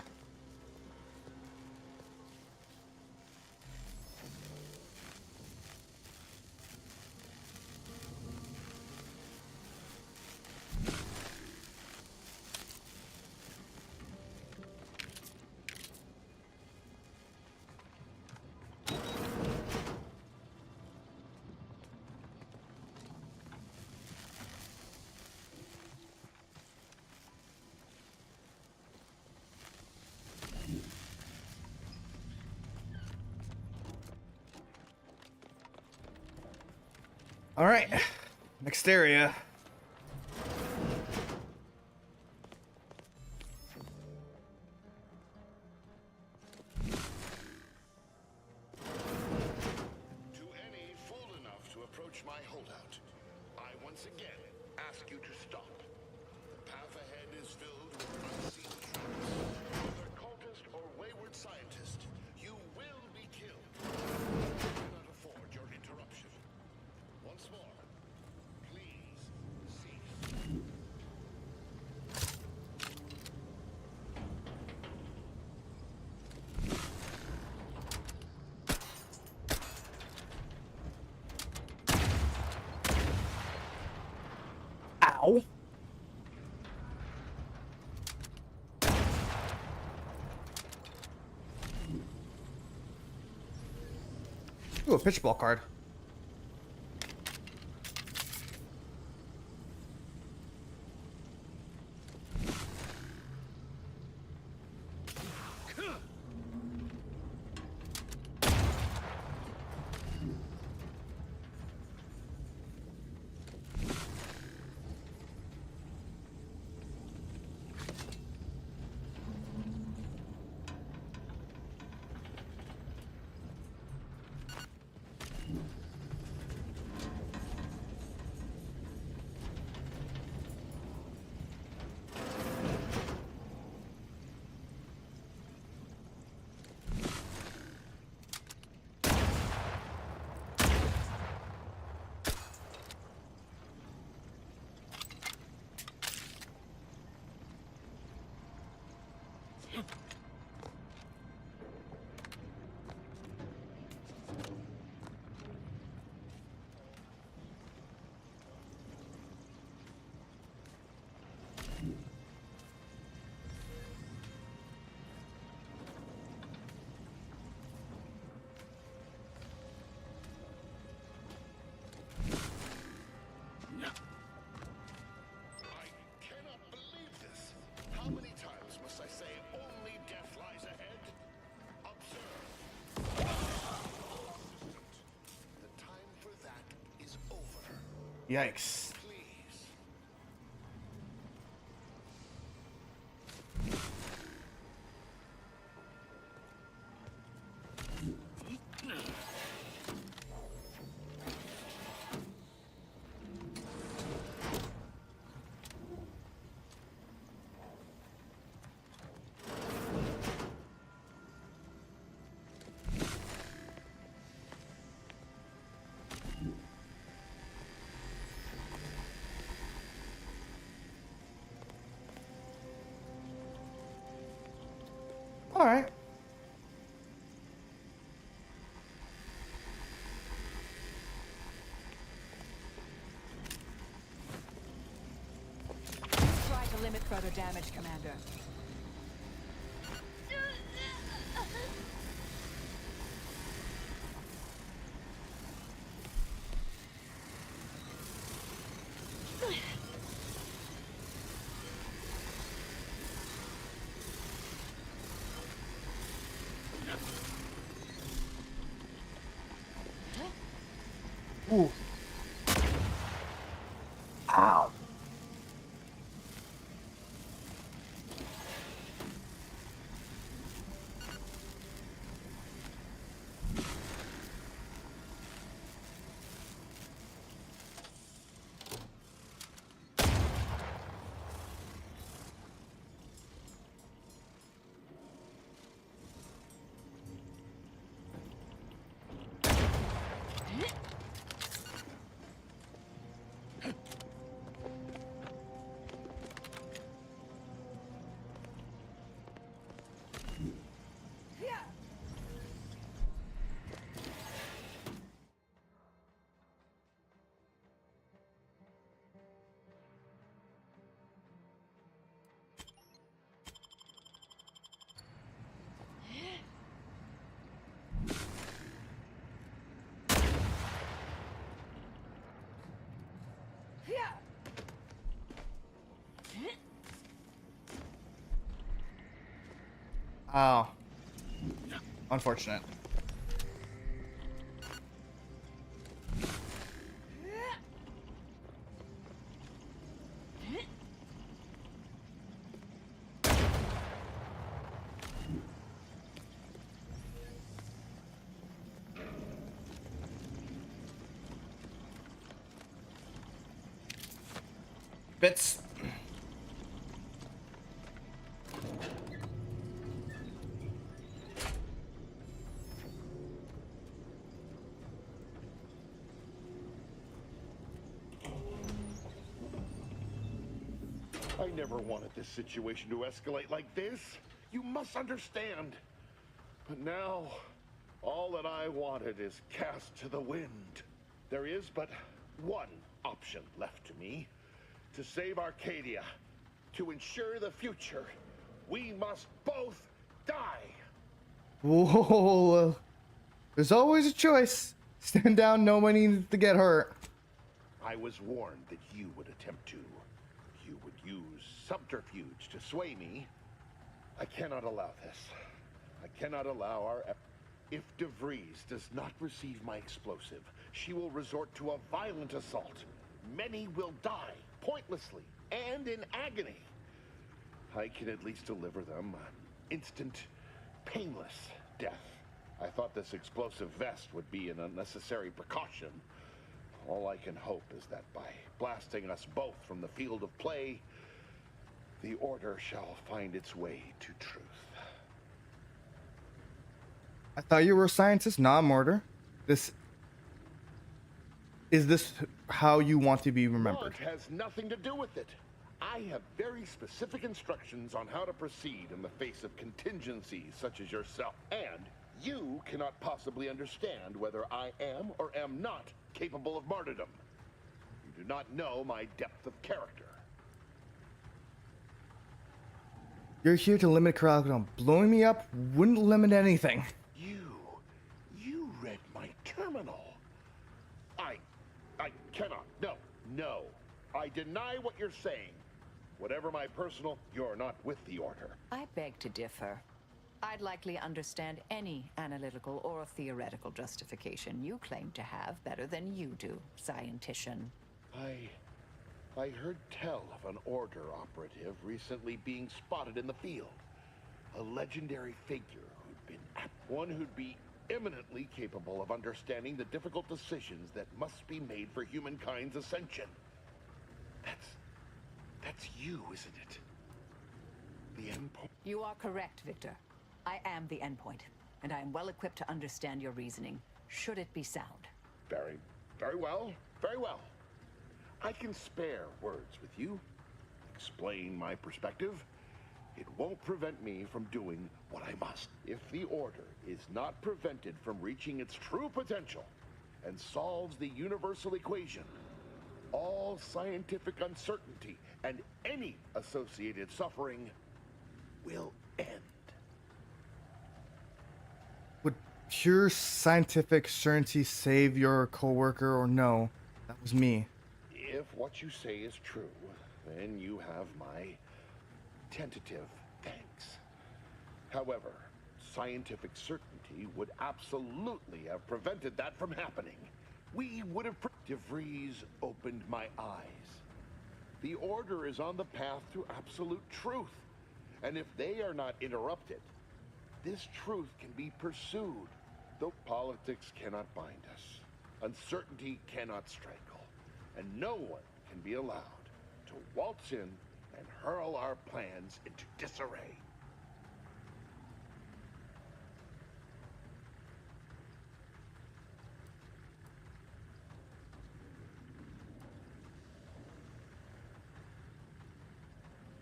All right, next area. To any fool enough to approach my holdout, I once again ask you to stop. The path ahead is filled with unseen traps. Whether cultist or wayward scientist, you will be killed. I cannot afford your interruption. Once more, please cease. Ow. Ooh, a pitch ball card. How many times must I say only death lies ahead? Observe. The time for that is over. Yikes. All right. Try to limit further damage, Commander. Ooh. Ow. Oh. Unfortunate. Bits. I never wanted this situation to escalate like this. You must understand. But now, all that I wanted is cast to the wind. There is but one option left to me. To save Arcadia, to ensure the future, we must both die. Whoa. There's always a choice. Stand down, nobody needs to get hurt. I was warned that you would attempt to. You would use subterfuge to sway me. I cannot allow this. I cannot allow our... If DeVries does not receive my explosive, she will resort to a violent assault. Many will die, pointlessly, and in agony. I can at least deliver them an instant, painless death. I thought this explosive vest would be an unnecessary precaution. All I can hope is that by blasting us both from the field of play, the Order shall find its way to truth. I thought you were a scientist, not a martyr. Is this how you want to be remembered? Want has nothing to do with it. I have very specific instructions on how to proceed in the face of contingencies such as yourself. And you cannot possibly understand whether I am or am not capable of martyrdom. You do not know my depth of character. You're here to limit crowd. Blowing me up wouldn't limit anything. You read my terminal. I cannot. No. I deny what you're saying. Whatever my personal, you're not with the Order. I beg to differ. I'd likely understand any analytical or theoretical justification you claim to have better than you do, scientician. I heard tell of an Order operative recently being spotted in the field. A legendary figure one who'd be eminently capable of understanding the difficult decisions that must be made for humankind's ascension. That's you, isn't it? The endpoint. You are correct, Victor. I am the endpoint, and I am well equipped to understand your reasoning, should it be sound. Very well. I can spare words with you, explain my perspective, it won't prevent me from doing what I must. If the Order is not prevented from reaching its true potential and solves the universal equation, all scientific uncertainty and any associated suffering will end. Would pure scientific certainty save your coworker or no? That was me. If what you say is true, then you have my tentative thanks. However, scientific certainty would absolutely have prevented that from happening. We would have... DeVries opened my eyes. The Order is on the path to absolute truth. And if they are not interrupted, this truth can be pursued. Though politics cannot bind us, uncertainty cannot strangle, and no one can be allowed to waltz in and hurl our plans into disarray.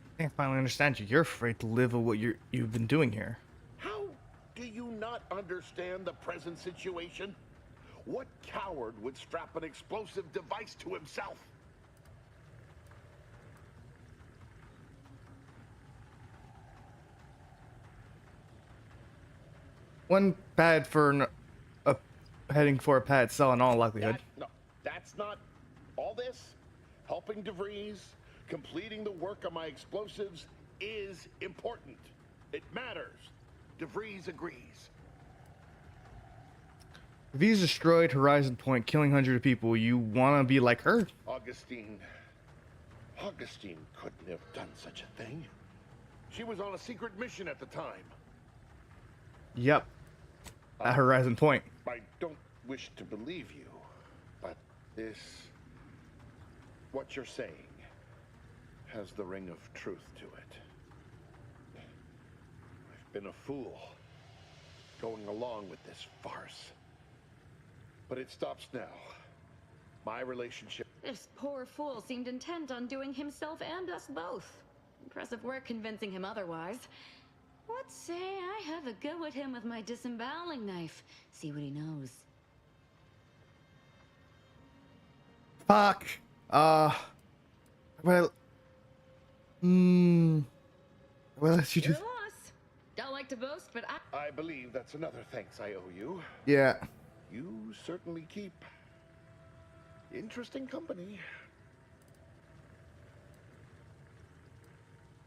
I think I finally understand you. You're afraid to live with what you've been doing here. How do you not understand the present situation? What coward would strap an explosive device to himself? One pad for heading for a pad cell in all likelihood. No, that's not all this. Helping DeVries, completing the work on my explosives is important. It matters. DeVries agrees. If he's destroyed Horizon Point, killing hundreds of people, you want to be like her? Augustine couldn't have done such a thing. She was on a secret mission at the time. Yep. At Horizon Point. I don't wish to believe you, but what you're saying has the ring of truth to it. I've been a fool going along with this farce. But it stops now. My relationship... This poor fool seemed intent on doing himself and us both. Impressive work convincing him otherwise. Let's say I have a go at him with my disemboweling knife. See what he knows. Fuck. Well, well, you do. Your loss. Don't like to boast, but I believe that's another thanks I owe you. Yeah. You certainly keep interesting company.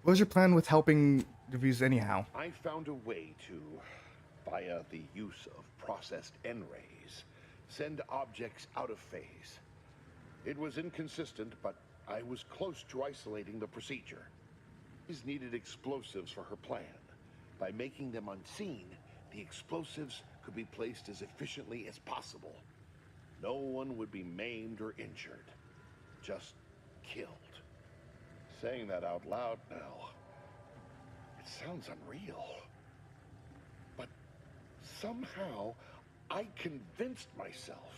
What was your plan with helping DeVries anyhow? I found a way to, via the use of processed N-rays, send objects out of phase. It was inconsistent, but I was close to isolating the procedure. These needed explosives for her plan. By making them unseen, the explosives could be placed as efficiently as possible. No one would be maimed or injured, just killed. Saying that out loud now, it sounds unreal. But somehow, I convinced myself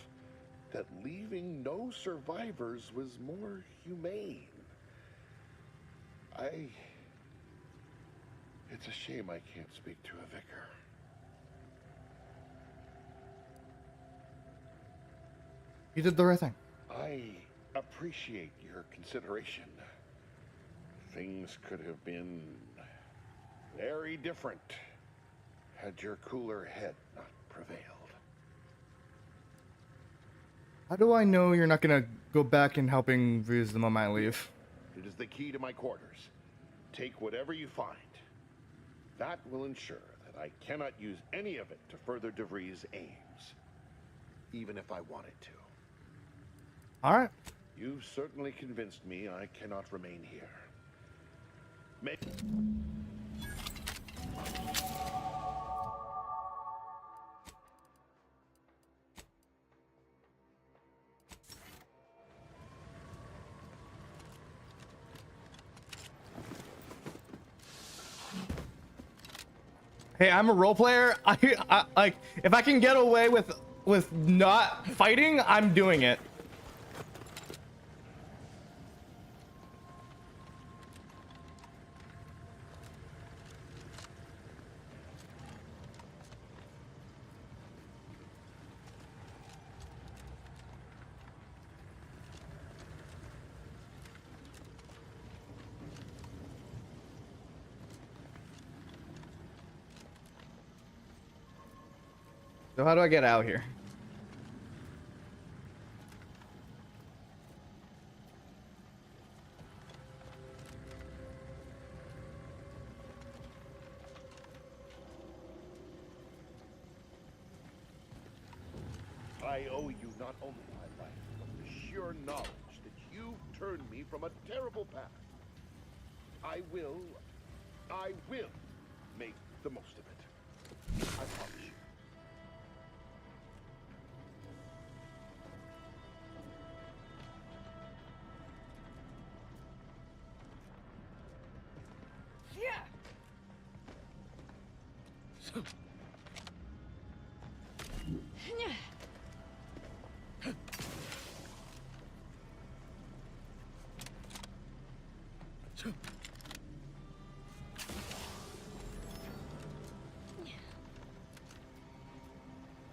that leaving no survivors was more humane. It's a shame I can't speak to a vicar. You did the right thing. I appreciate your consideration. Things could have been very different had your cooler head not prevailed. How do I know you're not gonna go back and helping DeVries the moment I leave? It is the key to my quarters. Take whatever you find. That will ensure that I cannot use any of it to further DeVries' aims, even if I wanted to. All right. You've certainly convinced me I cannot remain here. Hey, I'm a role player. I like if I can get away with not fighting, I'm doing it. So how do I get out here? I owe you not only my life, but the sheer knowledge that you've turned me from a terrible path. I will make the most of it. I promise you.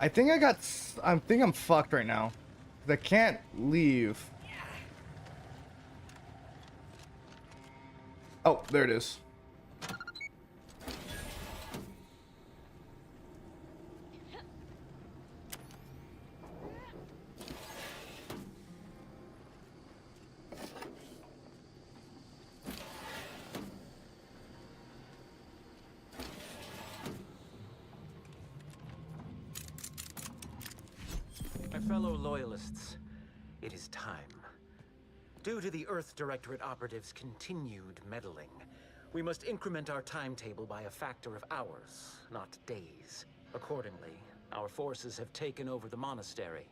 I think I think I'm fucked right now. 'Cause I can't leave. Oh, there it is. My fellow loyalists, it is time. Due to the Earth Directorate operatives' continued meddling, we must increment our timetable by a factor of hours, not days. Accordingly, our forces have taken over the monastery.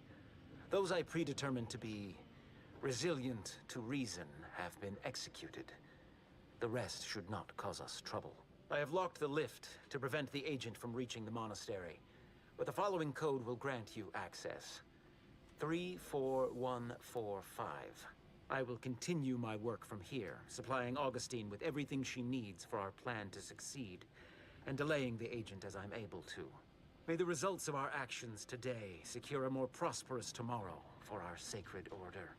Those I predetermined to be resilient to reason have been executed. The rest should not cause us trouble. I have locked the lift to prevent the agent from reaching the monastery, but the following code will grant you access. 34145. I will continue my work from here, supplying Augustine with everything she needs for our plan to succeed, and delaying the agent as I'm able to. May the results of our actions today secure a more prosperous tomorrow for our sacred order.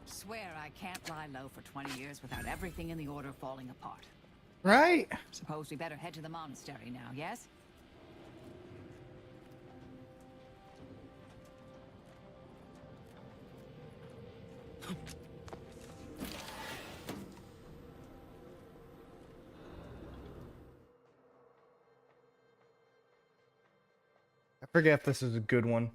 Swear I can't lie low for 20 years without everything in the order falling apart. Right? Suppose we better head to the monastery now, yes? I forget if this is a good one.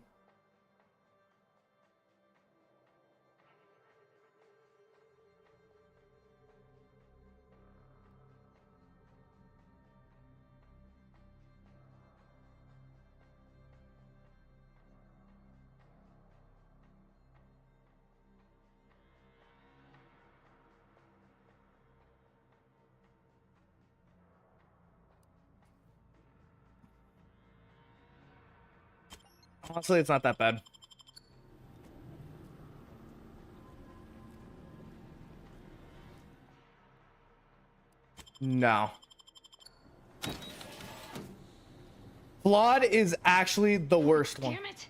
Honestly, it's not that bad. No. Flawed is actually the worst one. Damn it!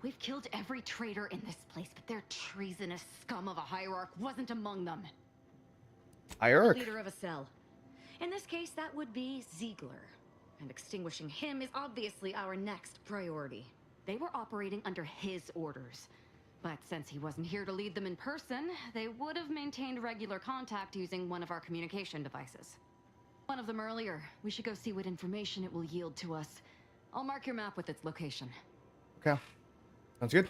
We've killed every traitor in this place, but their treasonous scum of a hierarch wasn't among them. Hierarch? Leader of a cell. In this case, that would be Ziegler. And extinguishing him is obviously our next priority. They were operating under his orders. But since he wasn't here to lead them in person, they would have maintained regular contact using one of our communication devices. One of them earlier. We should go see what information it will yield to us. I'll mark your map with its location. Okay. Sounds good.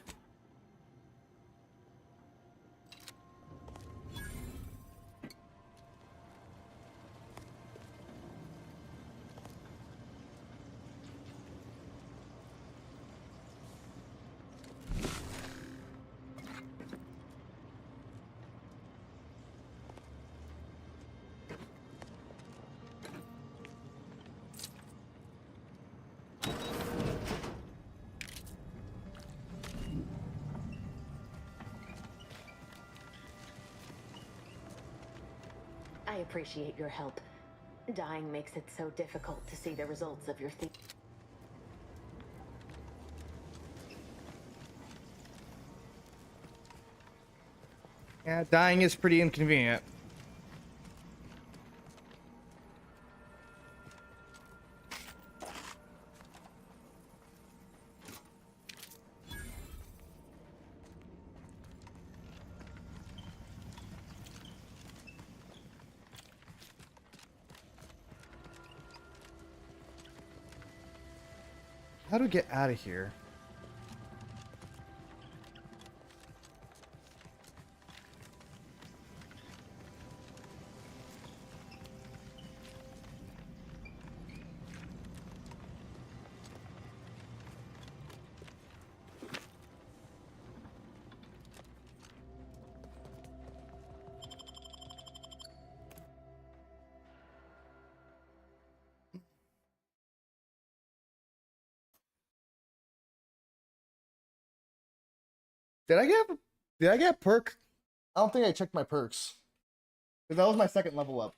I appreciate your help. Dying makes it so difficult to see the results of your thinking. Yeah, dying is pretty inconvenient. How do we get out of here? Did I get perk? I don't think I checked my perks. Because that was my second level up.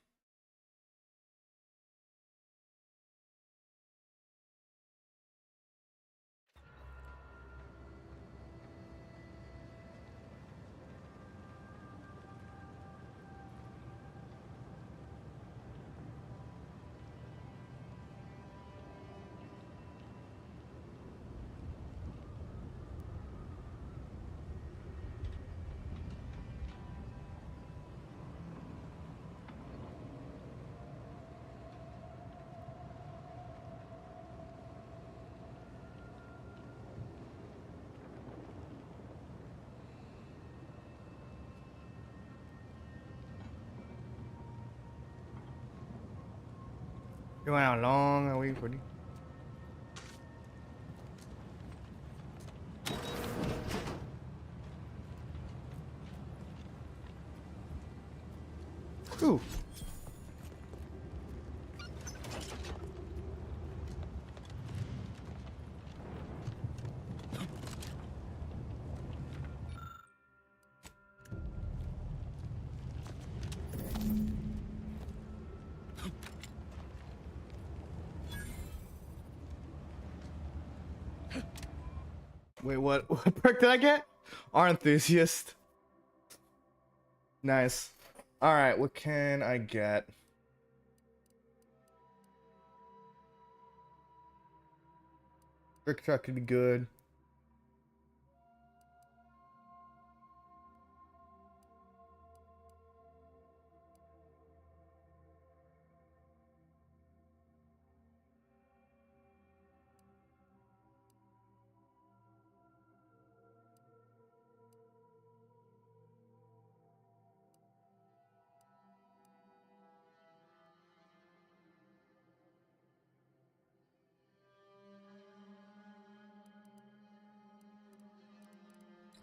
You went how long are we pretty? Ooh. Wait, what perk did I get? Our enthusiast. Nice. Alright, what can I get? Brick truck could be good.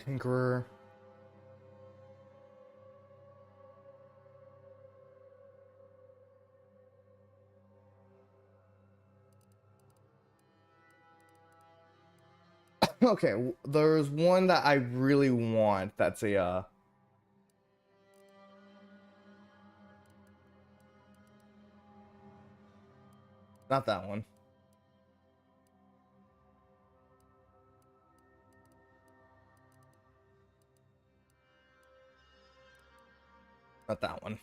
Tinkerer. Okay, there's one that I really want. That's a not that one. Not that one.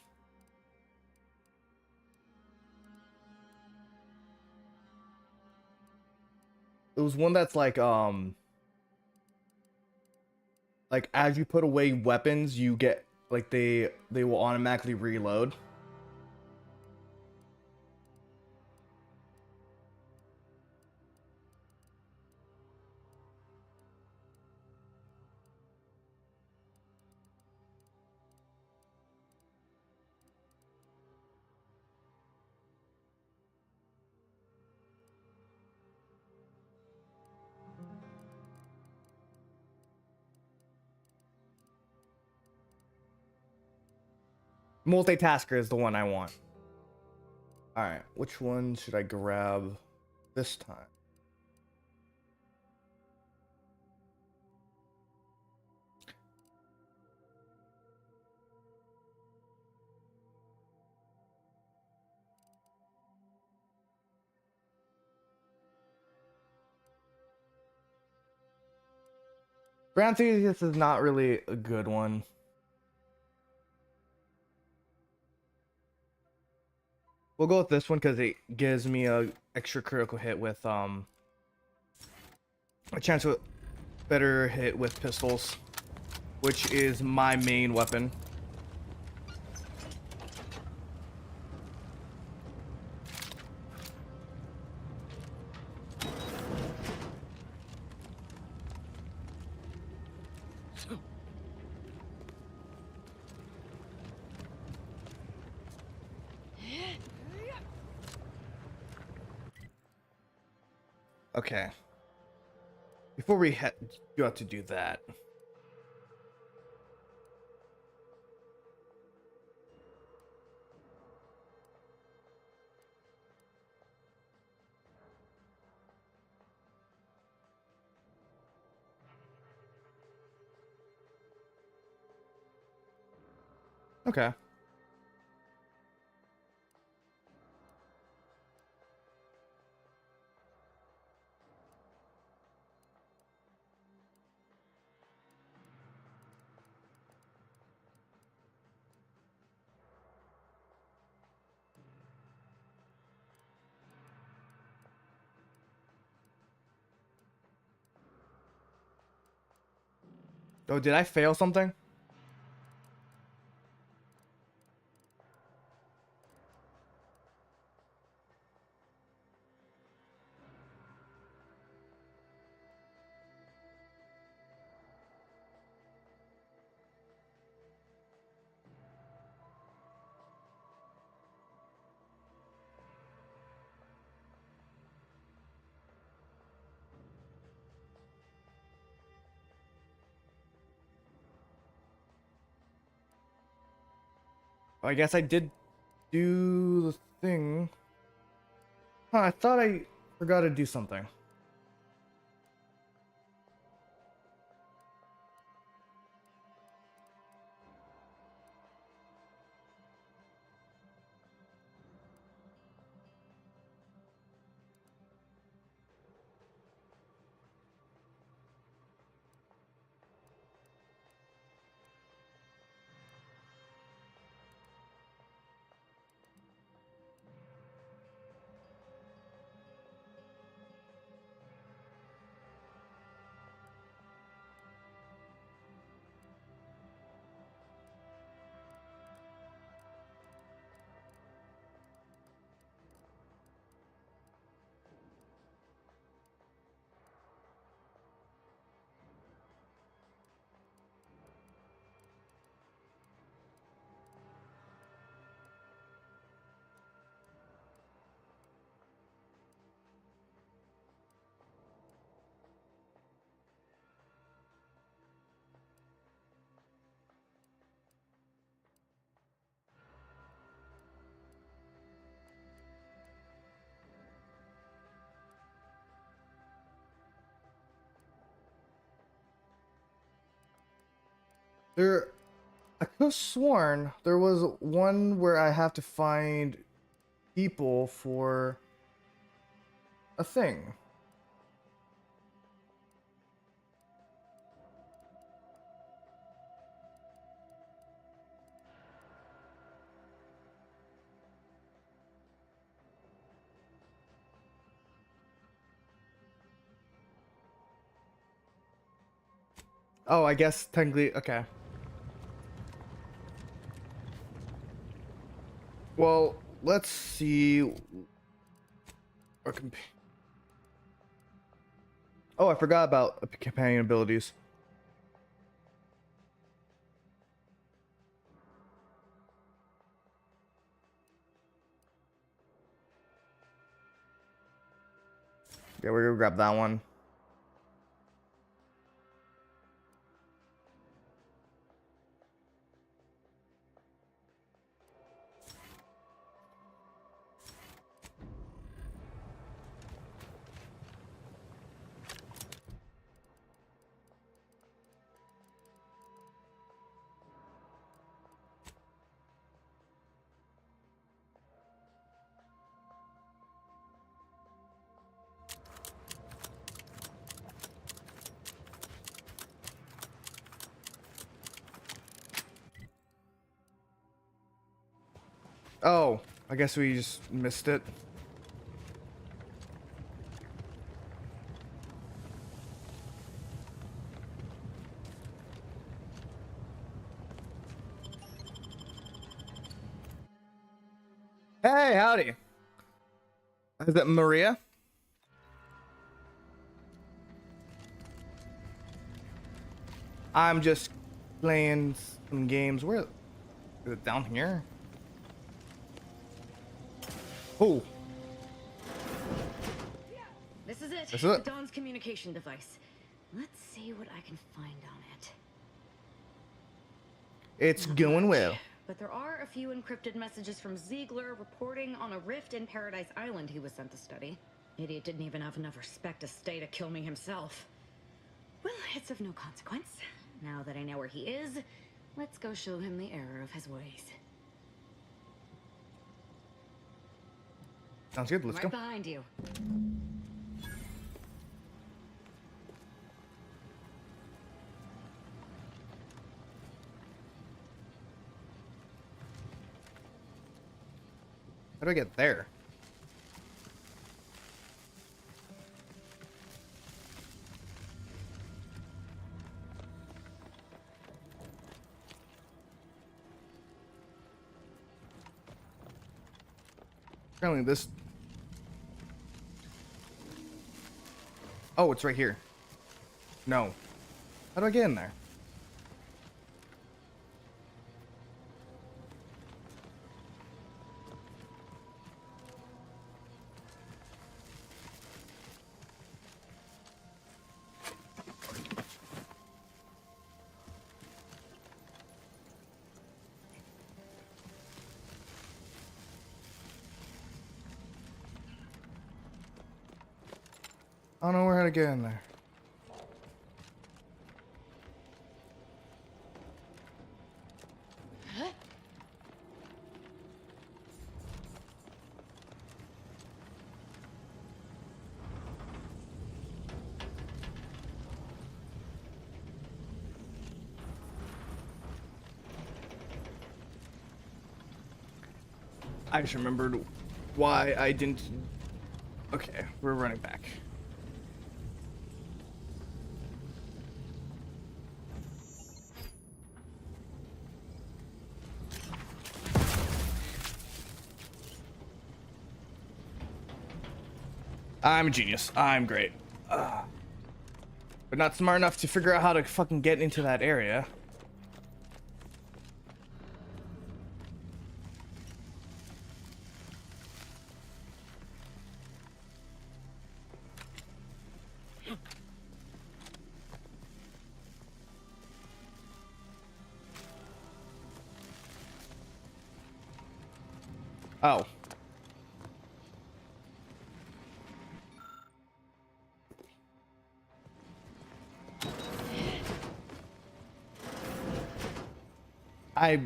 It was one that's like as you put away weapons, you get like they will automatically reload. Multitasker is the one I want. Alright, which one should I grab this time? Grand Thesis is not really a good one. We'll go with this one because it gives me a extra critical hit with a chance to better hit with pistols, which is my main weapon. Okay. Before we got to do that. Okay. Oh, did I fail something? I guess I did do the thing. Huh, I thought I forgot to do something. There, I could have sworn there was one where I have to find people for a thing. Oh, I guess technically, okay. Well, let's see. Oh, I forgot about companion abilities. Yeah, we're gonna grab that one. Oh, I guess we just missed it. Hey, howdy. Is it Maria? I'm just playing some games. Where is it? Down here? Oh. This is it. This is it. Dawn's communication device. Let's see what I can find on it. It's going well. But there are a few encrypted messages from Ziegler reporting on a rift in Paradise Island he was sent to study. Idiot didn't even have enough respect to stay to kill me himself. Well, it's of no consequence. Now that I know where he is, let's go show him the error of his ways. Sounds good. Let's Right go. behind you. How do I get there? Apparently this... Oh, it's right here. No. How do I get in there? I don't know where to get in there. I just remembered why I didn't... Okay, we're running back. I'm a genius. I'm great. But not smart enough to figure out how to fucking get into that area. Oh. I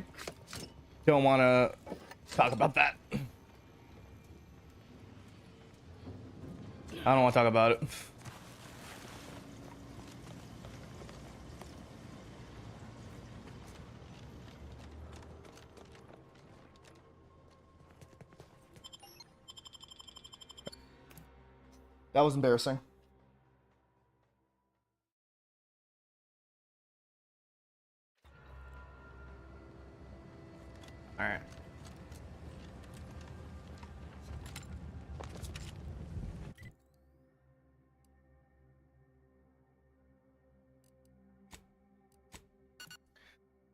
don't want to talk about that. I don't want to talk about it. That was embarrassing. All right.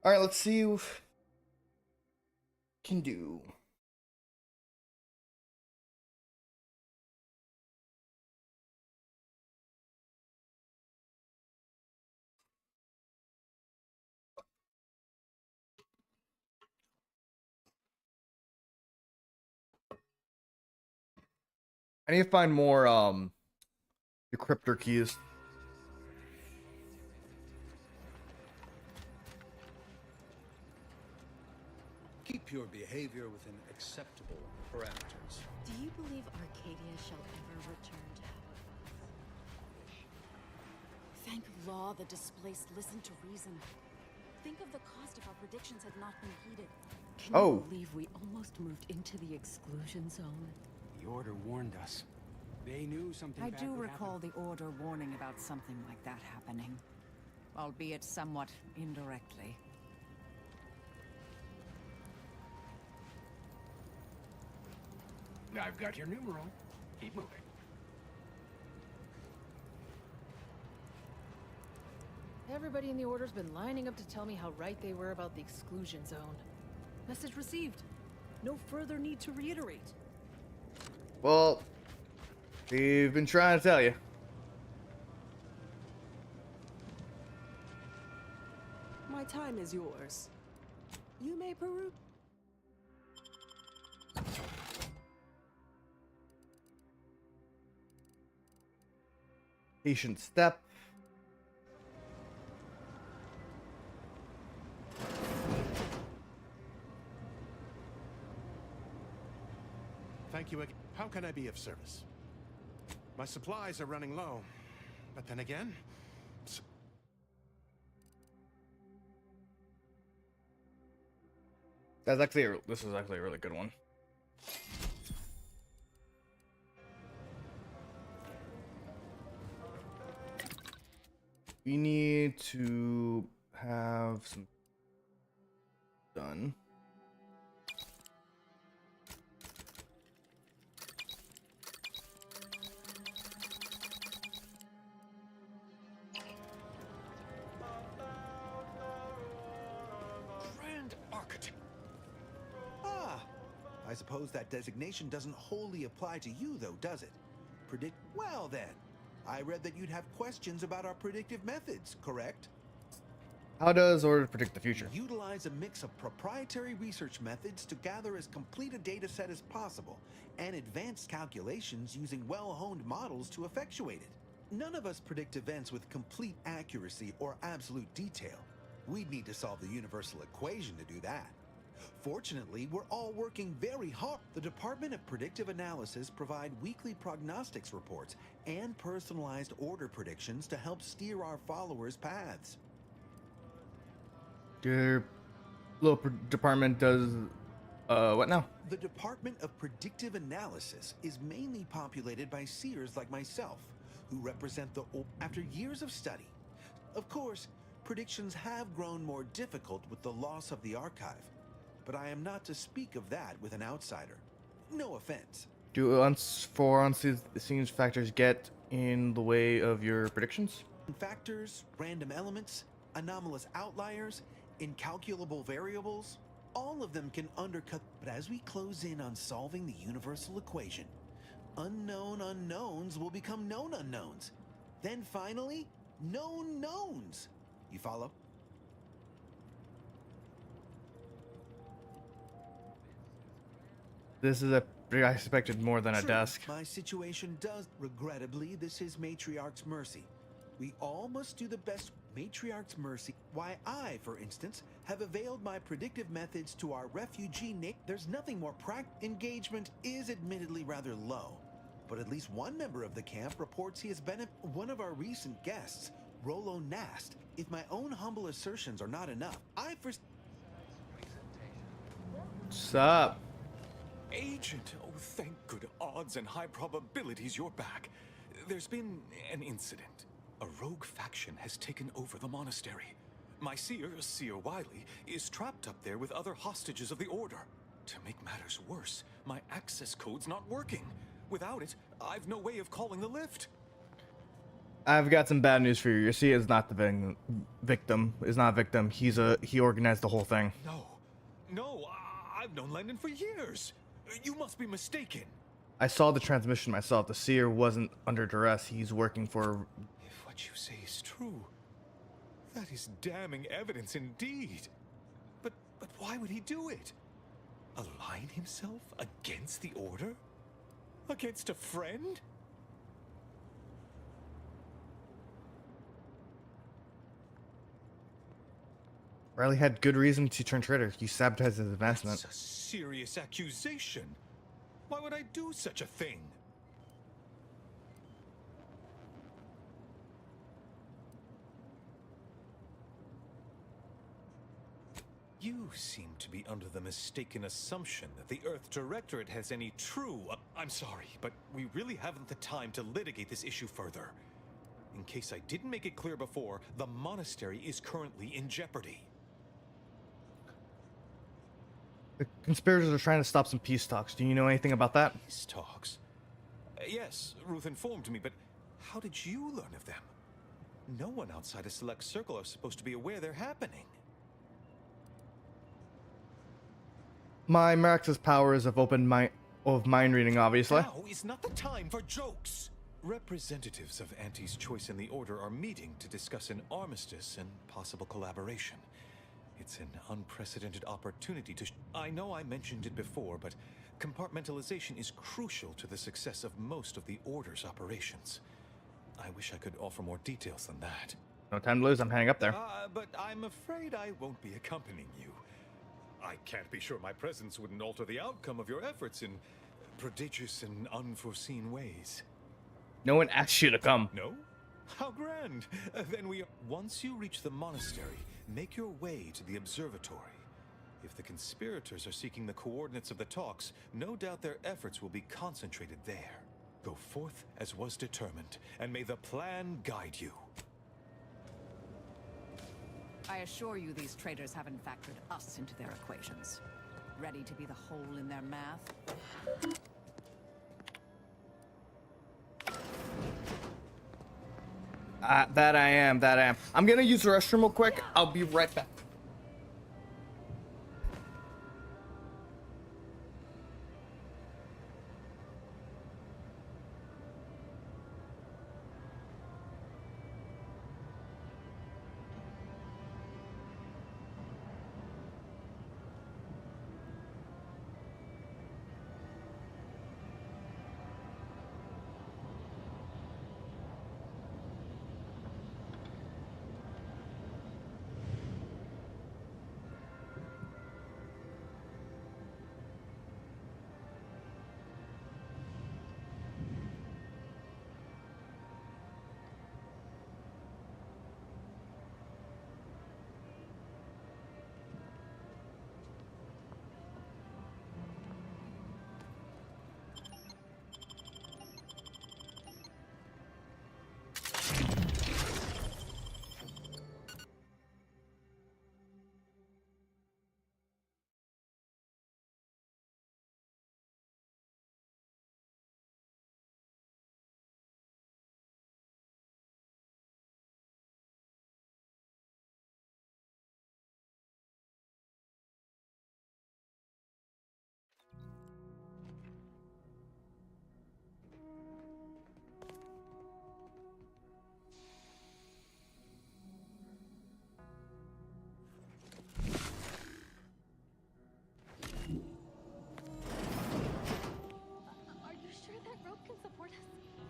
All right, let's see what we can do. I need to find more decryptor keys. Keep your behavior within acceptable parameters. Do you believe Arcadia shall ever return to how it was? Thank law the displaced listen to reason. Think of the cost if our predictions had not been heeded. Can you believe we almost moved into the exclusion zone? The Order warned us. They knew something I bad do would recall happen. the Order warning about something like that happening, albeit somewhat indirectly. I've got your numeral. Keep moving. Everybody in the Order's been lining up to tell me how right they were about the exclusion zone. Message received. No further need to reiterate. Well, They've been trying to tell you. My time is yours. You may peruse. Patient step. Thank you again. How can I be of service? My supplies are running low, but then again, That's actually this is actually a really good one. We need to have some done. Grand Architect. Ah, I suppose that designation doesn't wholly apply to you, though, does it? Well, then. I read that you'd have questions about our predictive methods, correct? How does Order predict the future? Utilize a mix of proprietary research methods to gather as complete a data set as possible, and advanced calculations using well-honed models to effectuate it. None of us predict events with complete accuracy or absolute detail. We'd need to solve the universal equation to do that. Fortunately, we're all working very hard. The Department of Predictive Analysis provide weekly prognostics reports and personalized order predictions to help steer our followers' paths. Your little department does what now? The Department of Predictive Analysis is mainly populated by seers like myself, who represent the after years of study. Of course, predictions have grown more difficult with the loss of the archive. But I am not to speak of that with an outsider. No offense. Do unseen factors get in the way of your predictions? Factors, random elements, anomalous outliers, incalculable variables, all of them can undercut. But as we close in on solving the universal equation, unknown unknowns will become known unknowns. Then finally, known knowns. You follow? This is I expected more than a desk. My situation does. Regrettably, this is Matriarch's mercy. We all must do the best. Matriarch's mercy. Why I, for instance, have availed my predictive methods to our refugee There's nothing more engagement is admittedly rather low, but at least one member of the camp reports he has been one of our recent guests, Rolo Nast. If my own humble assertions are not enough, What's up? Agent, oh, thank good odds and high probabilities you're back. There's been an incident. A rogue faction has taken over the monastery. My seer, Seer Wiley, is trapped up there with other hostages of the Order. To make matters worse, my access code's not working. Without it, I've no way of calling the lift. I've got some bad news for you. Your seer is not the victim. Is not a victim. He organized the whole thing. No, I've known Landon for years. You must be mistaken. I saw the transmission myself. The seer wasn't under duress. He's working for... If what you say is true, that is damning evidence indeed. But why would he do it? Align himself against the Order? Against a friend? Riley had good reason to turn traitor. You sabotaged his advancement. That's a serious accusation. Why would I do such a thing? You seem to be under the mistaken assumption that the Earth Directorate has any true... I'm sorry, but we really haven't the time to litigate this issue further. In case I didn't make it clear before, the monastery is currently in jeopardy. The conspirators are trying to stop some peace talks. Do you know anything about that? Peace talks? Yes, Ruth informed me, but how did you learn of them? No one outside a select circle are supposed to be aware they're happening. My Marax's powers have opened my Of mind reading, obviously. Now is not the time for jokes. Representatives of Auntie's Choice in the Order are meeting to discuss an armistice and possible collaboration. It's an unprecedented opportunity to... I know I mentioned it before, but compartmentalization is crucial to the success of most of the Order's operations. I wish I could offer more details than that. No time to lose, I'm heading up there. But I'm afraid I won't be accompanying you. I can't be sure my presence wouldn't alter the outcome of your efforts in prodigious and unforeseen ways. No one asked you to come. No? How grand. Then once you reach the monastery, make your way to the observatory. If the conspirators are seeking the coordinates of the talks, no doubt their efforts will be concentrated there. Go forth as was determined, and may the plan guide you. I assure you these traitors haven't factored us into their equations. Ready to be the hole in their math? That I am. I'm gonna use the restroom real quick. I'll be right back.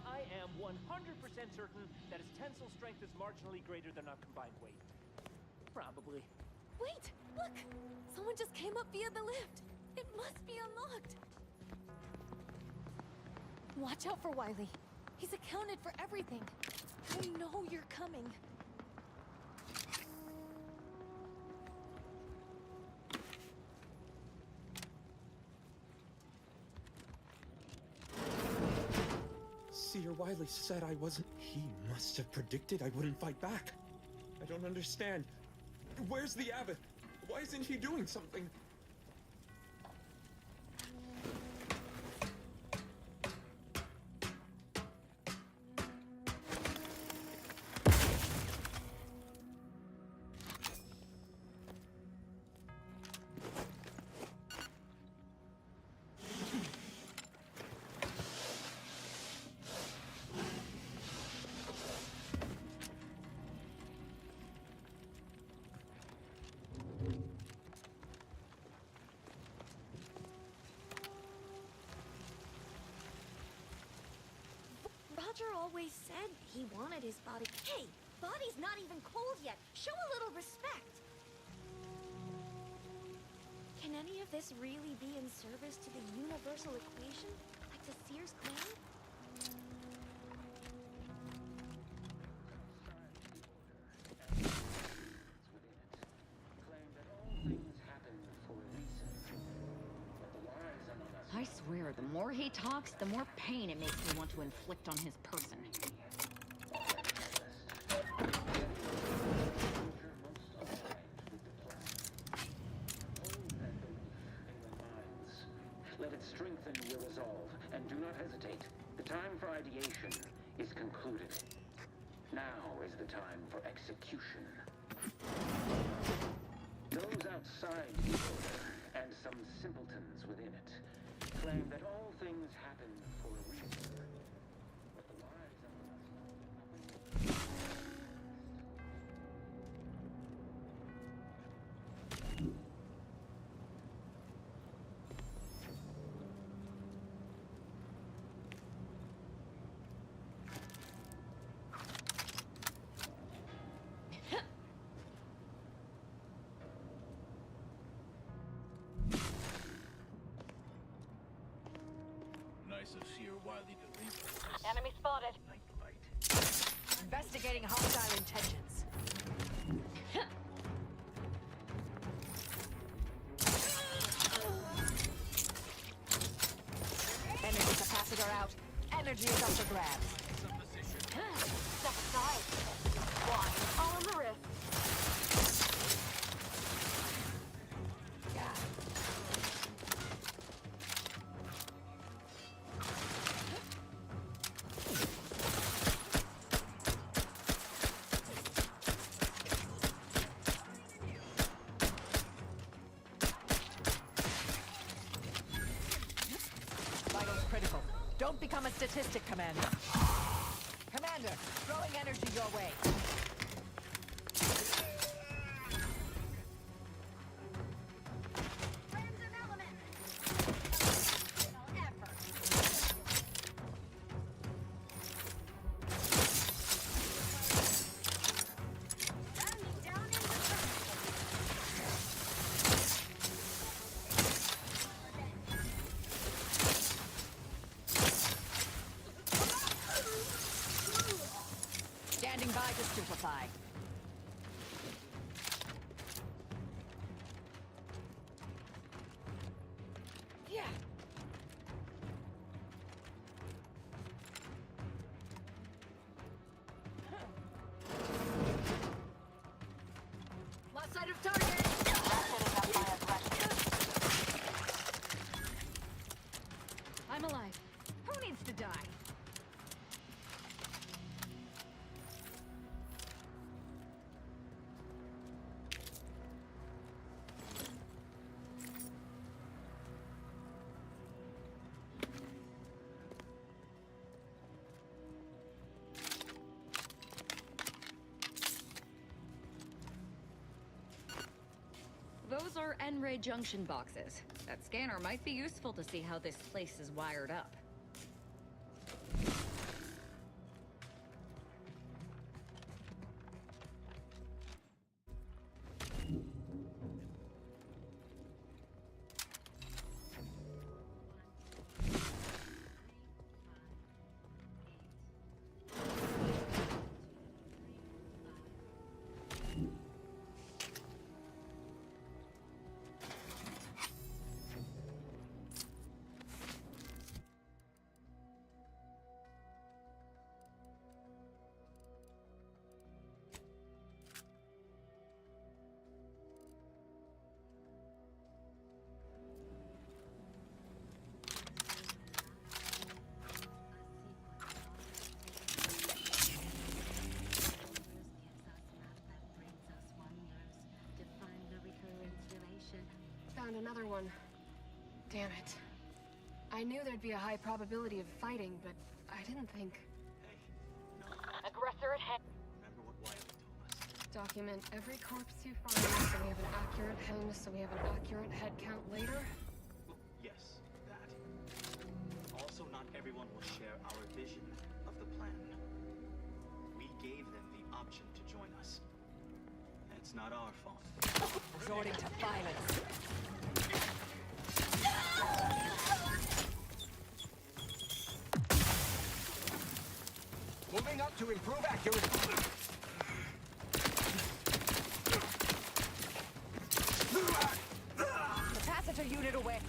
I am 100% certain that its tensile strength is marginally greater than our combined weight. Probably. Wait! Look! Someone just came up via the lift. It must be unlocked. Watch out for Wiley. He's accounted for everything. I know you're coming. Seer Wiley said I wasn't... He must have predicted I wouldn't fight back. I don't understand. Where's the abbot? Why isn't he doing something? Roger always said he wanted his body. Hey, body's not even cold yet. Show a little respect. Can any of this really be in service to the universal equation, like the Seer's claim? I swear, the more he talks, the more pain it makes me want to inflict on his person. Let it strengthen your resolve, and do not hesitate. The time for ideation is concluded. Now is the time for execution. Those outside the order, and some simpletons within it, claim that all things happen for a reason. But the lives of Nice of Seer Wiley to leave us. Enemy spotted. Investigating hostile intentions. Energy capacitor out. Energy is up for grabs. Step aside. Why? All on the wrist. Vitals critical. Don't become a statistic, Commander. Commander, throwing energy your way. Standing by to stupefy. Yeah. Lost sight of target. I'm alive. Who needs to die? Those are N-ray junction boxes. That scanner might be useful to see how this place is wired up. Found another one. Damn it. I knew there'd be a high probability of fighting, but I didn't think. Aggressor at hand. Remember what Wiley told us. Document every corpse you find so we have an accurate head count later. Yes, that. Also, not everyone will share our vision of the plan. We gave them the option to join us. It's not our fault. Resorting to violence. Moving up to improve accuracy. Capacitor unit away.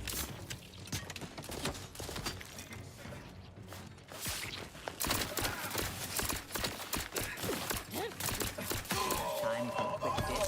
Time for a quick dig.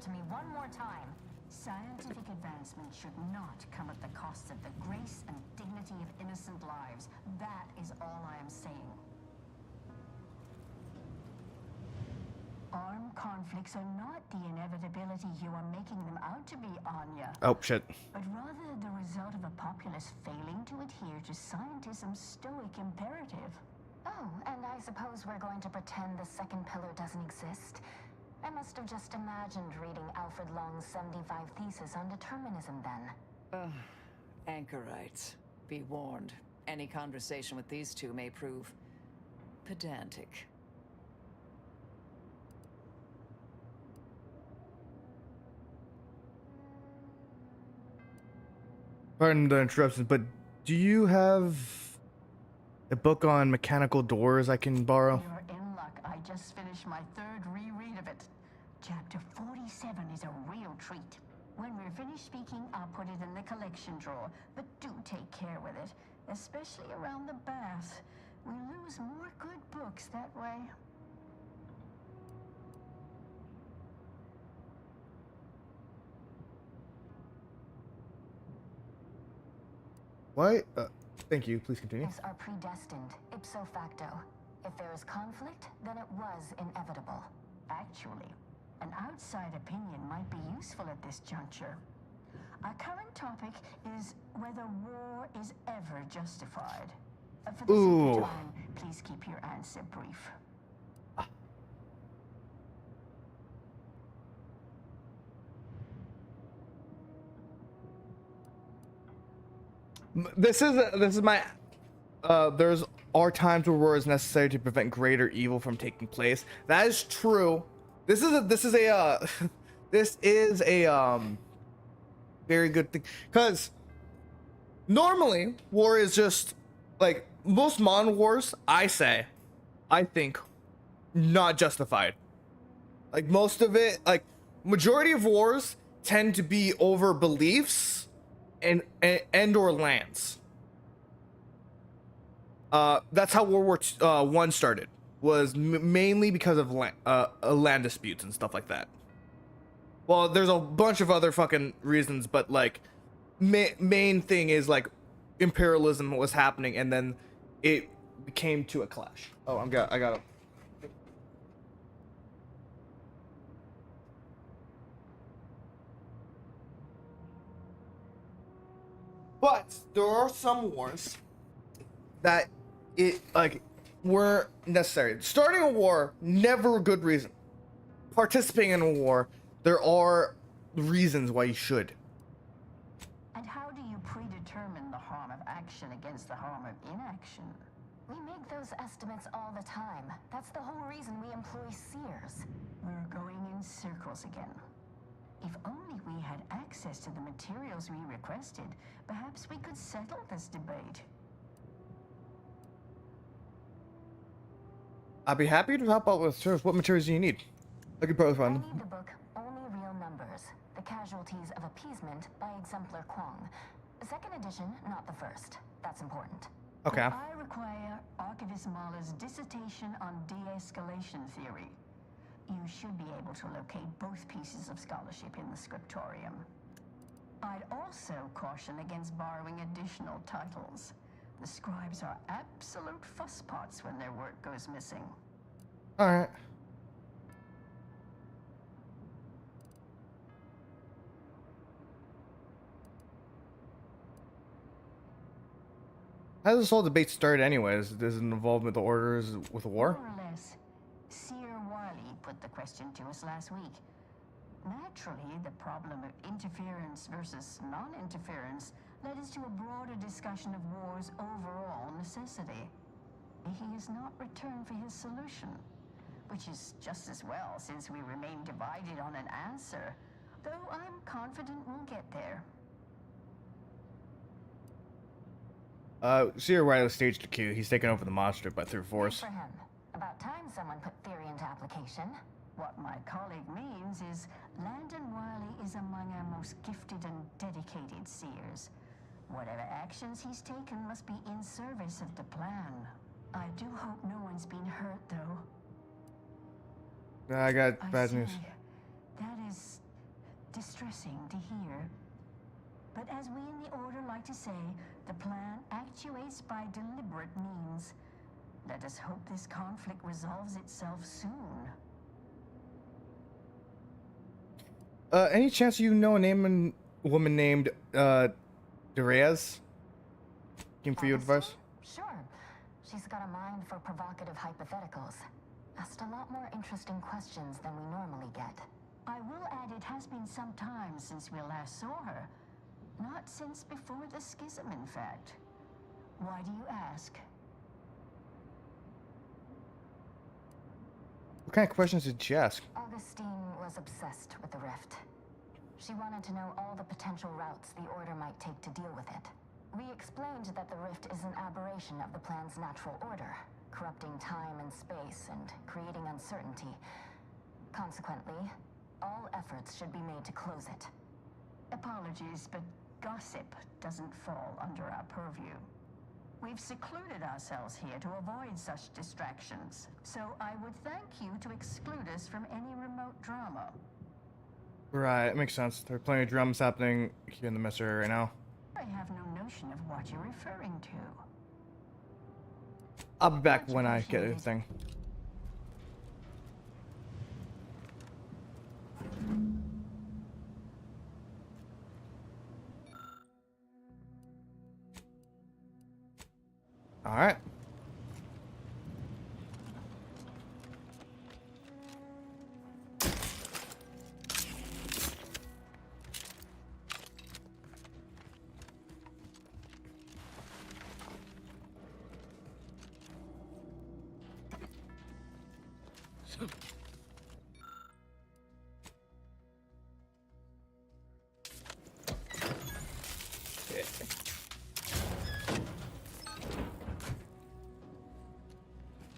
to me one more time. Scientific advancement should not come at the cost of the grace and dignity of innocent lives. That is all I am saying. Armed conflicts are not the inevitability you are making them out to be, Anya. Oh, shit. But rather the result of a populace failing to adhere to scientism's stoic imperative. Oh, and I suppose we're going to pretend the second pillar doesn't exist. I must have just imagined reading Alfred Long's 75 Thesis on determinism then. Anchorites, be warned. Any conversation with these two may prove pedantic. Pardon the interruptions, but do you have a book on mechanical doors I can borrow? You're in luck. I just finished my third reread of it. Chapter 47 is a real treat. When we're finished speaking, I'll put it in the collection drawer. But do take care with it, especially around the bath. We lose more good books that way. Why? Thank you. Please continue. Are predestined, ipso facto. If there is conflict, then it was inevitable. Actually, an outside opinion might be useful at this juncture. Our current topic is whether war is ever justified. For the sake of time, please keep your answer brief. This is my there's are times where war is necessary to prevent greater evil from taking place. That is true. This is a this is a very good thing, because normally war is just like most modern wars, I think not justified. Like most of it, like majority of wars tend to be over beliefs and or lands. That's how World War One started, was mainly because of land disputes and stuff like that. Well, there's a bunch of other fucking reasons, but like main thing is like imperialism was happening, and then it came to a clash. Oh, I got it. But there are some wars that were necessary. Starting a war, never a good reason. Participating in a war, there are reasons why you should. And how do you predetermine the harm of action against the harm of inaction? We make those estimates all the time. That's the whole reason we employ seers. We're going in circles again. If only we had access to the materials we requested, perhaps we could settle this debate. I'd be happy to help out with service. What materials do you need? I could probably find them. I need the book Only Real Numbers, The Casualties of Appeasement by Exemplar Kwong. Second edition, not the first. That's important. Okay. I require Archivist Mahler's dissertation on de-escalation theory. You should be able to locate both pieces of scholarship in the scriptorium. I'd also caution against borrowing additional titles. The scribes are absolute fusspots when their work goes missing. All right. How does this whole debate start anyways? Does it involve with the orders with the war? More or less. Seer Wiley put the question to us last week. Naturally, the problem of interference versus non-interference led us to a broader discussion of war's overall necessity. He has not returned for his solution, which is just as well since we remain divided on an answer, though I'm confident we'll get there. Seer Riley staged a coup. He's taken over the monster, but through force. Good for him. About time someone put theory into application. What my colleague means is Landon Wiley is among our most gifted and dedicated seers. Whatever actions he's taken must be in service of the plan. I do hope no one's been hurt, though. I got bad news. That is distressing to hear. But as we in the Order like to say, the plan actuates by deliberate means. Let us hope this conflict resolves itself soon. Any chance you know a woman named Derez? Came for you advice? Sure. She's got a mind for provocative hypotheticals. Asked a lot more interesting questions than we normally get. I will add it has been some time since we last saw her. Not since before the schism, in fact. Why do you ask? What kind of questions did she ask? Augustine was obsessed with the rift. She wanted to know all the potential routes the Order might take to deal with it. We explained that the rift is an aberration of the plan's natural order, corrupting time and space and creating uncertainty. Consequently, all efforts should be made to close it. Apologies, but gossip doesn't fall under our purview. We've secluded ourselves here to avoid such distractions, so I would thank you to exclude us from any remote drama. Right, it makes sense. There are plenty of drums happening here in the Mess area right now. I have no notion of what you're referring to. I'll be back when I get everything. All right.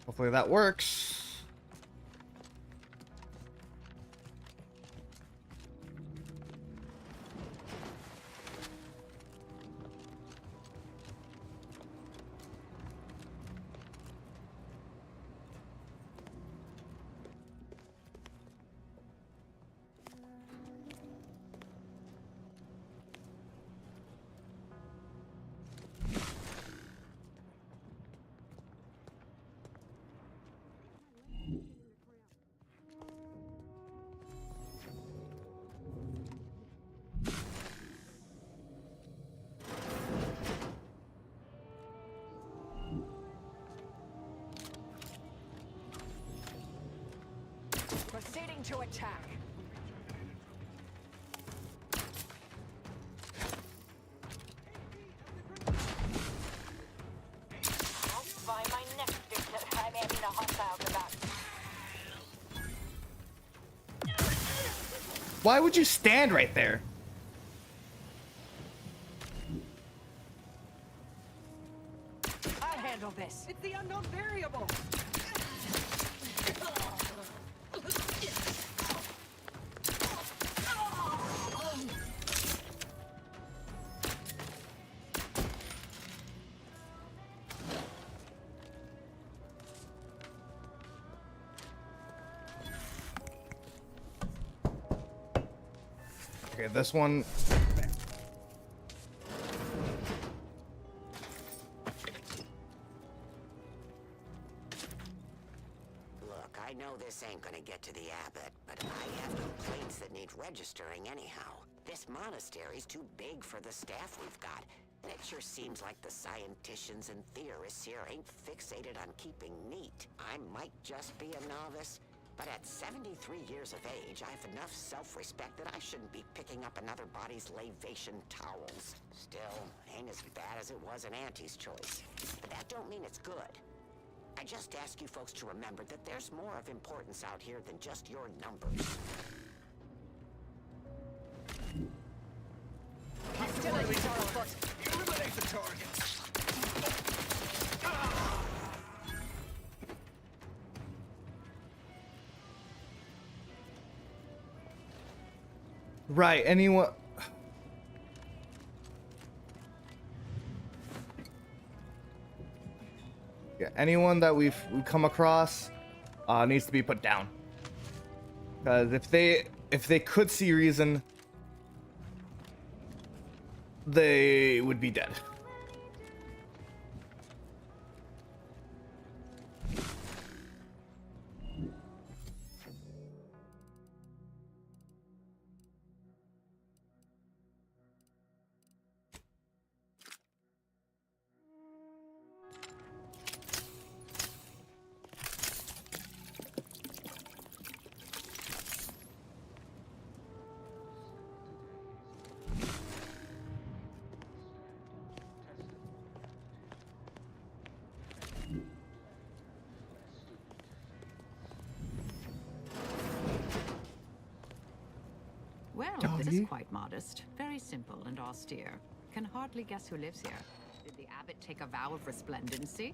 Hopefully that works. Proceeding to attack. I'll find my next victim. I'm aiming a hostile to that. Why would you stand right there? I'll handle this. It's the unknown variable. Okay, this one. Look, I know this ain't gonna get to the abbot, but I have complaints that need registering anyhow. This monastery's too big for the staff we've got, and it sure seems like the scienticians and theorists here ain't fixated on keeping neat. I might just be a novice, but at 73 years of age, I have enough self-respect that I shouldn't be picking up another body's lavation towels. Still, ain't as bad as it was in Auntie's choice. But that don't mean it's good. I just ask you folks to remember that there's more of importance out here than just your numbers. Hostilities are afoot. Eliminate the target. Right, anyone. Yeah, anyone that we've come across needs to be put down. Because if they could see reason, they would be dead. Well, this is quite modest. Very simple and austere. Can hardly guess who lives here. Did the abbot take a vow of resplendency?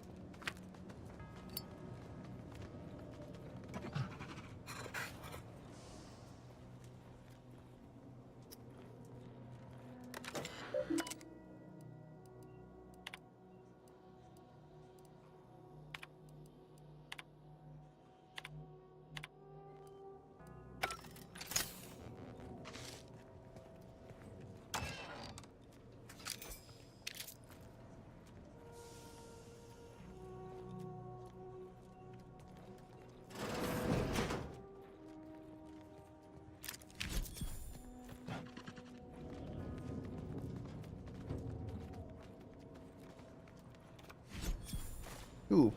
Ooh.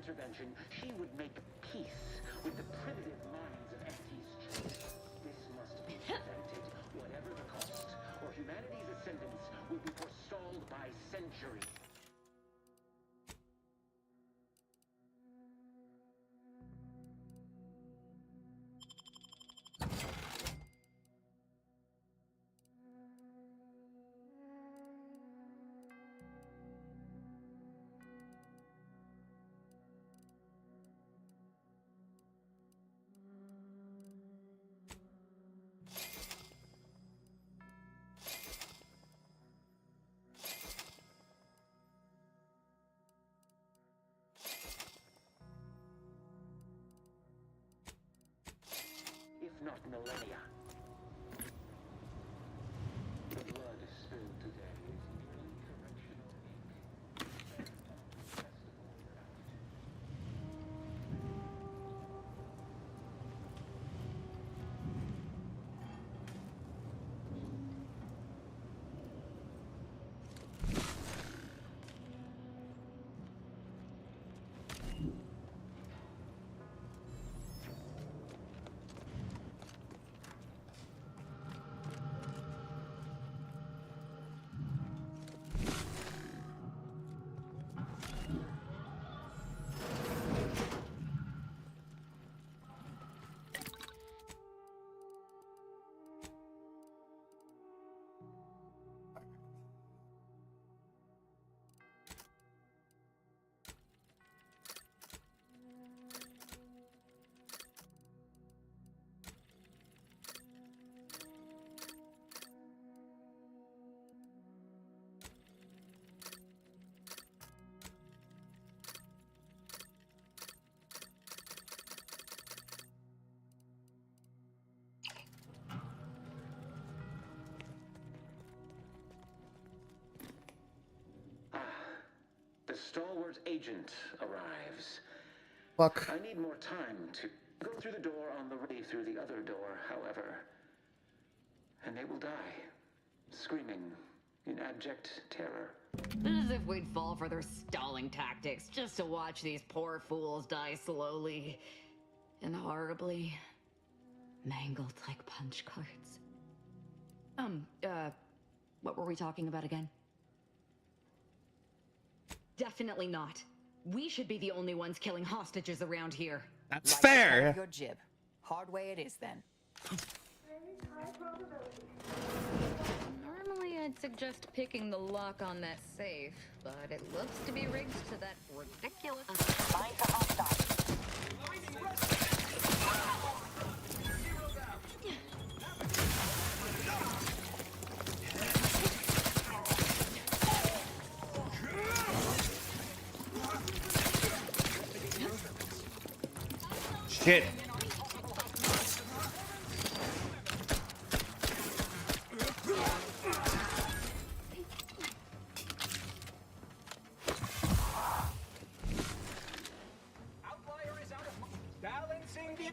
Intervention, she would make peace with the primitive minds of Anti's. This must be prevented, whatever the cost, or humanity's ascendance will be forestalled by centuries. If not millennia. The blood spilled today is merely correctional ink. The stalwart agent arrives. Fuck. I need more time to go through the door on the way through the other door, however. And they will die, screaming in abject terror. As if we'd fall for their stalling tactics just to watch these poor fools die slowly and horribly, mangled like punch cards. What were we talking about again? Definitely not. We should be the only ones killing hostages around here. That's fair. Your jib. Hard way it is then. Normally I'd suggest picking the lock on that safe, but it looks to be rigged to that ridiculous... Mind for hostile. Shit. Outlier is out of balancing the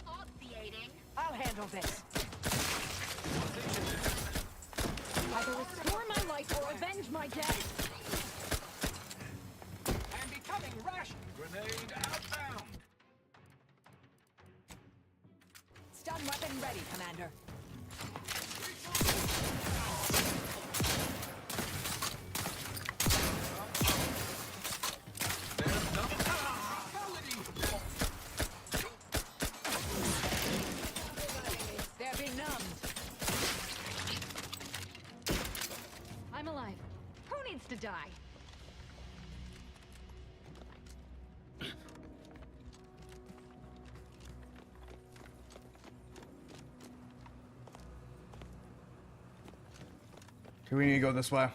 Obviating. I'll handle this. Either restore my life or avenge my death. I'm becoming rash. Grenade outbound. Stun weapon ready, Commander. They're benumbed. I'm alive. Who needs to die? Okay, we need to go this way.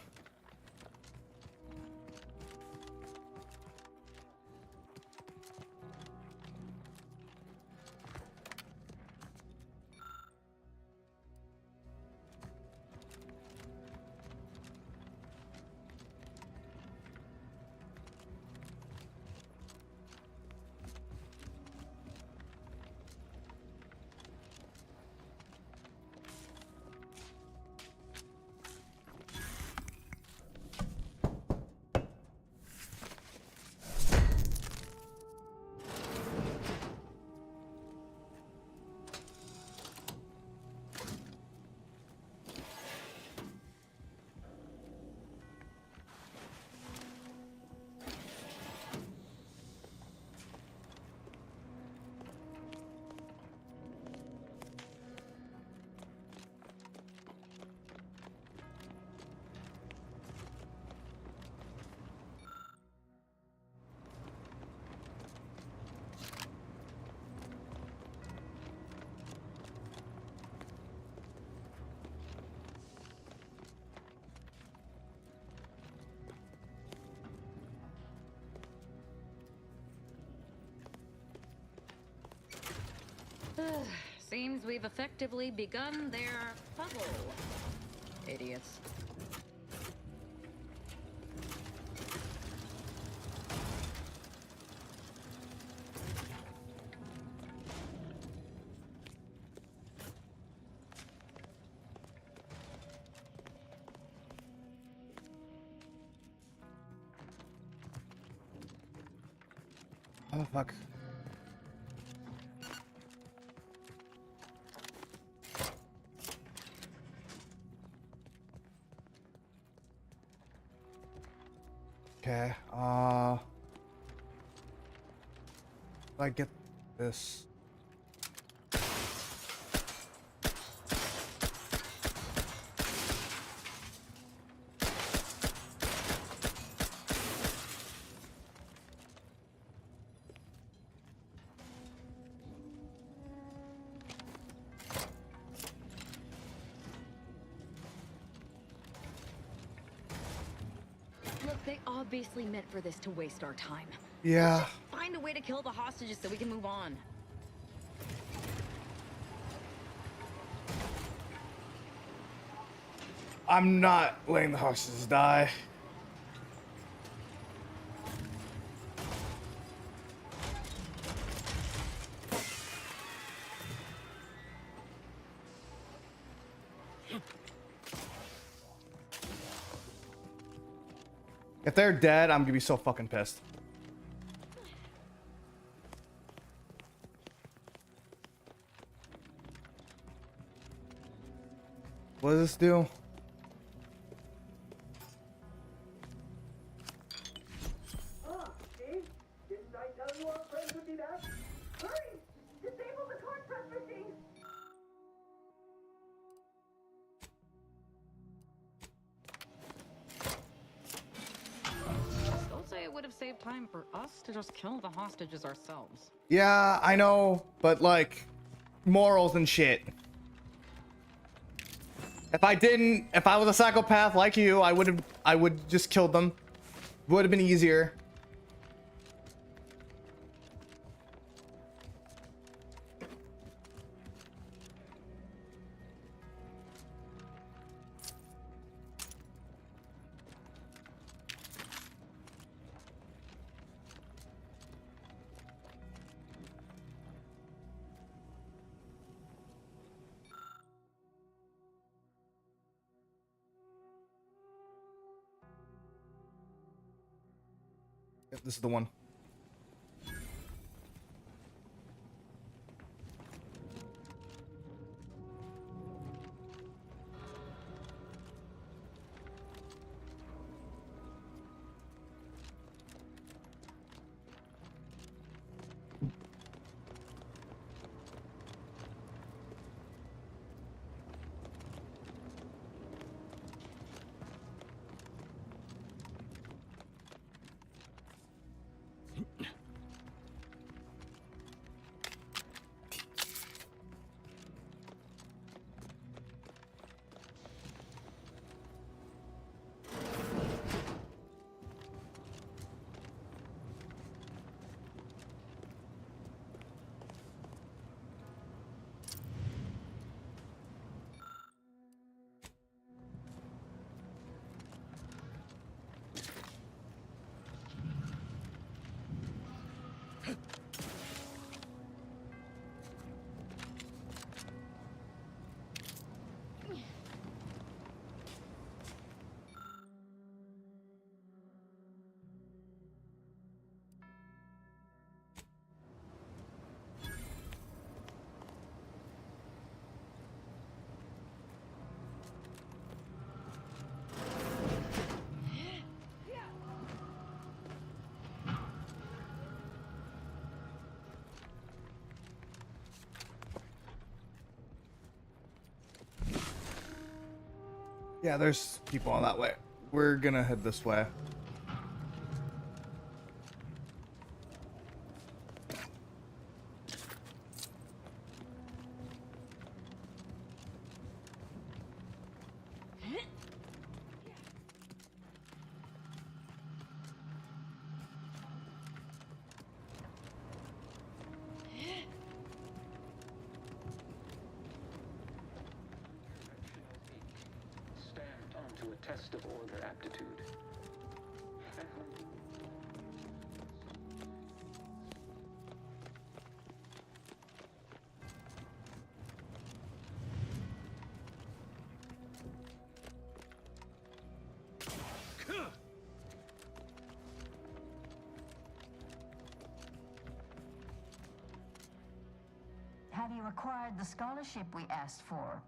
Seems we've effectively begun their puzzle. Idiots. Oh, fuck. Okay, I get this. Look, they obviously meant for this to waste our time. Yeah. Find a way to kill the hostages so we can move on. I'm not letting the hostages die. If they're dead, I'm gonna be so fucking pissed. What does this do? Ah, see? Didn't I tell you our friends would be back? Hurry! Disable the court press machine! Don't say it would have saved time for us to just kill the hostages ourselves. Yeah, I know, but like, morals and shit. If I was a psychopath like you, I would just kill them. Would have been easier. Yep, this is the one. Yeah, there's people on that way. We're gonna head this way. Stamped onto a test of order aptitude. Have you acquired the scholarship we asked for?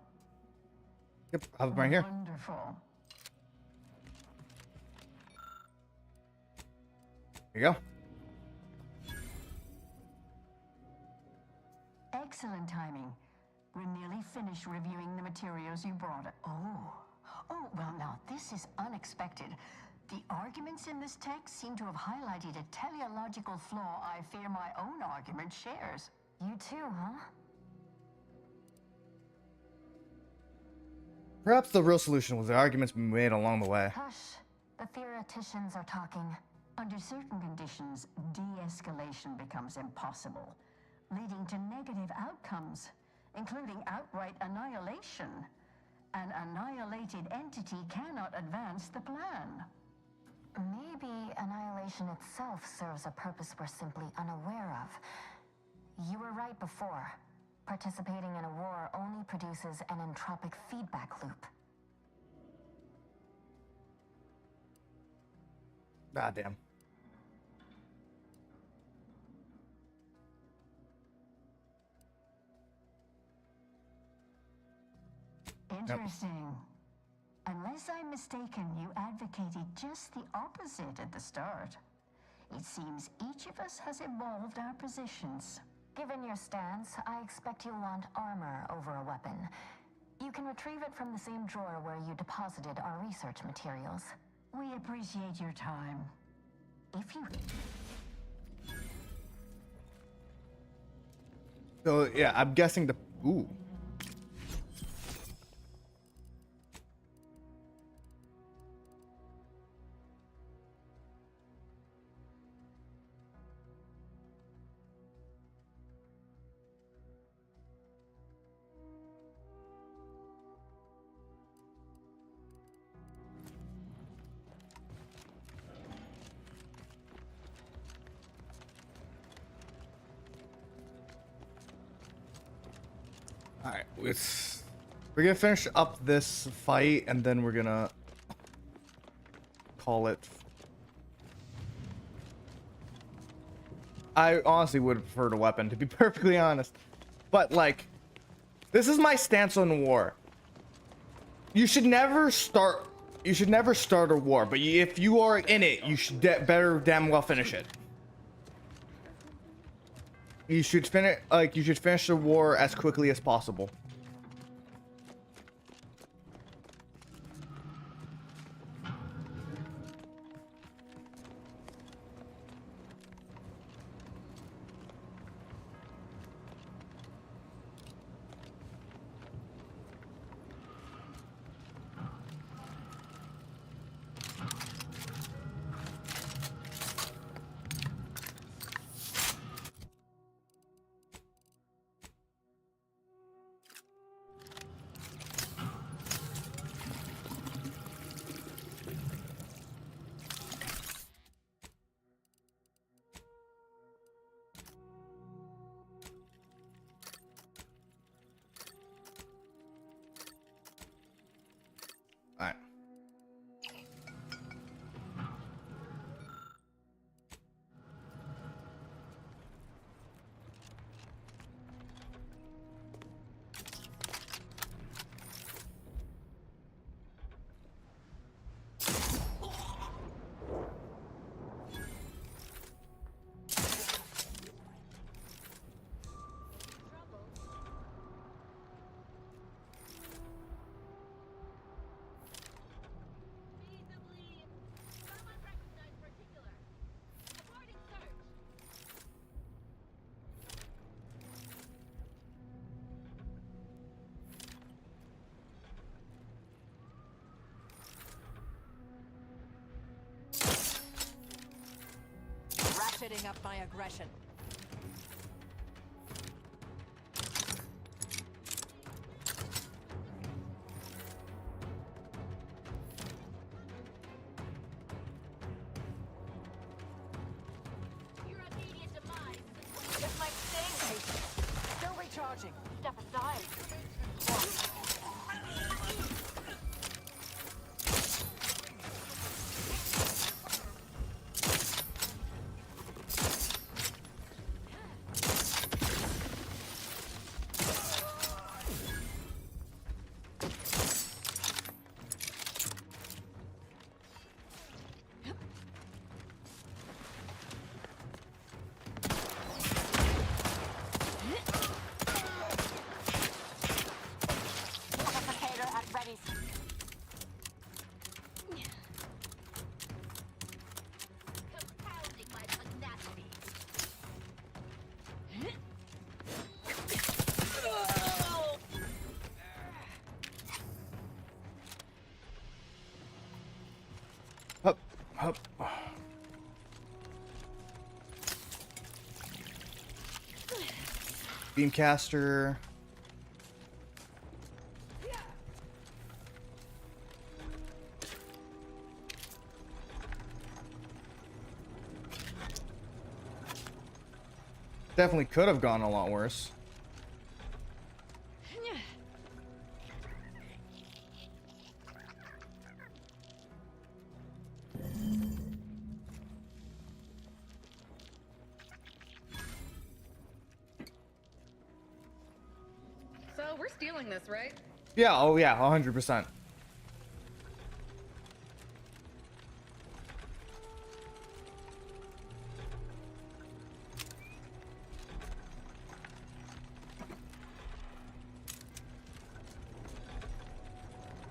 Yep, I have them right here. Wonderful. Here you go. Excellent timing. We're nearly finished reviewing the materials you brought. Oh, well now, this is unexpected. The arguments in this text seem to have highlighted a teleological flaw I fear my own argument shares. You too, huh? Perhaps the real solution was the arguments we made along the way. Hush. The theoreticians are talking. Under certain conditions, de-escalation becomes impossible, leading to negative outcomes, including outright annihilation. An annihilated entity cannot advance the plan. Maybe annihilation itself serves a purpose we're simply unaware of. You were right before. Participating in a war only produces an entropic feedback loop. Ah, damn. Interesting. Unless I'm mistaken, you advocated just the opposite at the start. It seems each of us has evolved our positions. Given your stance, I expect you'll want armor over a weapon. You can retrieve it from the same drawer where you deposited our research materials. We appreciate your time. If you... So, yeah, I'm guessing the... Ooh. Alright, we're gonna finish up this fight and then we're gonna call it. I honestly would have preferred a weapon, to be perfectly honest. But like, this is my stance on war. You should never start a war, but if you are in it, you should better damn well finish it. You should finish the war as quickly as possible. Alright. Ratcheting up my aggression. Your immediate demise is my staying patient. Still recharging. Step aside. Hup. Beamcaster. Definitely could have gone a lot worse. So we're stealing this, right? Yeah, oh yeah, 100%.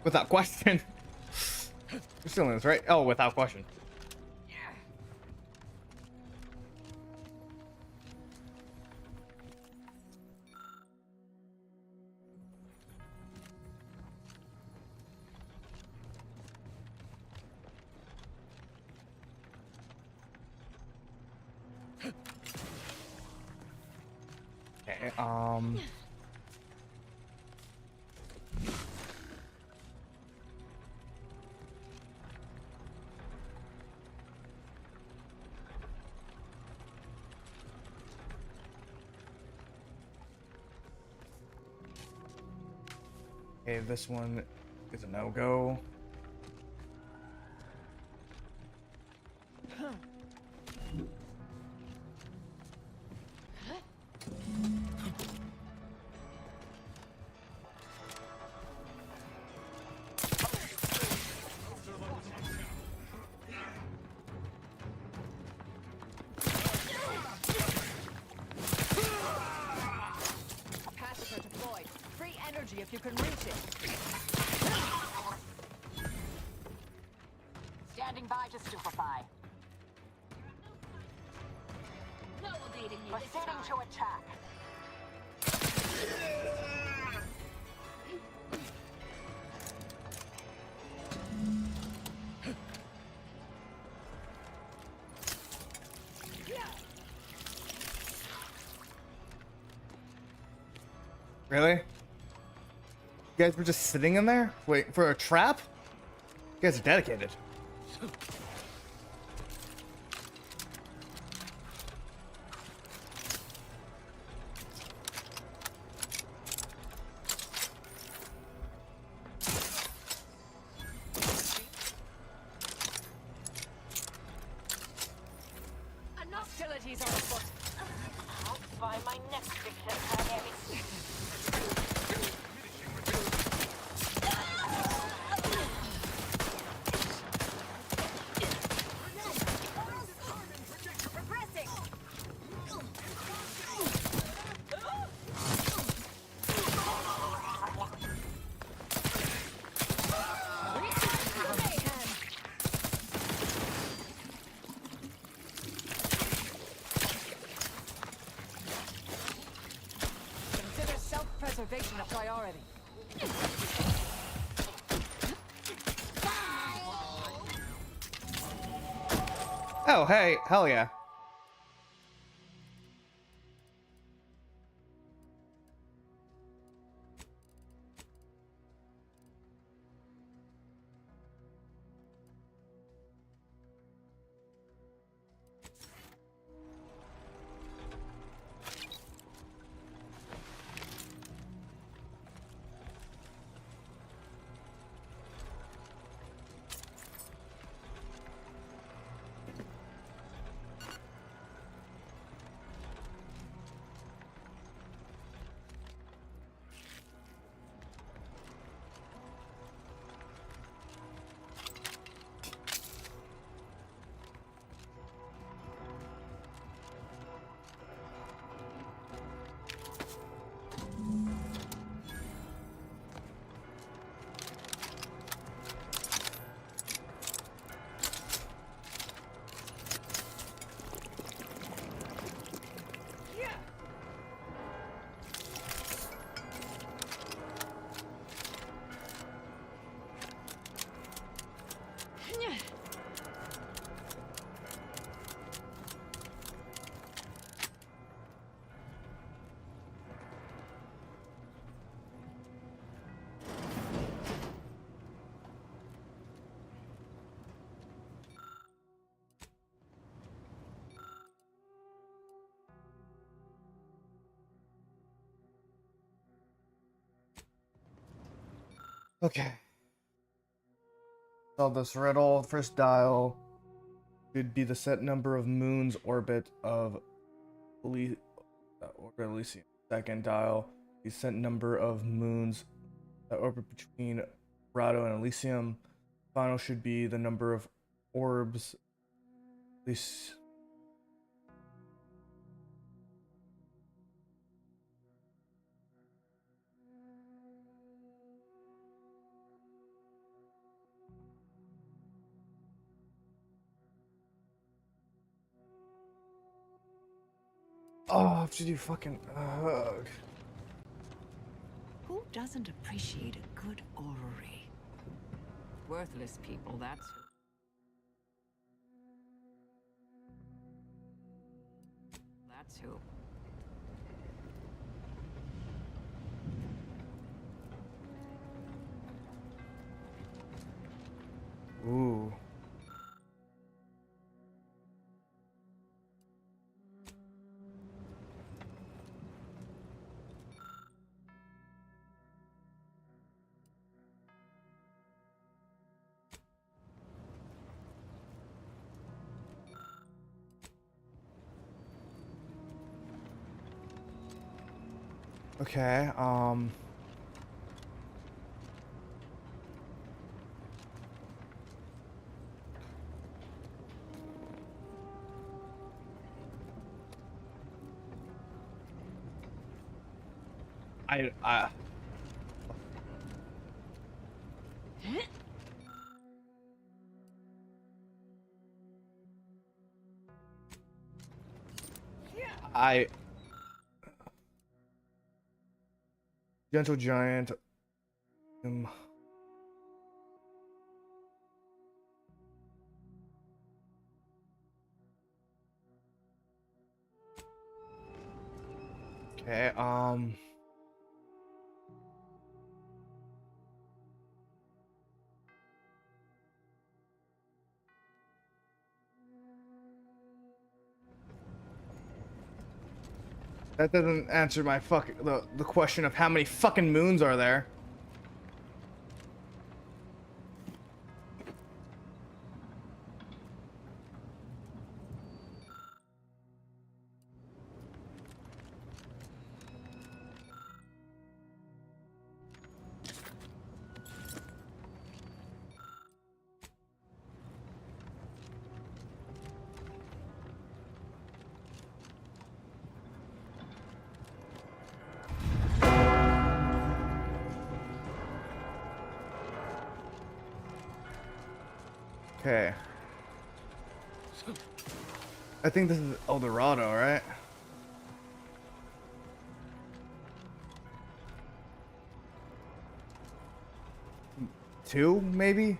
Without question. You're stealing this, right? Oh, without question. Okay, Okay, this one is a no-go. Capacitor deployed. Free energy if you can reach it. Standing by to stupefy. No evading me. Proceeding to attack. Really? You guys were just sitting in there? Wait, for a trap? You guys are dedicated. Hostilities are afoot. I'll find my next victim, Harry. Consider self-preservation a priority. Oh, hey, hell yeah. Okay. Solve this riddle. First dial should be the set number of moons orbit of orbit Elysium. Second dial, the set number of moons that orbit between Grotto and Elysium. Final should be the number of orbs. This. Oh, I have to do fucking. Who doesn't appreciate a good orrery? Worthless people, that's who. That's who. Ooh. Okay, I Gentle Giant. Okay, that doesn't answer my the question of how many fucking moons are there. Okay. I think this is El Dorado, right? Two, maybe?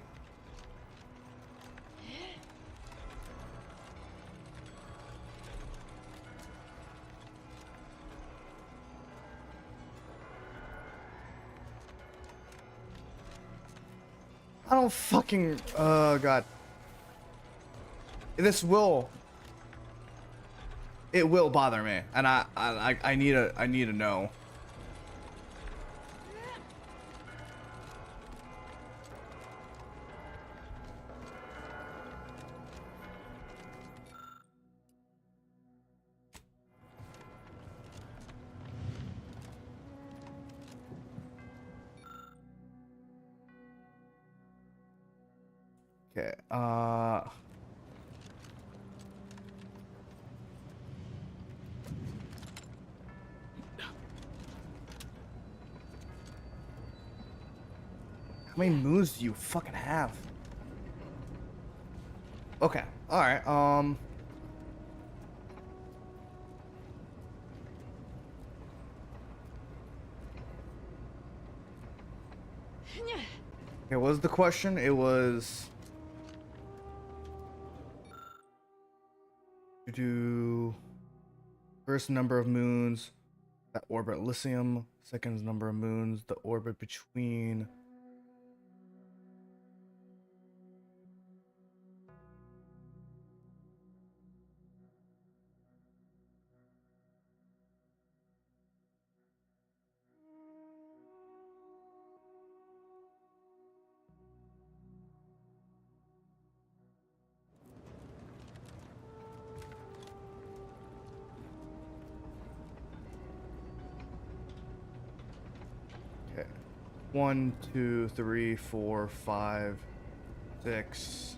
I don't fucking, oh god. This will, it will bother me, and I need to know. Okay, how many moons do you fucking have? Okay, alright, okay, what was the question? It was to do first number of moons that orbit Elysium, second number of moons that orbit between okay. 1, 2, 3, 4, 5, 6,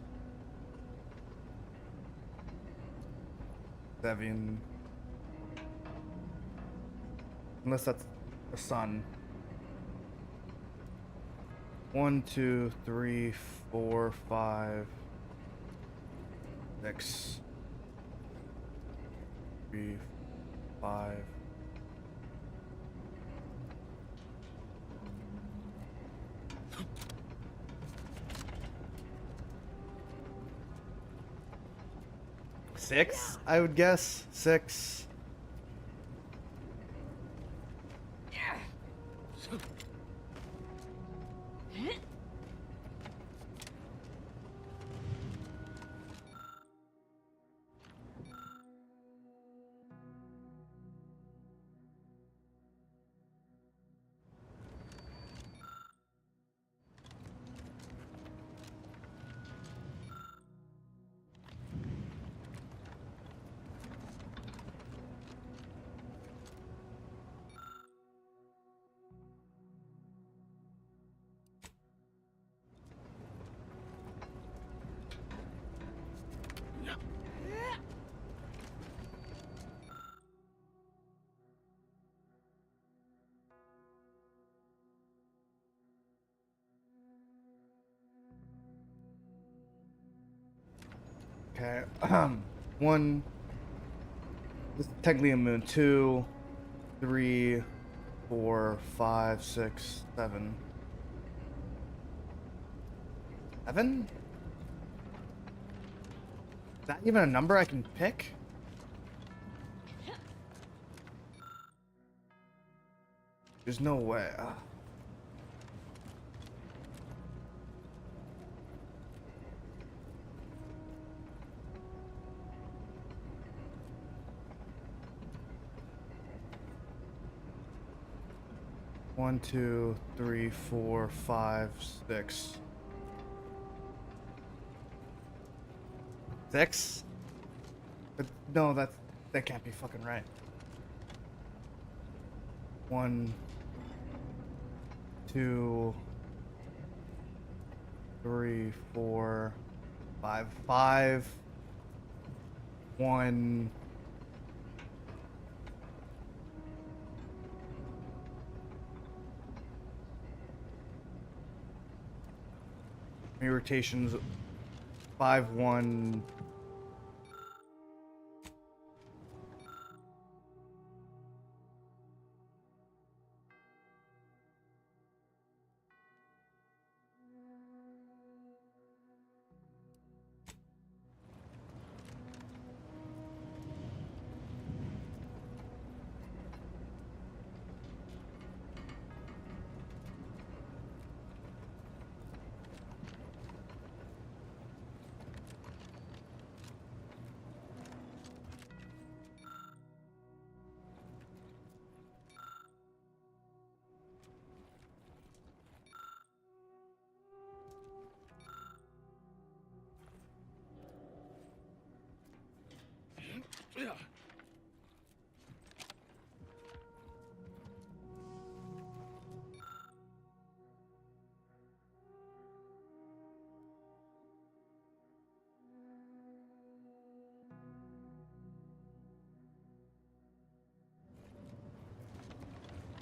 7. Unless that's the sun. 1, 2, 3, 4, 5, 6, 3, 5. Six, I would guess. 6. Okay. One. This is technically a moon. 2, 3, 4, 5, 6, 7. 7? Is that even a number I can pick? There's no way. 1, 2, 3, 4, 5, 6. 6? But no, that can't be fucking right. 1, 2, 3, 4, 5. 5, 1. Rotations 5, 1.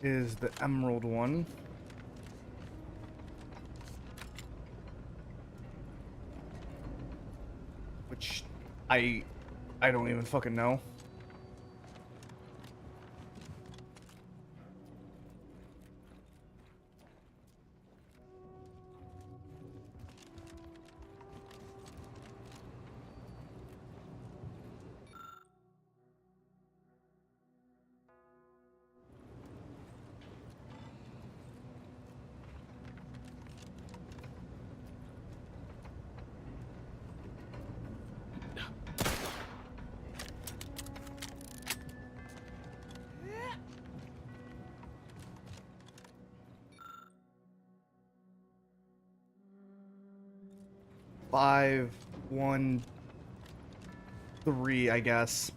Is the emerald one. Which I don't even fucking know. Five, 1, 3, I guess.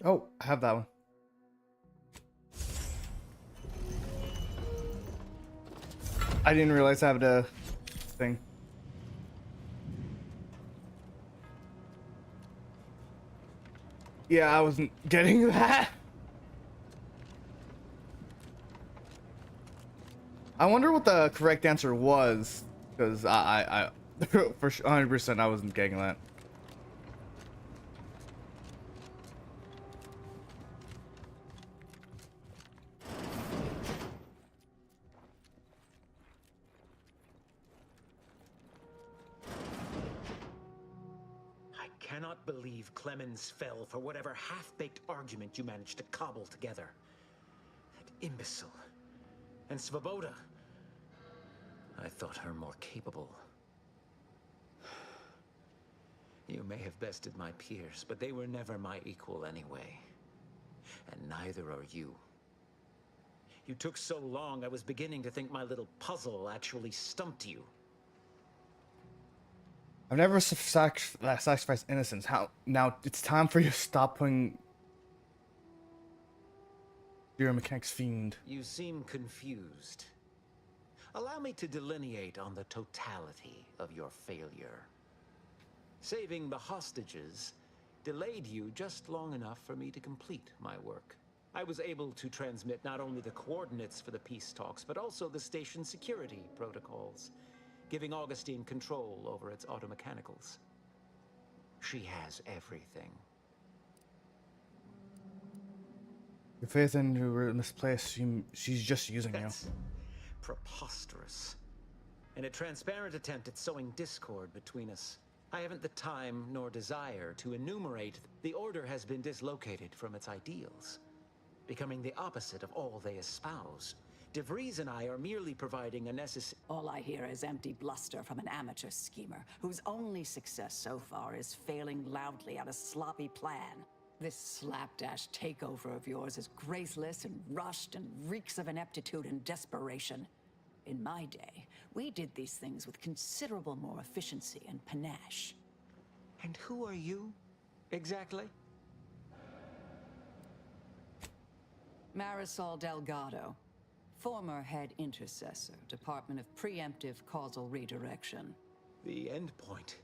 Oh, I have that one. I didn't realize I have the thing. Yeah, I wasn't getting that. I wonder what the correct answer was, because I for 100% I wasn't getting that. cannot believe Clemens fell for whatever half-baked argument you managed to cobble together. That imbecile. And Svoboda. I thought her more capable. You may have bested my peers, but they were never my equal anyway. And neither are you. You took so long, I was beginning to think my little puzzle actually stumped you. I've never sacrificed innocence. How now? It's time for you to stop putting your mechanics fiend. You seem confused. Allow me to delineate on the totality of your failure. Saving the hostages delayed you just long enough for me to complete my work. I was able to transmit not only the coordinates for the peace talks, but also the station security protocols, giving Augustine control over its automechanicals. She has everything. Your faith in you were misplaced. She's just using you. Preposterous. In a transparent attempt at sowing discord between us. I haven't the time nor desire to enumerate. The Order has been dislocated from its ideals, becoming the opposite of all they espouse. DeVries and I are merely providing a necessary... All I hear is empty bluster from an amateur schemer, whose only success so far is failing loudly at a sloppy plan. This slapdash takeover of yours is graceless and rushed and reeks of ineptitude and desperation. In my day, we did these things with considerable more efficiency and panache. And who are you, exactly? Marisol Delgado, former head intercessor, Department of Preemptive Causal Redirection. The endpoint.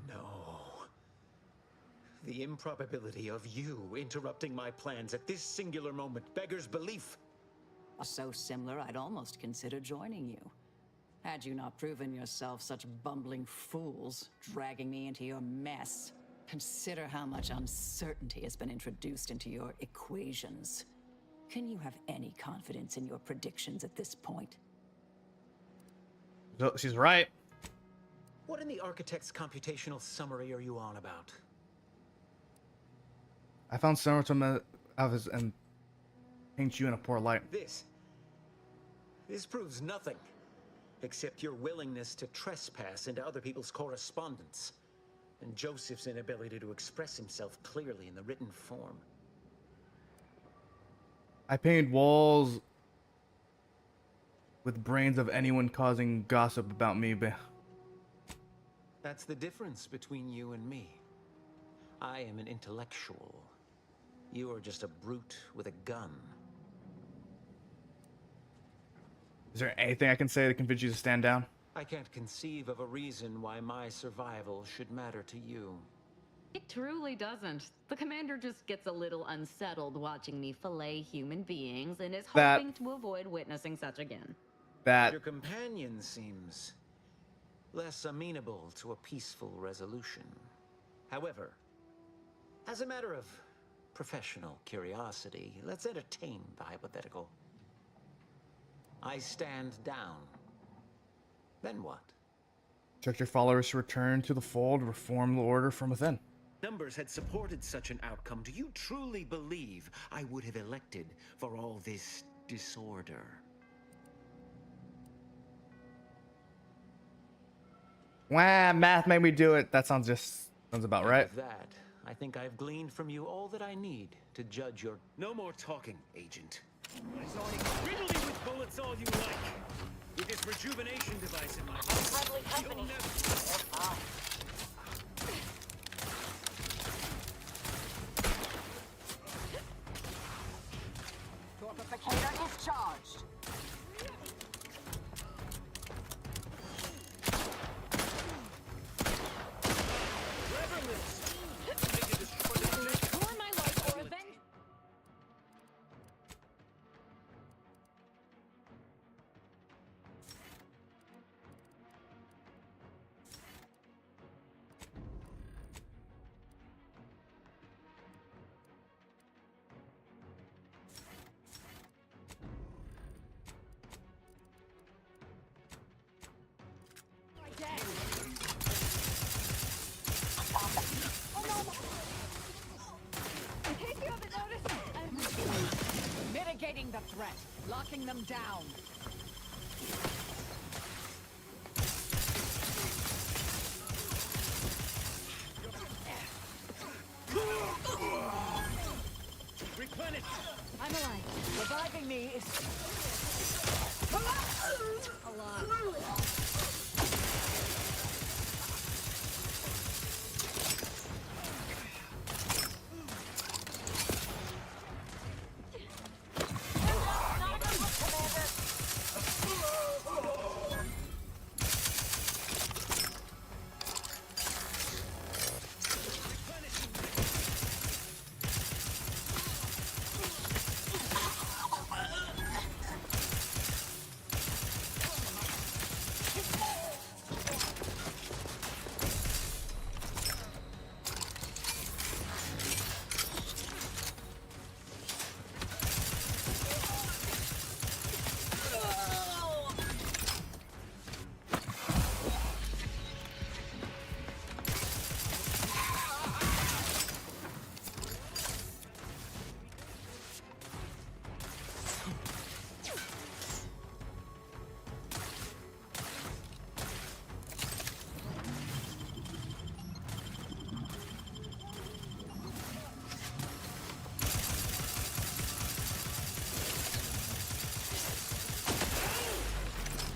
No. The improbability of you interrupting my plans at this singular moment beggars belief. So similar, I'd almost consider joining you. Had you not proven yourself such bumbling fools, dragging me into your mess. Consider how much uncertainty has been introduced into your equations. Can you have any confidence in your predictions at this point? She's right. What in the architect's computational summary are you on about? I found Senator of his and paint you in a poor light. This proves nothing, except your willingness to trespass into other people's correspondence, and Joseph's inability to express himself clearly in the written form. I painted walls with brains of anyone causing gossip about me, but... That's the difference between you and me. I am an intellectual. You are just a brute with a gun. Is there anything I can say to convince you to stand down? I can't conceive of a reason why my survival should matter to you. It truly doesn't. The commander just gets a little unsettled watching me fillet human beings and is hoping to avoid witnessing such again. Your companion seems less amenable to a peaceful resolution. However, as a matter of professional curiosity, let's entertain the hypothetical. I stand down. Then what? Expect your followers to return to the fold, reform the order from within. Numbers had supported such an outcome. Do you truly believe I would have elected for all this disorder? Wah, math made me do it. That sounds about right. With that, I think I've gleaned from you all that I need to judge your... No more talking, Agent. Riddle me with bullets all you like. With this rejuvenation device in my hand, Friendly company. you'll never... They're fine. Torpificator is charged. Restore my life or avenge. the threat, locking them down. Replenish! I'm alive. Reviving me is a lot.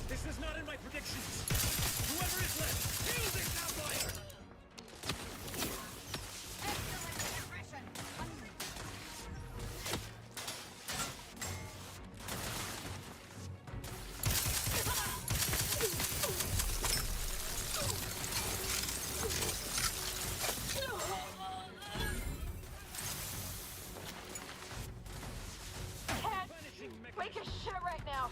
This was not in my predictions! Whoever is left, kill this outlier! Wake his shit right now.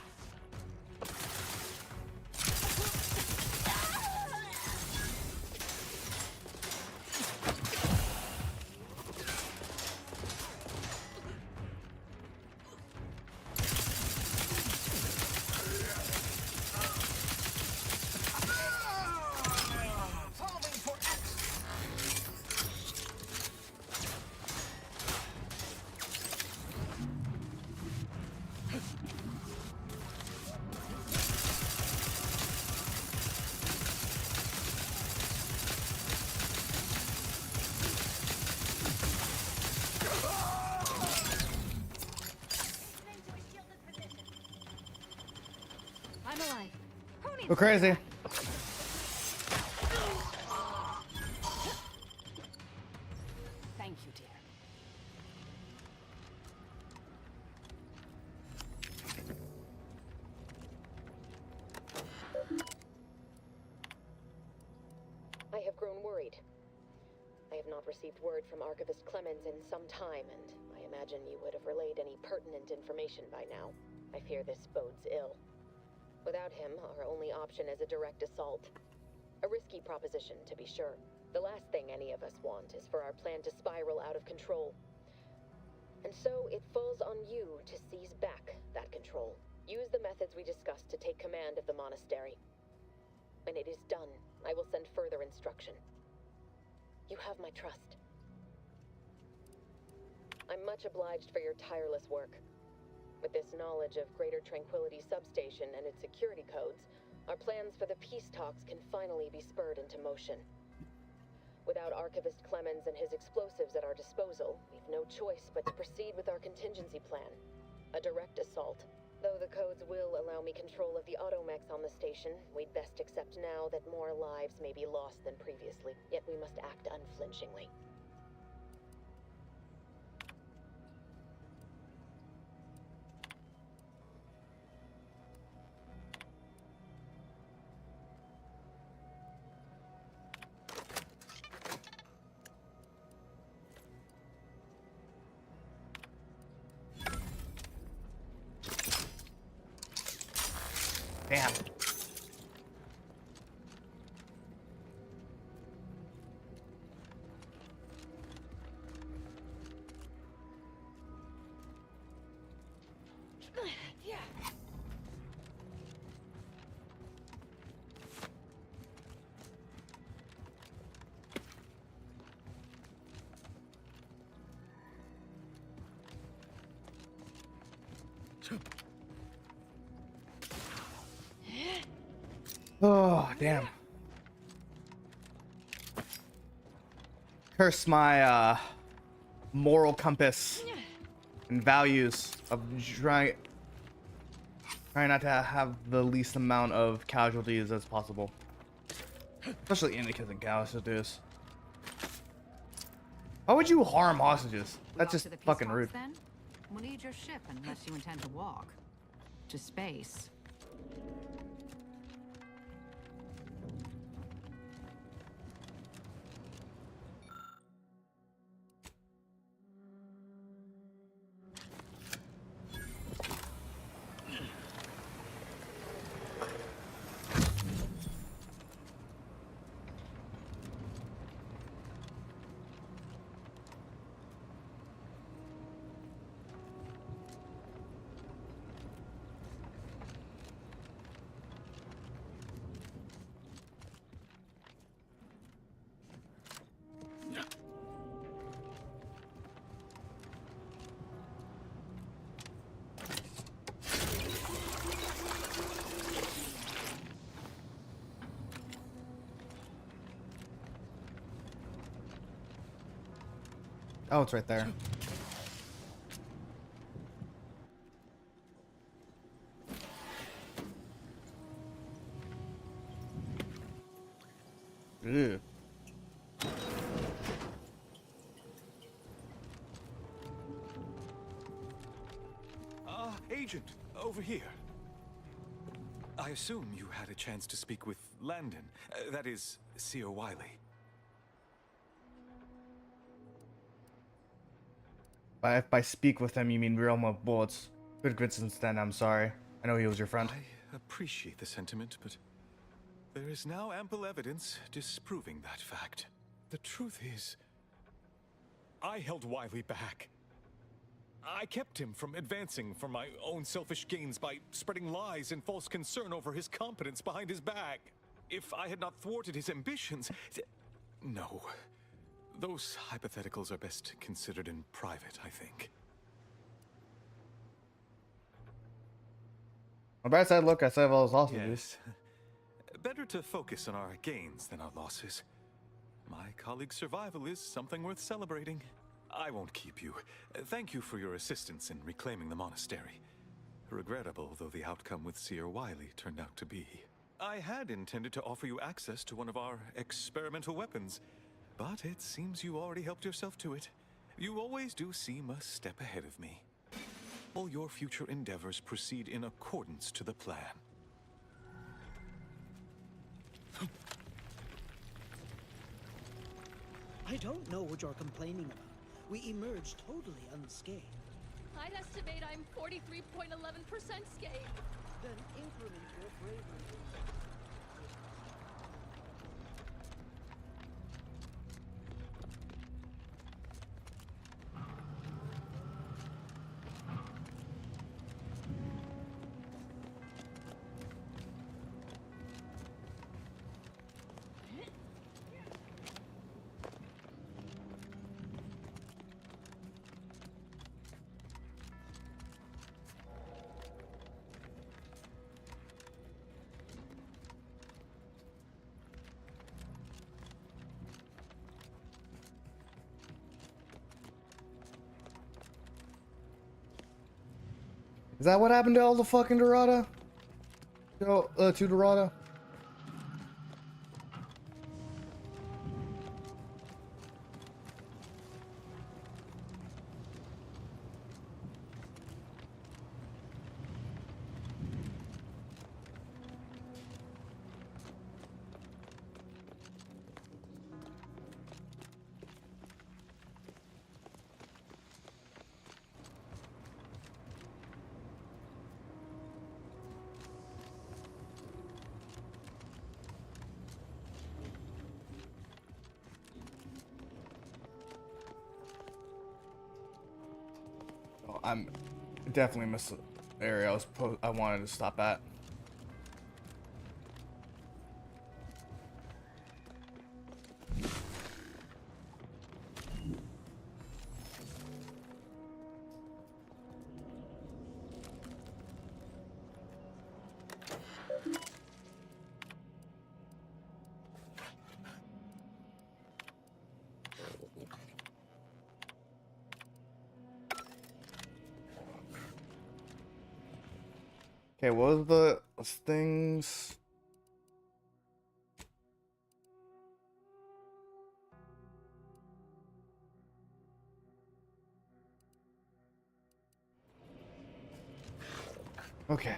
I'm alive. Go crazy. Thank you, dear. I have grown worried. I have not received word from Archivist Clemens in some time, and I imagine you would have relayed any pertinent information by now. I fear this bodes ill. Without him, our only option is a direct assault. A risky proposition, to be sure. The last thing any of us want is for our plan to spiral out of control. And so it falls on you to seize back that control. Use the methods we discussed to take command of the monastery. When it is done, I will send further instruction. You have my trust. I'm much obliged for your tireless work. With this knowledge of Greater Tranquility Substation and its security codes, our plans for the peace talks can finally be spurred into motion. Without Archivist Clemens and his explosives at our disposal, we've no choice but to proceed with our contingency plan. A direct assault. Though the codes will allow me control of the automechs on the station, we'd best accept now that more lives may be lost than previously, yet we must act unflinchingly. Damn. Yeah. Oh, damn. Curse my moral compass and values of trying not to have the least amount of casualties as possible. Especially indicators and casualties. Why would you harm hostages? That's just fucking rude. Then? We'll need your ship unless you intend to walk to space. Oh, it's right there. Ew. Agent, over here. I assume you had a chance to speak with Landon, that is, Seer Wiley. By speak with him, you mean real bullets. Good coincidence then, I'm sorry. I know he was your friend. I appreciate the sentiment, but there is now ample evidence disproving that fact. The truth is, I held Wiley back. I kept him from advancing for my own selfish gains by spreading lies and false concern over his competence behind his back. If I had not thwarted his ambitions... No. Those hypotheticals are best considered in private, I think. On the bright side, look, I still have all those losses. Yes. Better to focus on our gains than our losses. My colleague's survival is something worth celebrating. I won't keep you. Thank you for your assistance in reclaiming the monastery. Regrettable though the outcome with Seer Wiley turned out to be. I had intended to offer you access to one of our experimental weapons, but it seems you already helped yourself to it. You always do seem a step ahead of me. All your future endeavors proceed in accordance to the plan. I don't know what you're complaining about. We emerged totally unscathed. I'd estimate I'm 43.11% scathed. Then increment your bravery. Is that what happened to all the fucking Dorada? To Dorada? I'm definitely missed the area I wanted to stop at. Okay, what was the things? Okay.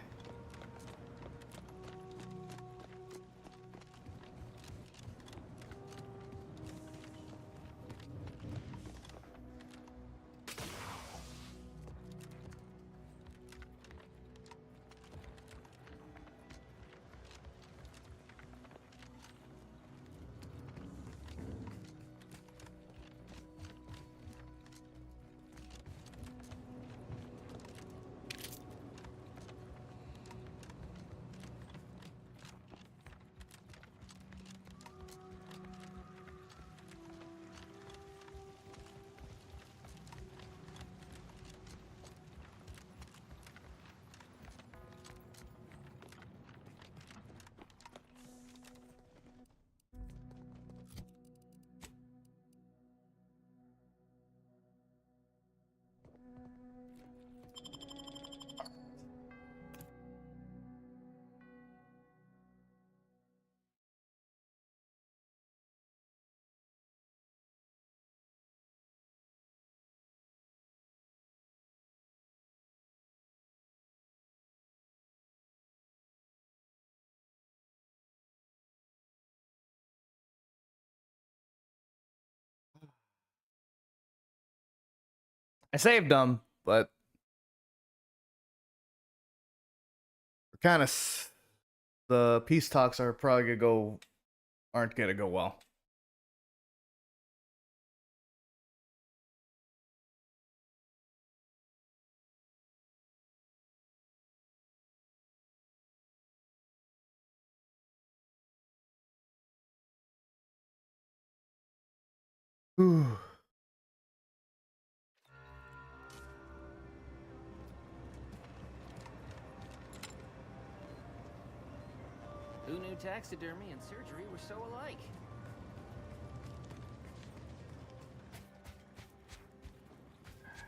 I saved them, but kind of the peace talks are probably aren't gonna go well. Whew. Who knew taxidermy and surgery were so alike?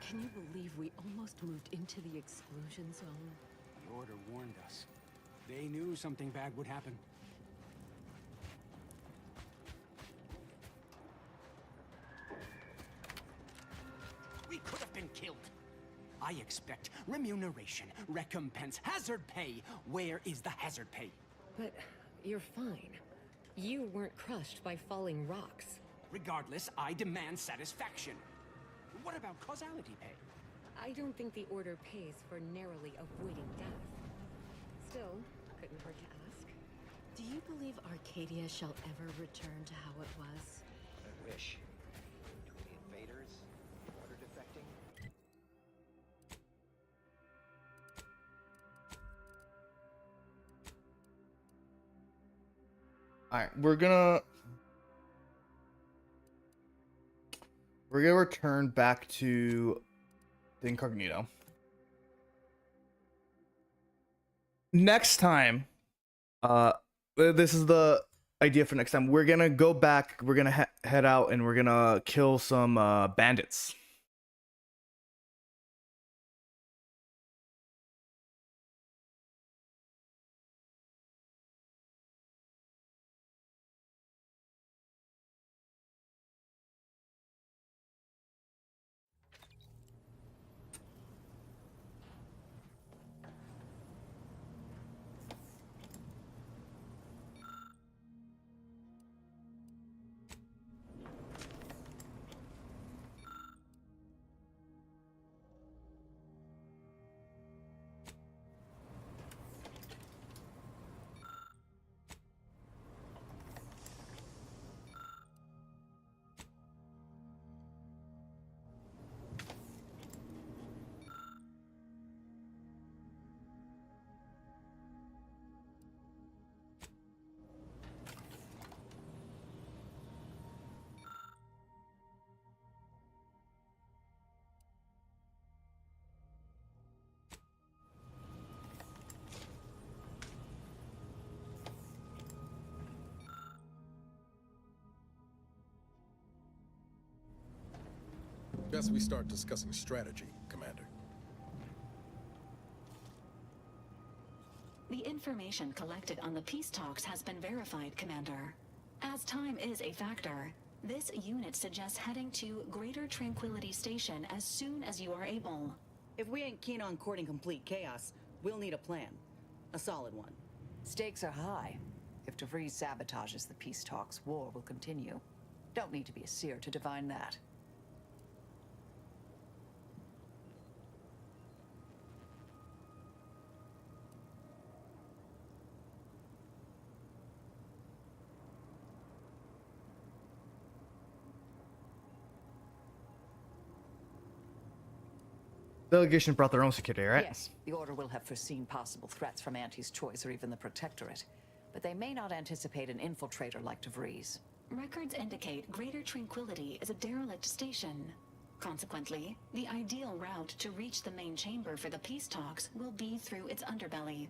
Can you believe we almost moved into the exclusion zone? The Order warned us. They knew something bad would happen. We could have been killed. I expect remuneration, recompense, hazard pay. Where is the hazard pay? But you're fine. You weren't crushed by falling rocks. Regardless, I demand satisfaction. What about causality pay? I don't think the Order pays for narrowly avoiding death. Still, couldn't hurt to ask. Do you believe Arcadia shall ever return to how it was? I wish. Between the invaders, Order defecting. Alright, we're gonna return back to the incognito. Next time, this is the idea for next time. We're gonna go back, we're gonna head out, and we're gonna kill some bandits. Best we start discussing strategy, Commander. The information collected on the peace talks has been verified, Commander. As time is a factor, this unit suggests heading to Greater Tranquility Station as soon as you are able. If we ain't keen on courting complete chaos, we'll need a plan. A solid one. Stakes are high. If DeVries sabotages the peace talks, war will continue. Don't need to be a seer to divine that. Delegation brought their own security, right? Yes, the Order will have foreseen possible threats from Auntie's Choice or even the Protectorate, but they may not anticipate an infiltrator like DeVries. Records indicate Greater Tranquility is a derelict station. Consequently, the ideal route to reach the main chamber for the peace talks will be through its underbelly.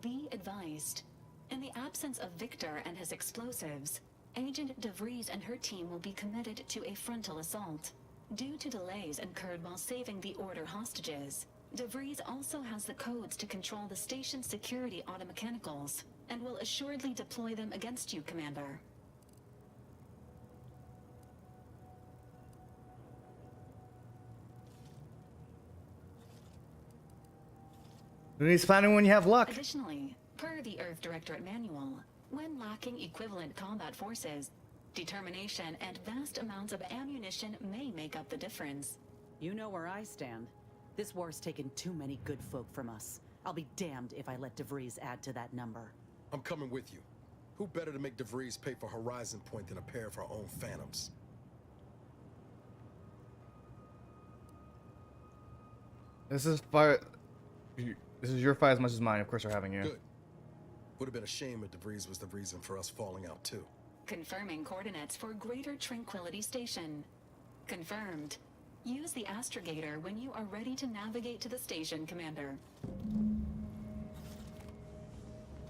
Be advised. In the absence of Victor and his explosives, Agent DeVries and her team will be committed to a frontal assault. Due to delays incurred while saving the Order hostages, DeVries also has the codes to control the station's security automechanicals, and will assuredly deploy them against you, Commander. He's planning when you have luck. Additionally, per the Earth Directorate Manual, when lacking equivalent combat forces, determination and vast amounts of ammunition may make up the difference. You know where I stand. This war's taken too many good folk from us. I'll be damned if I let DeVries add to that number. I'm coming with you. Who better to make DeVries pay for Horizon Point than a pair of our own Phantoms? This is fire. This is your fight as much as mine. Of course, we're having you. Good. Would have been a shame if DeVries was the reason for us falling out too. Confirming coordinates for Greater Tranquility Station. Confirmed. Use the astrogator when you are ready to navigate to the station, Commander.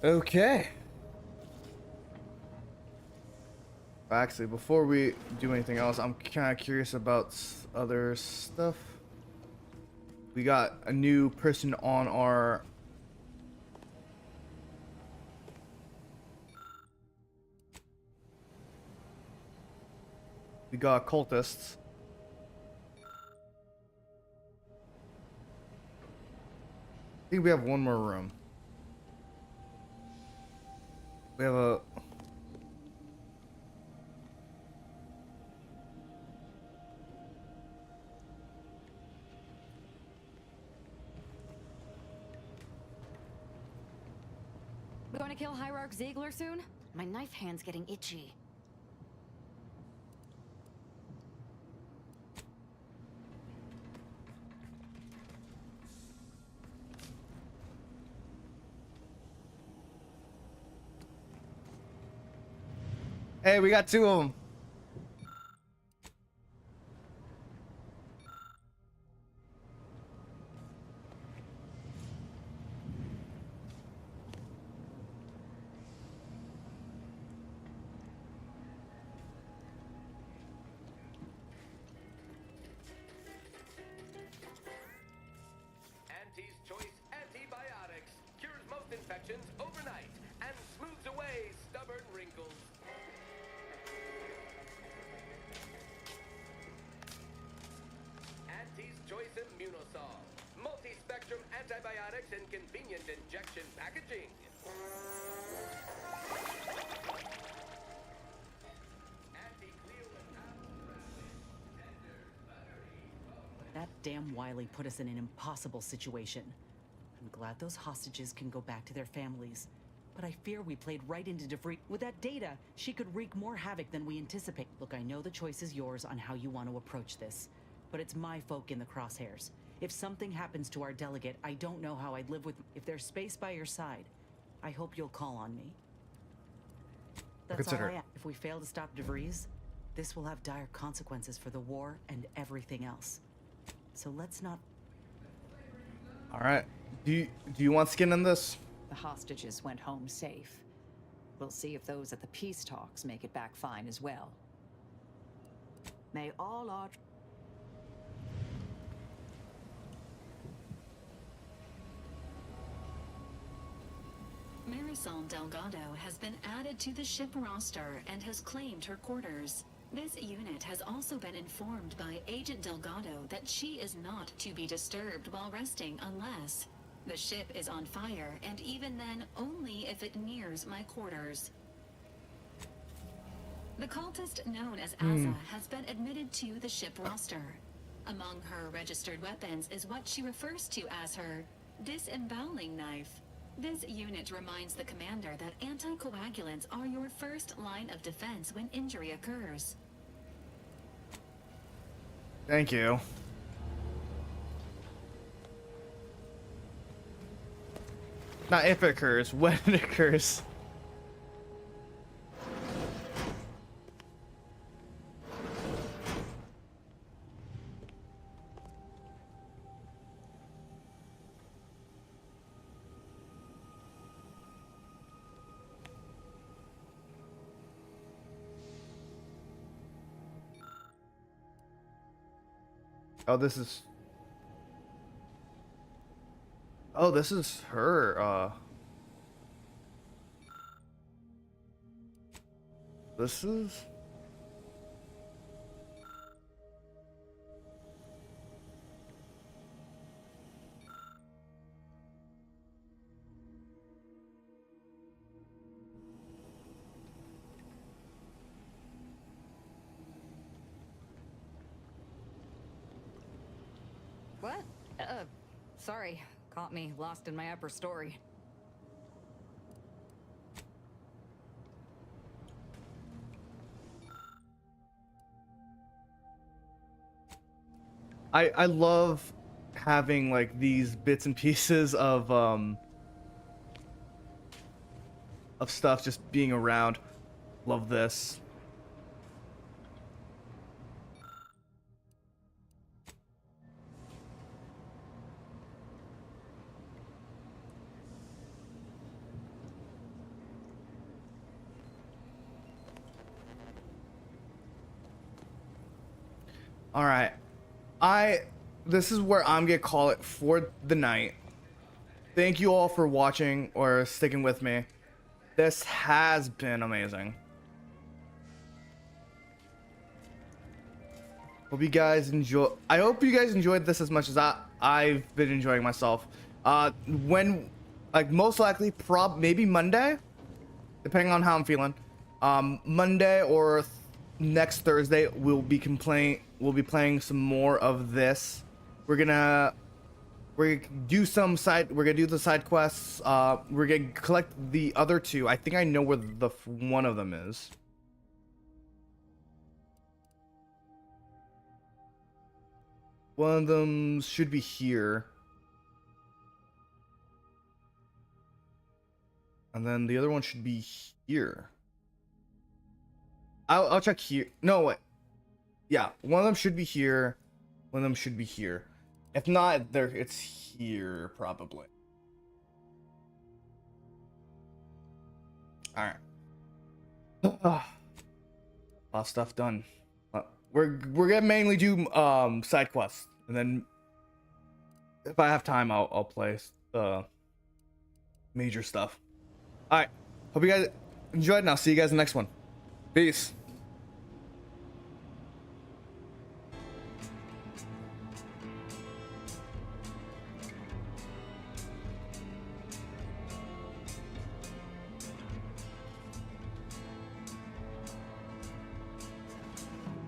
Okay. Actually, before we do anything else, I'm kind of curious about other stuff. We got a new person on our... We got cultists. I think we have one more room. We have a... We going to kill Hierarch Ziegler soon? My knife hand's getting itchy. Hey, we got two of them. Auntie's Choice Antibiotics cures most infections overnight and smooths away stubborn wrinkles. Auntie's Choice Immunosol. Multi-spectrum antibiotics in convenient injection packaging. That damn Wiley put us in an impossible situation. I'm glad those hostages can go back to their families. But I fear we played right into DeVries. With that data, she could wreak more havoc than we anticipate. Look, I know the choice is yours on how you want to approach this, but it's my folk in the crosshairs. If something happens to our delegate, I don't know how I'd live with... If there's space by your side, I hope you'll call on me. That's all I ask. If we fail to stop DeVries, this will have dire consequences for the war and everything else. So let's not... All right. Do you want skin in this? The hostages went home safe. We'll see if those at the peace talks make it back fine as well. May all our... Marisol Delgado has been added to the ship roster and has claimed her quarters. This unit has also been informed by Agent Delgado that she is not to be disturbed while resting unless the ship is on fire, and even then only if it nears my quarters. The cultist known as Asa has been admitted to the ship roster. Among her registered weapons is what she refers to as her disemboweling knife. This unit reminds the commander that anticoagulants are your first line of defense when injury occurs. Thank you. Not if it occurs, when it occurs. Oh, this is... Oh, this is her, This is... What? Sorry. Caught me lost in my upper story. I love having like these bits and pieces of stuff just being around. Love this. All right. This is where I'm gonna call it for the night. Thank you all for watching or sticking with me. This has been amazing. Hope you guys enjoy. I hope you guys enjoyed this as much as I've been enjoying myself. When, like, most likely, maybe Monday, depending on how I'm feeling. Monday or next Thursday, we'll be playing some more of this. We're gonna do the side quests. We're gonna collect the other two. I think I know where the one of them is. One of them should be here. And then the other one should be here. I'll check here. No, wait. Yeah, one of them should be here. One of them should be here. If not, it's here probably. All right. A lot of stuff done. We're gonna mainly do side quests, and then if I have time, I'll play major stuff. All right. Hope you guys enjoyed, and I'll see you guys in the next one. Peace.